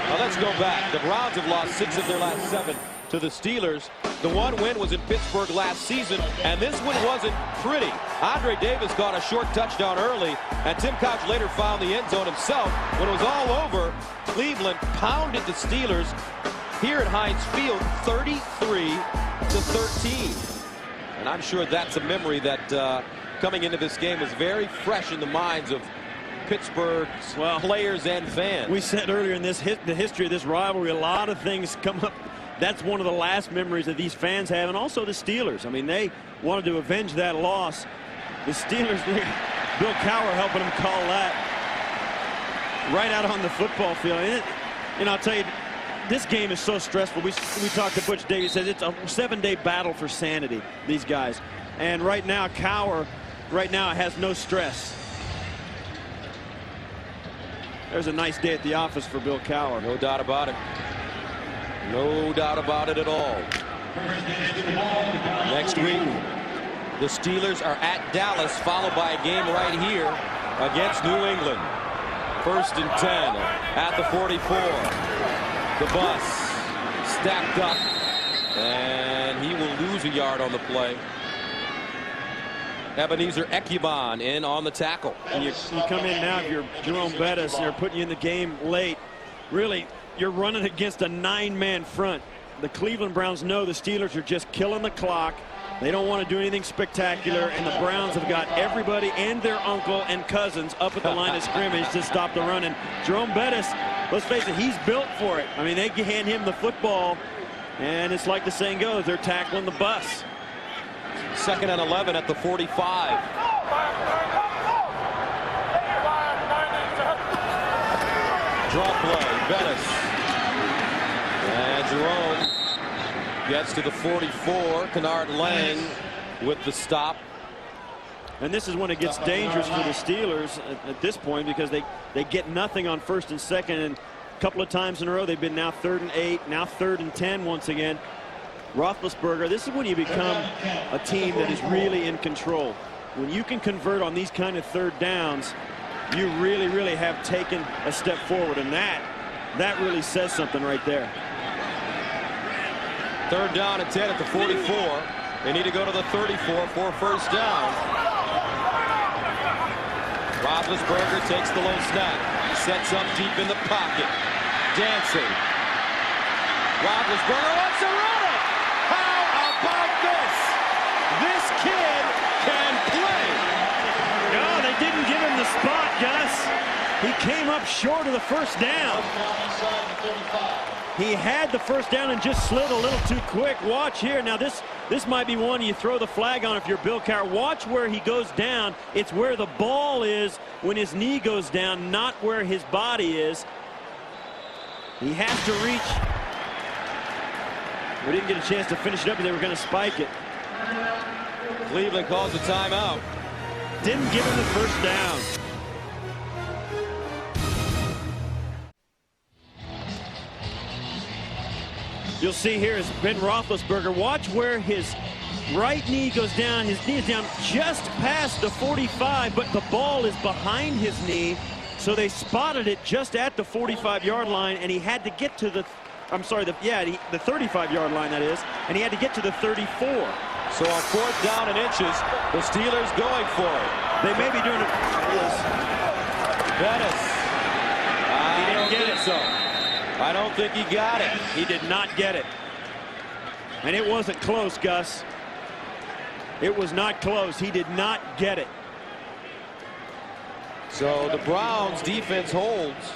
Now let's go back. The Browns have lost 6 of their last 7 to the Steelers. The one win was in Pittsburgh last season, and this one wasn't pretty. Andre Davis got a short touchdown early, and Tim Couch later found the end zone himself. When it was all over, Cleveland pounded the Steelers here at Heinz Field 33-13. And I'm sure that's a memory that coming into this game was very fresh in the minds of Pittsburgh's players and fans. We said earlier in this the history of this rivalry, a lot of things come up. That's one of the last memories that these fans have, and also the Steelers. I mean, they wanted to avenge that loss. The Steelers, Bill Cowher helping them call that right out on the football field. And I'll tell you, this game is so stressful. We talked to Butch Davis, says it's a 7-day battle for sanity, these guys. And right now, Cowher, has no stress. There's a nice day at the office for Bill Cowher. No doubt about it. No doubt about it at all. Next week, the Steelers are at Dallas, followed by a game right here against New England. 1st and 10 at the 44. The bus stacked up, and he will lose a yard on the play. Ebenezer Ekubon in on the tackle. And you come in now, if you're Jerome Bettis, and they're putting you in the game late. Really, you're running against a 9-man front. The Cleveland Browns know the Steelers are just killing the clock. They don't want to do anything spectacular, and the Browns have got everybody and their uncle and cousins up at the line of scrimmage to stop the run. And Jerome Bettis, let's face it, he's built for it. I mean, they hand him the football, and it's like the saying goes, they're tackling the bus. 2nd and 11 at the 45. Draw play, Bettis. And Jerome gets to the 44. Kennard Lang with the stop. And this is when it gets dangerous for the Steelers at this point, because they get nothing on 1st and 2nd, and a couple of times in a row they've been now 3rd and 8, now 3rd and 10 once again. Roethlisberger, this is when you become a team that is really in control. When you can convert on these kind of 3rd downs, you really, really have taken a step forward, and that really says something right there. 3rd down and 10 at the 44. They need to go to the 34 for 1st down. Roethlisberger takes the low snap, sets up deep in the pocket, dancing. Roethlisberger wants to run it. How about this? This kid can play. No, they didn't give him the spot, Gus. He came up short of the 1st down. He had the 1st down and just slid a little too quick. Watch here. Now this might be one you throw the flag on if you're Bill Cowher. Watch where he goes down. It's where the ball is when his knee goes down, not where his body is. He has to reach. We didn't get a chance to finish it up, but they were going to spike it. Cleveland calls a timeout. Didn't give him the 1st down. You'll see here is Ben Roethlisberger. Watch where his right knee goes down. His knee is down just past the 45, but the ball is behind his knee. So they spotted it just at the 45-yard line, and he had to get to the, I'm sorry, the 35-yard line, that is, and he had to get to the 34. So on 4th down and inches, the Steelers going for it. They may be doing it. Bettis. He didn't get it. So I don't think he got it. He did not get it. And it wasn't close, Gus. It was not close. He did not get it. So the Browns defense holds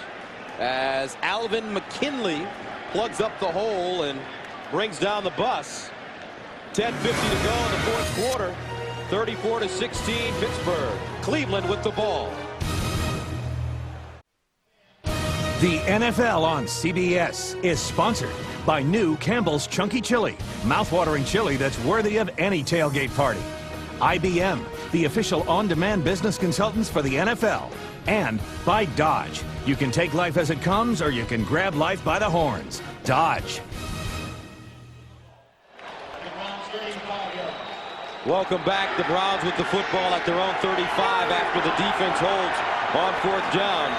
as Alvin McKinley plugs up the hole and brings down the bus. 10:50 to go in the 4th quarter. 34-16 Pittsburgh. Cleveland with the ball. The NFL on CBS is sponsored by new Campbell's Chunky Chili, mouthwatering chili that's worthy of any tailgate party. IBM, the official on-demand business consultants for the NFL. And by Dodge. You can take life as it comes, or you can grab life by the horns. Dodge. Welcome back. The Browns with the football at their own 35 after the defense holds on 4th down.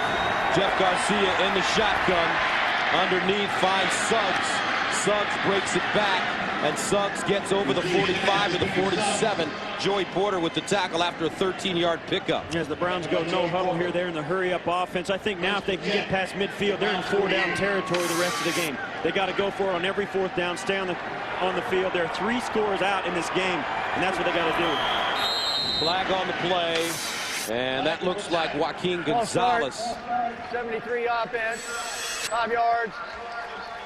Jeff Garcia in the shotgun. Underneath finds Suggs. Suggs breaks it back, and Suggs gets over the 45 to the 47. Joey Porter with the tackle after a 13-yard pickup. As the Browns go no huddle here, they're in the hurry-up offense. I think now if they can get past midfield, they're in 4-down territory the rest of the game. They got to go for it on every 4th down, stay on the field. There are 3 scores out in this game, and that's what they got to do. Flag on the play, and that looks like Joaquin Gonzalez. 73 offense, 5 yards.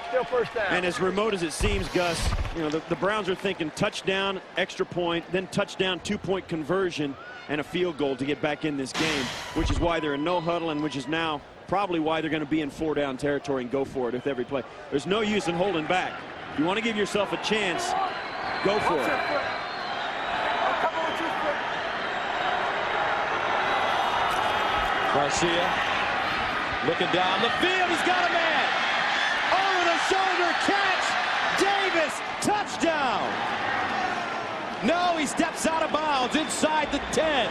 Still 1st down. And as remote as it seems, Gus, you know, the Browns are thinking touchdown, extra point, then touchdown, 2-point conversion, and a field goal to get back in this game, which is why they're in no huddle, and which is now probably why they're going to be in 4-down territory and go for it with every play. There's no use in holding back. If you want to give yourself a chance, go for it. Garcia looking down the field. He's got a man. Over the shoulder catch. Davis, touchdown. No, he steps out of bounds inside the 10.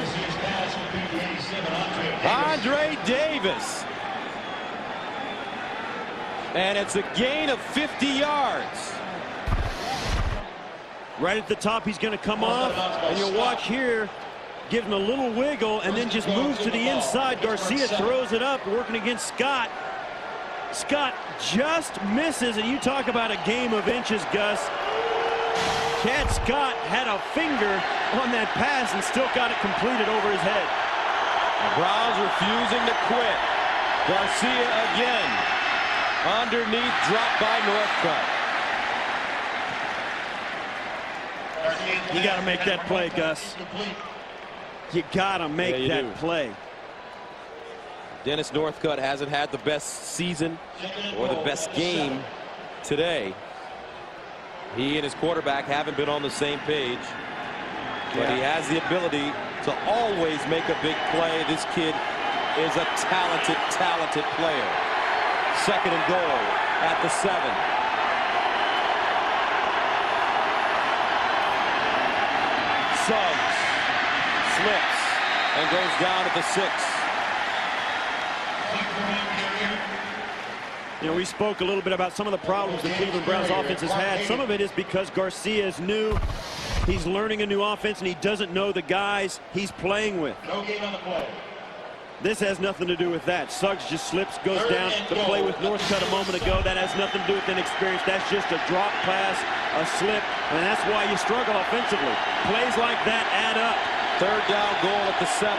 Andre Davis. And it's a gain of 50 yards. Right at the top, he's going to come off, and you'll watch here, give him a little wiggle, and then just moves to the inside. Garcia throws it up, working against Scott. Scott just misses, and you talk about a game of inches, Gus. Chad Scott had a finger on that pass and still got it completed over his head. The Browns refusing to quit. Garcia again. Underneath, drop by Northcutt. You got to make that play, Gus. You got to make that play. Dennis Northcutt hasn't had the best season or the best game today. He and his quarterback haven't been on the same page, but he has the ability to always make a big play. This kid is a talented, talented player. 2nd and goal at the 7. Suggs slips and goes down at the 6. You know, we spoke a little bit about some of the problems the Cleveland Browns offense has had. Some of it is because Garcia is new. He's learning a new offense, and he doesn't know the guys he's playing with. No gain on the play. This has nothing to do with that. Suggs just slips, goes down. The play with Northcutt a moment ago, that has nothing to do with inexperience. That's just a drop pass, a slip, and that's why you struggle offensively. Plays like that add up. 3rd down goal at the 7.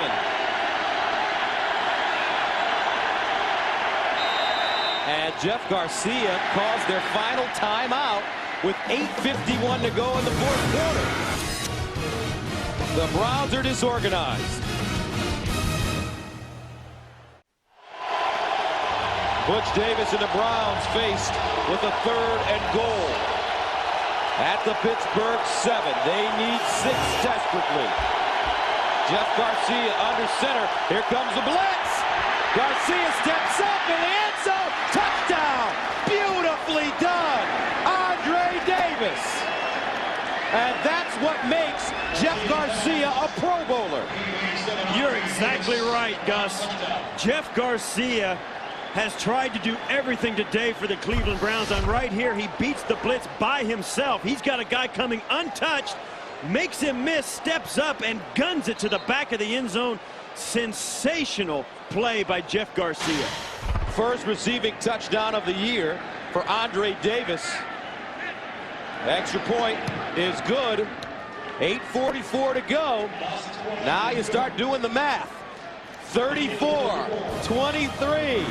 And Jeff Garcia calls their final timeout with 8:51 to go in the 4th quarter. The Browns are disorganized. Butch Davis and the Browns faced with a 3rd and goal. At the Pittsburgh 7, they need 6 desperately. Jeff Garcia under center. Here comes the blitz. Garcia steps up in the end zone. Touchdown! Beautifully done. Andre Davis. And that's what makes Jeff Garcia a Pro Bowler. You're exactly right, Gus. Jeff Garcia has tried to do everything today for the Cleveland Browns, and right here he beats the blitz by himself. He's got a guy coming untouched, makes him miss, steps up and guns it to the back of the end zone. Sensational play by Jeff Garcia. First receiving touchdown of the year for Andre Davis. Extra point is good. 8:44 to go. Now you start doing the math. 34-23.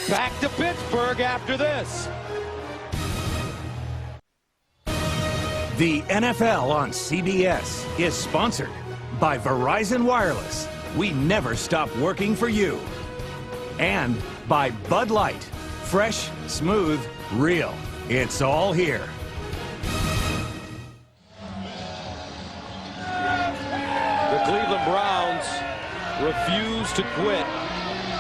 Back to Pittsburgh after this. The NFL on CBS is sponsored by Verizon Wireless. We never stop working for you. And by Bud Light. Fresh, smooth, real. It's all here. The Cleveland Browns refuse to quit.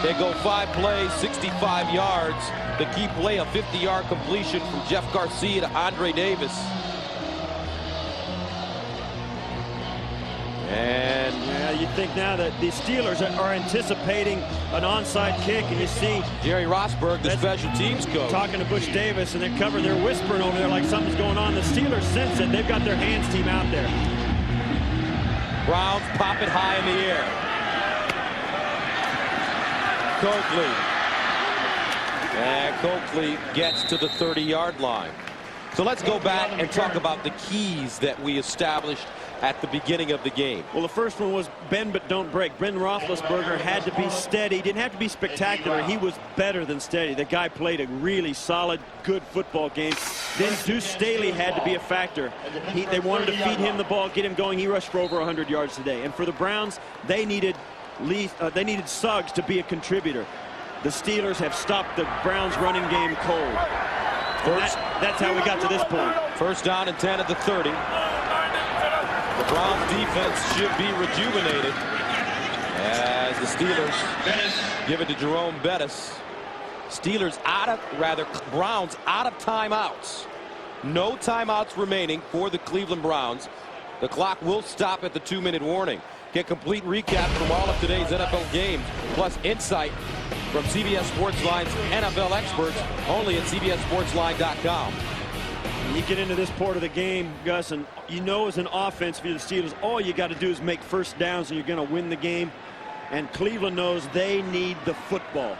They go 5 plays, 65 yards. The key play, a 50-yard completion from Jeff Garcia to Andre Davis. And yeah, you think now that the Steelers are anticipating an onside kick, and you see Jerry Rossberg, the special teams coach, talking to Butch Davis, and they're covering, they're whispering over there like something's going on. The Steelers sense it. They've got their hands team out there. Browns pop it high in the air. Coakley gets to the 30-yard line. So let's go back and talk about the keys that we established at the beginning of the game. Well, the first one was bend but don't break. Ben Roethlisberger had to be steady. Didn't have to be spectacular. He was better than steady. The guy played a really solid, good football game. Then Deuce Staley had to be a factor. They wanted to feed him the ball, get him going. He rushed for over 100 yards today. And for the Browns, they needed Suggs to be a contributor. The Steelers have stopped the Browns running game cold. That's how we got to this point. First down and 10 at the 30. The Browns defense should be rejuvenated as the Steelers give it to Jerome Bettis. Browns out of timeouts. No timeouts remaining for the Cleveland Browns. The clock will stop at the 2-minute warning. Get complete recap from all of today's NFL games, plus insight from CBS Sportsline's NFL experts, only at CBSSportsline.com. You get into this part of the game, Gus, and you know as an offense for the Steelers, all you got to do is make first downs and you're going to win the game. And Cleveland knows they need the football.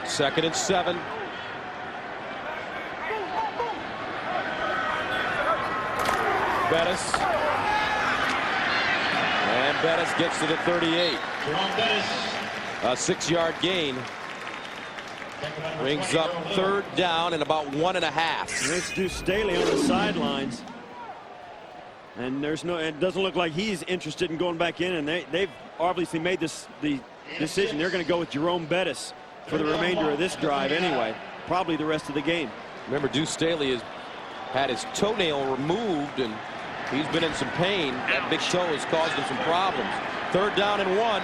2nd and 7. Bettis. And Bettis gets to the 38. A 6-yard gain. Brings up 3rd down and about 1.5. There's Deuce Staley on the sidelines. And it doesn't look like he's interested in going back in, and they've obviously made the decision. They're going to go with Jerome Bettis for the remainder of this drive anyway, probably the rest of the game. Remember, Deuce Staley has had his toenail removed, and he's been in some pain. That big toe has caused him some problems. 3rd down and 1.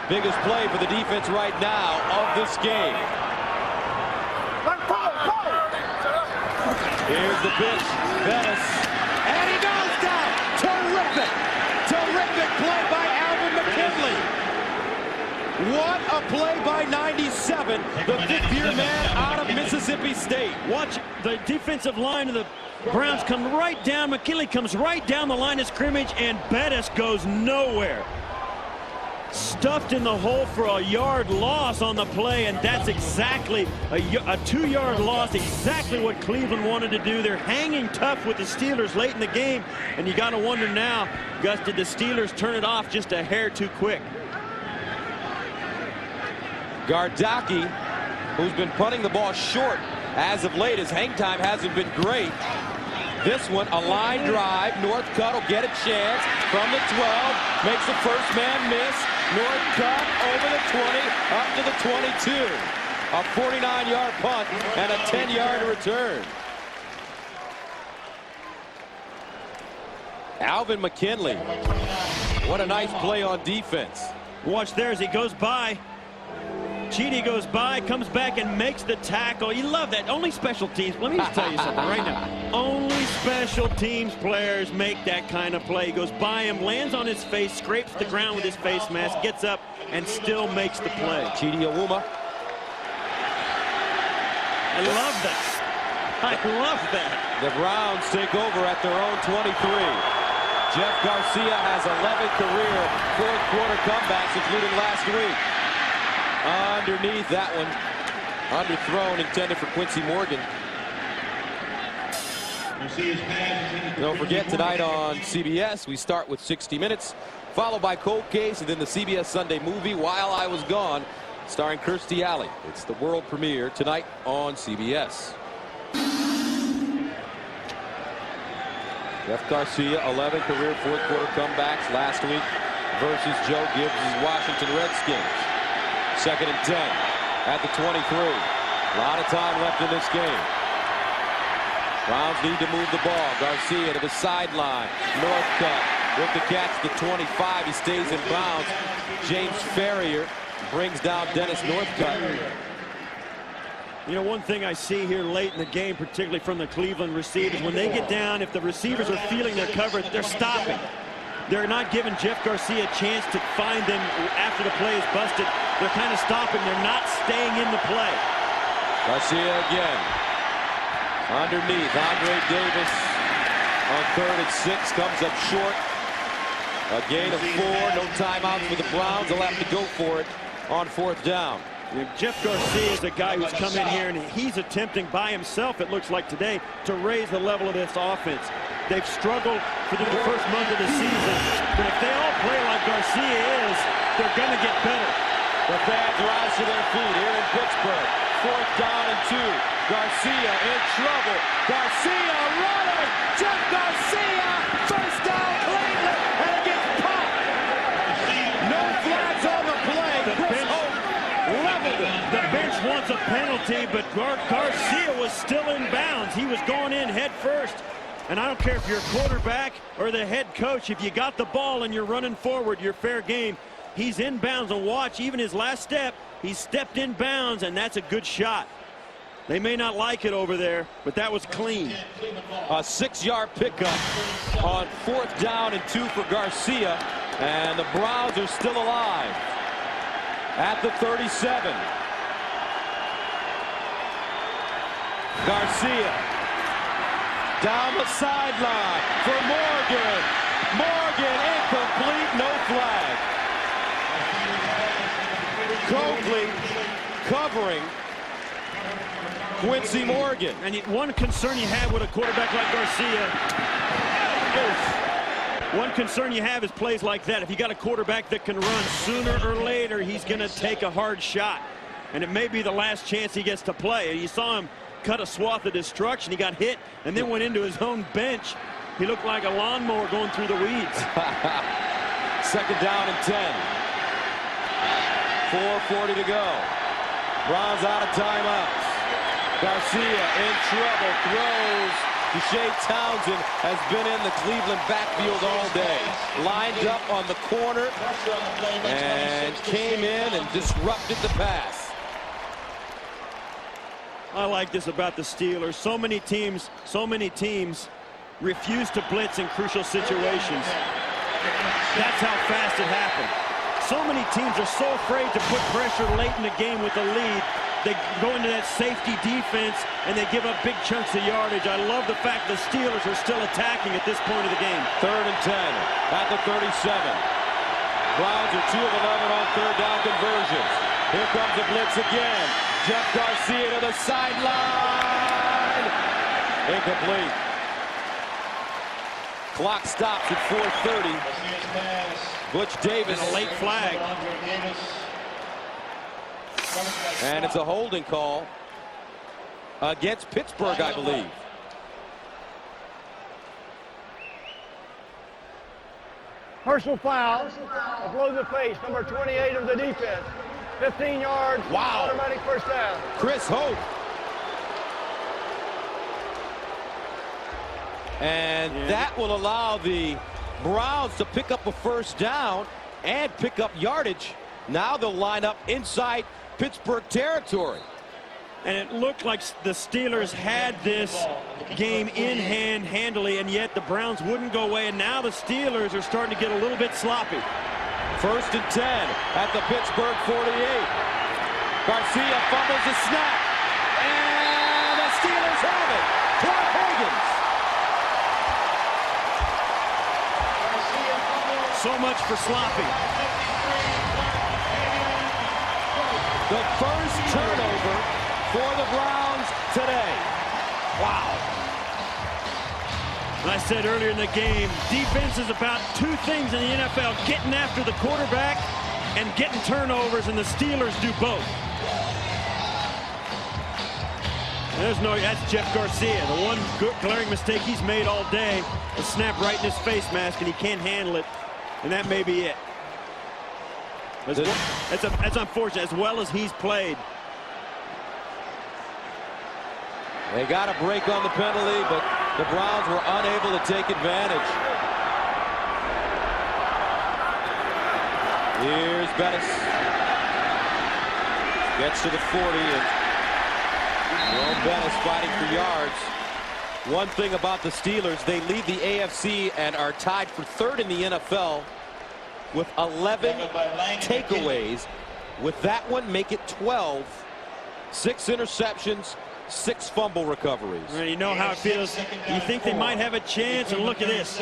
Biggest play for the defense right now of this game. Here's the pitch. Bettis. And he goes down. Terrific. Terrific play by Alvin McKinley. What a play by 97, the 5th-year man out of Mississippi State. Watch the defensive line of the Browns come right down. McKinley comes right down the line of scrimmage, and Bettis goes nowhere. Stuffed in the hole for a yard loss on the play, and that's exactly a 2-yard loss, exactly what Cleveland wanted to do. They're hanging tough with the Steelers late in the game, and you got to wonder now, Gus, did the Steelers turn it off just a hair too quick? Gardocki, who's been punting the ball short as of late, his hang time hasn't been great. This one, a line drive. Northcutt will get a chance from the 12. Makes the first man miss. Northcutt over the 20, up to the 22. A 49-yard punt and a 10-yard return. Alvin McKinley. What a nice play on defense. Watch there as he goes by. Cheaty goes by, comes back and makes the tackle. You love that. Only special teams. Let me just tell you something right now. Only special teams players make that kind of play. He goes by him, lands on his face, scrapes the ground with his face mask, gets up, and still makes the play. Cheaty Awuma. I love that. I love that. The Browns take over at their own 23. Jeff Garcia has 11 career fourth-quarter comebacks, including last week. Underneath that one, underthrown, intended for Quincy Morgan. Don't forget, tonight on CBS, we start with 60 Minutes, followed by Cold Case, and then the CBS Sunday movie, While I Was Gone, starring Kirstie Alley. It's the world premiere tonight on CBS. Jeff Garcia, 11 career fourth-quarter comebacks last week versus Joe Gibbs' Washington Redskins. 2nd and 10 at the 23. A lot of time left in this game. Browns need to move the ball. Garcia to the sideline. Northcutt with the catch, the 25. He stays in bounds. James Ferrier brings down Dennis Northcutt. You know, one thing I see here late in the game, particularly from the Cleveland receivers, when they get down, if the receivers are feeling their coverage, they're stopping. They're not giving Jeff Garcia a chance to find them after the play is busted. They're kind of stopping. They're not staying in the play. Garcia again. Underneath. Andre Davis on 3rd and 6 comes up short. A gain of 4. No timeouts for the Browns. They'll have to go for it on 4th down. Jeff Garcia is a guy who's come in here and he's attempting by himself, it looks like today, to raise the level of this offense. They've struggled for the first month of the season, but if they all play like Garcia is, they're going to get better. The fans rise to their feet here in Pittsburgh. 4th down and 2. Garcia in trouble. Garcia running. Jeff Garcia. First down, Cleveland, and it gets popped. No flags on the play. Chris Hope leveled it. The bench wants a penalty, but Garcia was still in bounds. He was going in head first. And I don't care if you're a quarterback or the head coach, if you got the ball and you're running forward, you're fair game. He's in bounds, and watch, even his last step, he stepped in bounds, and that's a good shot. They may not like it over there, but that was clean. A 6-yard pickup on 4th down and 2 for Garcia, and the Browns are still alive at the 37. Garcia down the sideline for Morgan. Morgan incomplete, no flag. Coakley covering Quincy Morgan. And one concern you have with a quarterback like Garcia, one concern you have is plays like that. If you got a quarterback that can run, sooner or later he's going to take a hard shot. And it may be the last chance he gets to play. And you saw him cut a swath of destruction. He got hit and then went into his own bench. He looked like a lawnmower going through the weeds. 2nd down and 10. 4:40 to go. Browns out of timeouts. Garcia in trouble. Throws. Deshae Townsend has been in the Cleveland backfield all day. Lined up on the corner and came in and disrupted the pass. I like this about the Steelers. So many teams refuse to blitz in crucial situations. That's how fast it happened. So many teams are so afraid to put pressure late in the game with a lead. They go into that safety defense and they give up big chunks of yardage. I love the fact the Steelers are still attacking at this point of the game. 3rd and 10 at the 37. Browns are 2 of 11 on 3rd down conversions. Here comes the blitz again. Jeff Garcia to the sideline. Incomplete. Clock stops at 4:30. Butch Davis. And a late flag. And it's a holding call against Pittsburgh, I believe. Personal foul, below the face, number 28 of the defense. 15 yards, wow. Automatic first down. Chris Hope. And that will allow the Browns to pick up a first down and pick up yardage. Now they'll line up inside Pittsburgh territory. And it looked like the Steelers had this game in hand handily, and yet the Browns wouldn't go away. And now the Steelers are starting to get a little bit sloppy. 1st and 10 at the Pittsburgh 48. Garcia fumbles the snap. And the Steelers have it. Clark Higgins. So much for sloppy. The first turnover for the Browns today. Wow. And I said earlier in the game, defense is about 2 things in the NFL: getting after the quarterback and getting turnovers, and the Steelers do both. That's Jeff Garcia. The one glaring mistake he's made all day is snap right in his face mask, and he can't handle it, and that may be it. That's unfortunate, as well as he's played. They got a break on the penalty, but the Browns were unable to take advantage. Here's Bettis. Gets to the 40, and Jerome Bettis fighting for yards. One thing about the Steelers, they lead the AFC and are tied for 3rd in the NFL with 11 takeaways. With that one, make it 12. 6 interceptions, 6 fumble recoveries. Well, you know how it feels. You think they might have a chance, and look at this.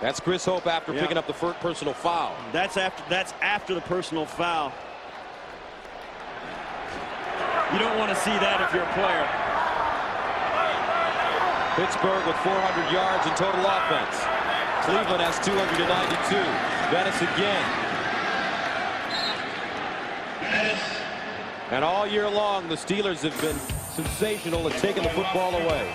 That's Chris Hope after picking up the first personal foul. That's after the personal foul. You don't want to see that if you're a player. Pittsburgh with 400 yards in total offense. Cleveland has 292. Venice again. And all year long, the Steelers have been sensational at taking the football away.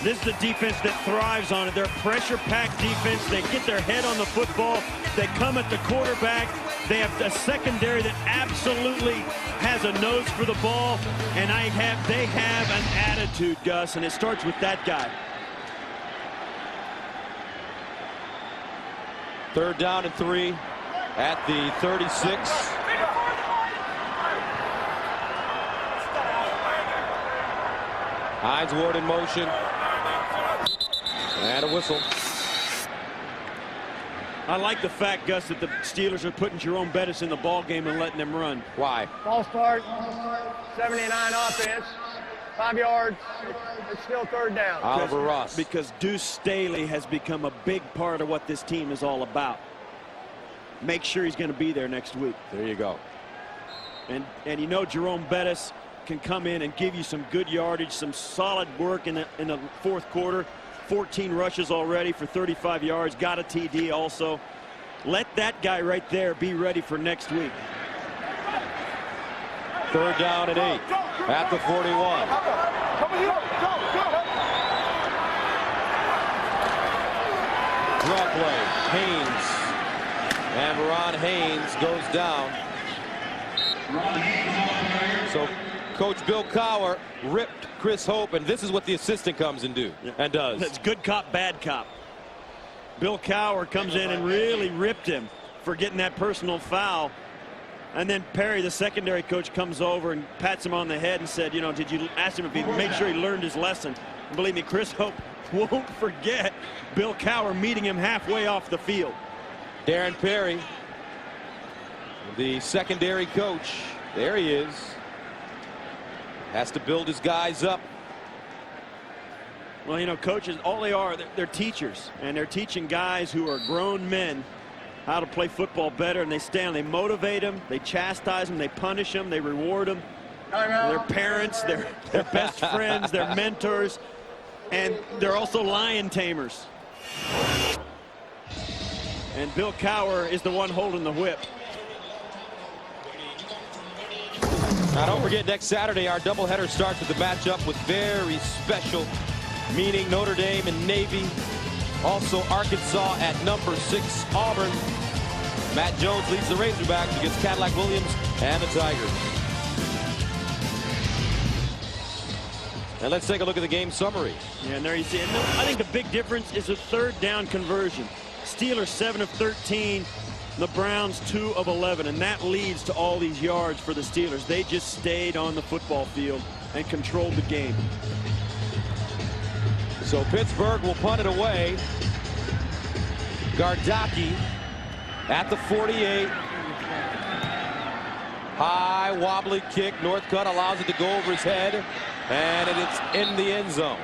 This is the defense that thrives on it. They're a pressure-packed defense. They get their head on the football. They come at the quarterback. They have a secondary that absolutely has a nose for the ball. And they have an attitude, Gus, and it starts with that guy. 3rd down and 3 at the 36. Heinz Ward in motion. And a whistle. I like the fact, Gus, that the Steelers are putting Jerome Bettis in the ball game and letting them run. Why? False start, 79 offense, 5 yards. It's still 3rd down. Oliver Ross. Because Deuce Staley has become a big part of what this team is all about. Make sure he's going to be there next week. There you go. And you know Jerome Bettis can come in and give you some good yardage, some solid work in the 4th quarter. 14 rushes already for 35 yards. Got a TD also. Let that guy right there be ready for next week. 3rd down and 8 at the 41. Draw play. Haynes. And Ron Haynes goes down. So Coach Bill Cowher ripped Chris Hope, and this is what the assistant comes and does. It's good cop, bad cop. Bill Cowher comes in and really ripped him for getting that personal foul. And then Perry, the secondary coach, comes over and pats him on the head and said, you know, did you ask him if he made sure he learned his lesson? And believe me, Chris Hope won't forget Bill Cowher meeting him halfway off the field. Darren Perry, the secondary coach, there he is. Has to build his guys up. Well, you know, coaches, all they are, they're teachers, and they're teaching guys who are grown men how to play football better, and they motivate them, they chastise them, they punish them, they reward them. Their parents, their best friends, their mentors, and they're also lion tamers. And Bill Cowher is the one holding the whip. Now don't forget, next Saturday our doubleheader starts with the matchup with very special meaning Notre Dame and Navy. Also Arkansas at number 6 Auburn. Matt Jones leads the Razorbacks against Cadillac Williams and the Tigers. And let's take a look at the game summary. Yeah, and there you see it. I think the big difference is the 3rd down conversion. Steelers 7 of 13. The Browns 2 of 11, and that leads to all these yards for the Steelers. They just stayed on the football field and controlled the game. So Pittsburgh will punt it away. Gardocki at the 48. High wobbly kick. Northcutt allows it to go over his head, and it's in the end zone.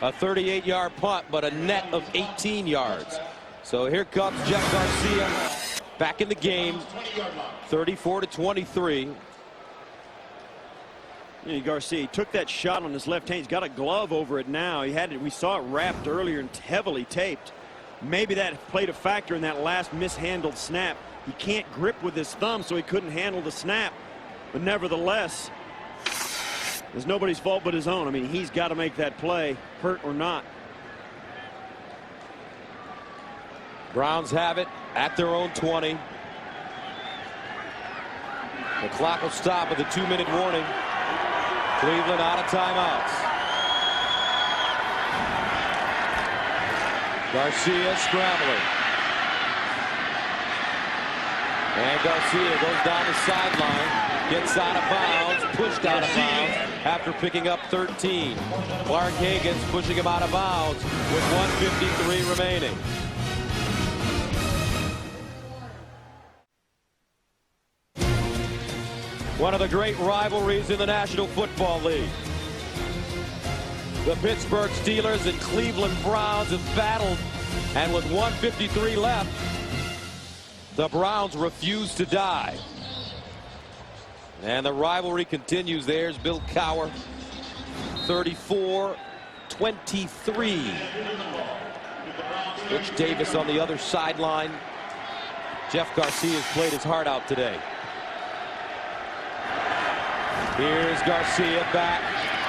A 38-yard punt, but a net of 18 yards. So here comes Jeff Garcia back in the game. 34-23. Garcia, he took that shot on his left hand. He's got a glove over it now. He had it. We saw it wrapped earlier and heavily taped. Maybe that played a factor in that last mishandled snap. He can't grip with his thumb, so he couldn't handle the snap. But nevertheless, it's nobody's fault but his own. I mean, he's got to make that play, hurt or not. Browns have it at their own 20. The clock will stop with a 2-minute warning. Cleveland out of timeouts. Garcia scrambling. And Garcia goes down the sideline, gets out of bounds, pushed out of bounds, after picking up 13. Clark Hagan's pushing him out of bounds with 1:53 remaining. One of the great rivalries in the National Football League. The Pittsburgh Steelers and Cleveland Browns have battled, and with 1:53 left, the Browns refuse to die. And the rivalry continues. There's Bill Cowher, 34-23. Butch Davis on the other sideline. Jeff Garcia's played his heart out today. Here's Garcia back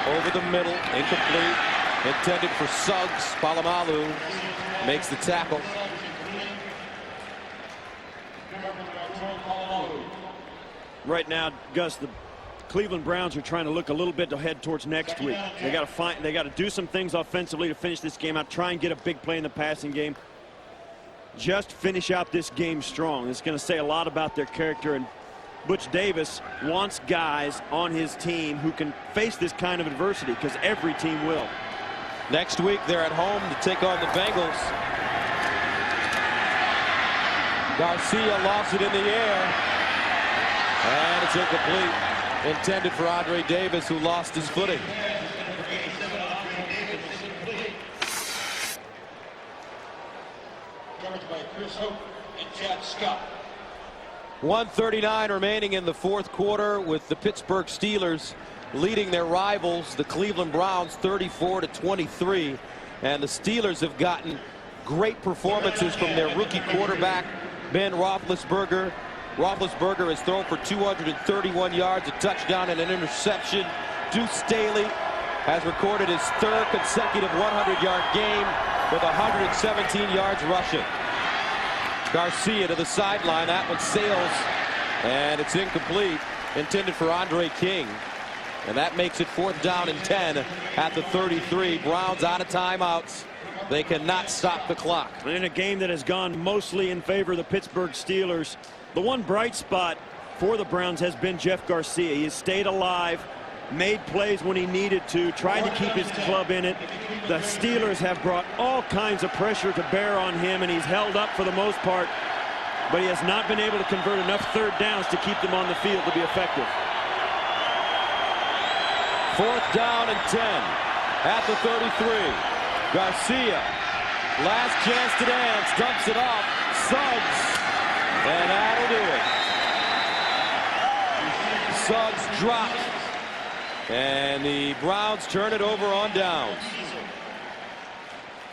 over the middle, incomplete, intended for Suggs. Polamalu makes the tackle. Right now, Gus, the Cleveland Browns are trying to look a little bit ahead towards next week. They got to do some things offensively to finish this game out. Try and get a big play in the passing game. Just finish out this game strong. It's going to say a lot about their character, and Butch Davis wants guys on his team who can face this kind of adversity, because every team will. Next week they're at home to take on the Bengals. Garcia lost it in the air, and it's incomplete. Intended for Andre Davis, who lost his footing. Coverage by Chris Hope and Chad Scott. 1:39 remaining in the fourth quarter, with the Pittsburgh Steelers leading their rivals, the Cleveland Browns, 34-23. And the Steelers have gotten great performances from their rookie quarterback, Ben Roethlisberger. Roethlisberger has thrown for 231 yards, a touchdown, and an interception. Deuce Staley has recorded his third consecutive 100-yard game with 117 yards rushing. Garcia to the sideline. That one sails, and it's incomplete. Intended for Andre King. And that makes it 4th down and 10 at the 33. Browns out of timeouts. They cannot stop the clock. In a game that has gone mostly in favor of the Pittsburgh Steelers, the one bright spot for the Browns has been Jeff Garcia. He has stayed alive, made plays when he needed to, tried to keep his club in it. The Steelers have brought all kinds of pressure to bear on him, and he's held up for the most part, but he has not been able to convert enough third downs to keep them on the field to be effective. 4th down and 10 at the 33. Garcia, last chance to dance, dumps it off. Suggs, and that'll do it. Suggs dropped, and the Browns turn it over on downs.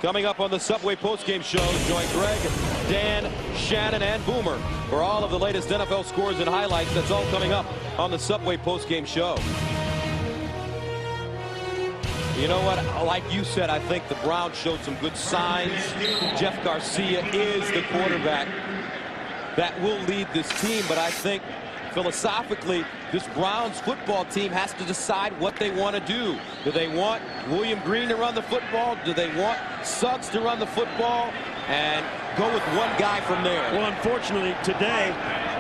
Coming up on the Subway postgame show, join Greg, Dan, Shannon, and Boomer for all of the latest NFL scores and highlights. That's all coming up on the Subway postgame show. You know what? Like you said, I think the Browns showed some good signs. Jeff Garcia is the quarterback that will lead this team, but I think philosophically this Browns football team has to decide what they want to do. Do they want William Green to run the football? Do they want Suggs to run the football? And go with one guy from there. Well, unfortunately today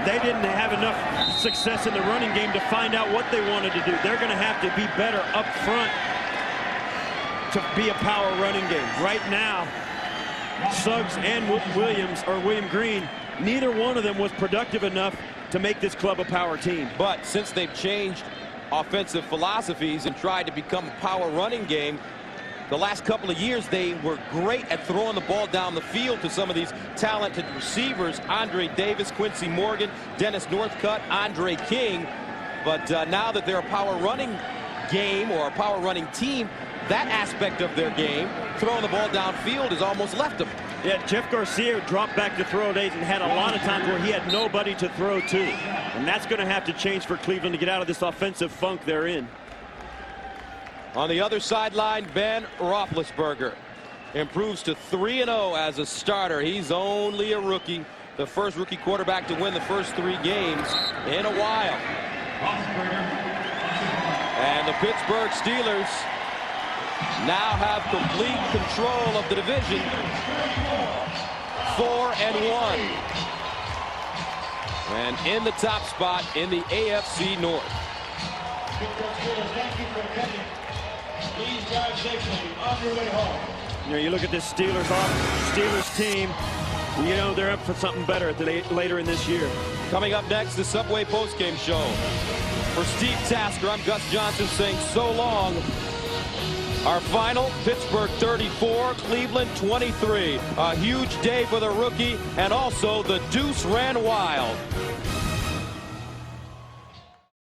they didn't have enough success in the running game to find out what they wanted to do. They're going to have to be better up front to be a power running game. Right now, Suggs and William Green, neither one of them was productive enough to make this club a power team. But since they've changed offensive philosophies and tried to become a power running game, the last couple of years they were great at throwing the ball down the field to some of these talented receivers. Andre Davis, Quincy Morgan, Dennis Northcutt, Andre King. But now that they're a power running game or a power running team, that aspect of their game, throwing the ball downfield, has almost left them. Yeah, Jeff Garcia dropped back to throw days and had a lot of times where he had nobody to throw to. And that's going to have to change for Cleveland to get out of this offensive funk they're in. On the other sideline, Ben Roethlisberger improves to 3-0 as a starter. He's only a rookie, the first rookie quarterback to win the first 3 games in a while. And the Pittsburgh Steelers now have complete control of the division, 4-1, and in the top spot in the AFC North. Pittsburgh Steelers, thank you for attending. Please drive safely on your way home. You know, you look at this Steelers team, you know they're up for something better later in this year. Coming up next, the Subway postgame show. For Steve Tasker, I'm Gus Johnson saying so long. Our final, Pittsburgh 34, Cleveland 23. A huge day for the rookie, and also the deuce ran wild.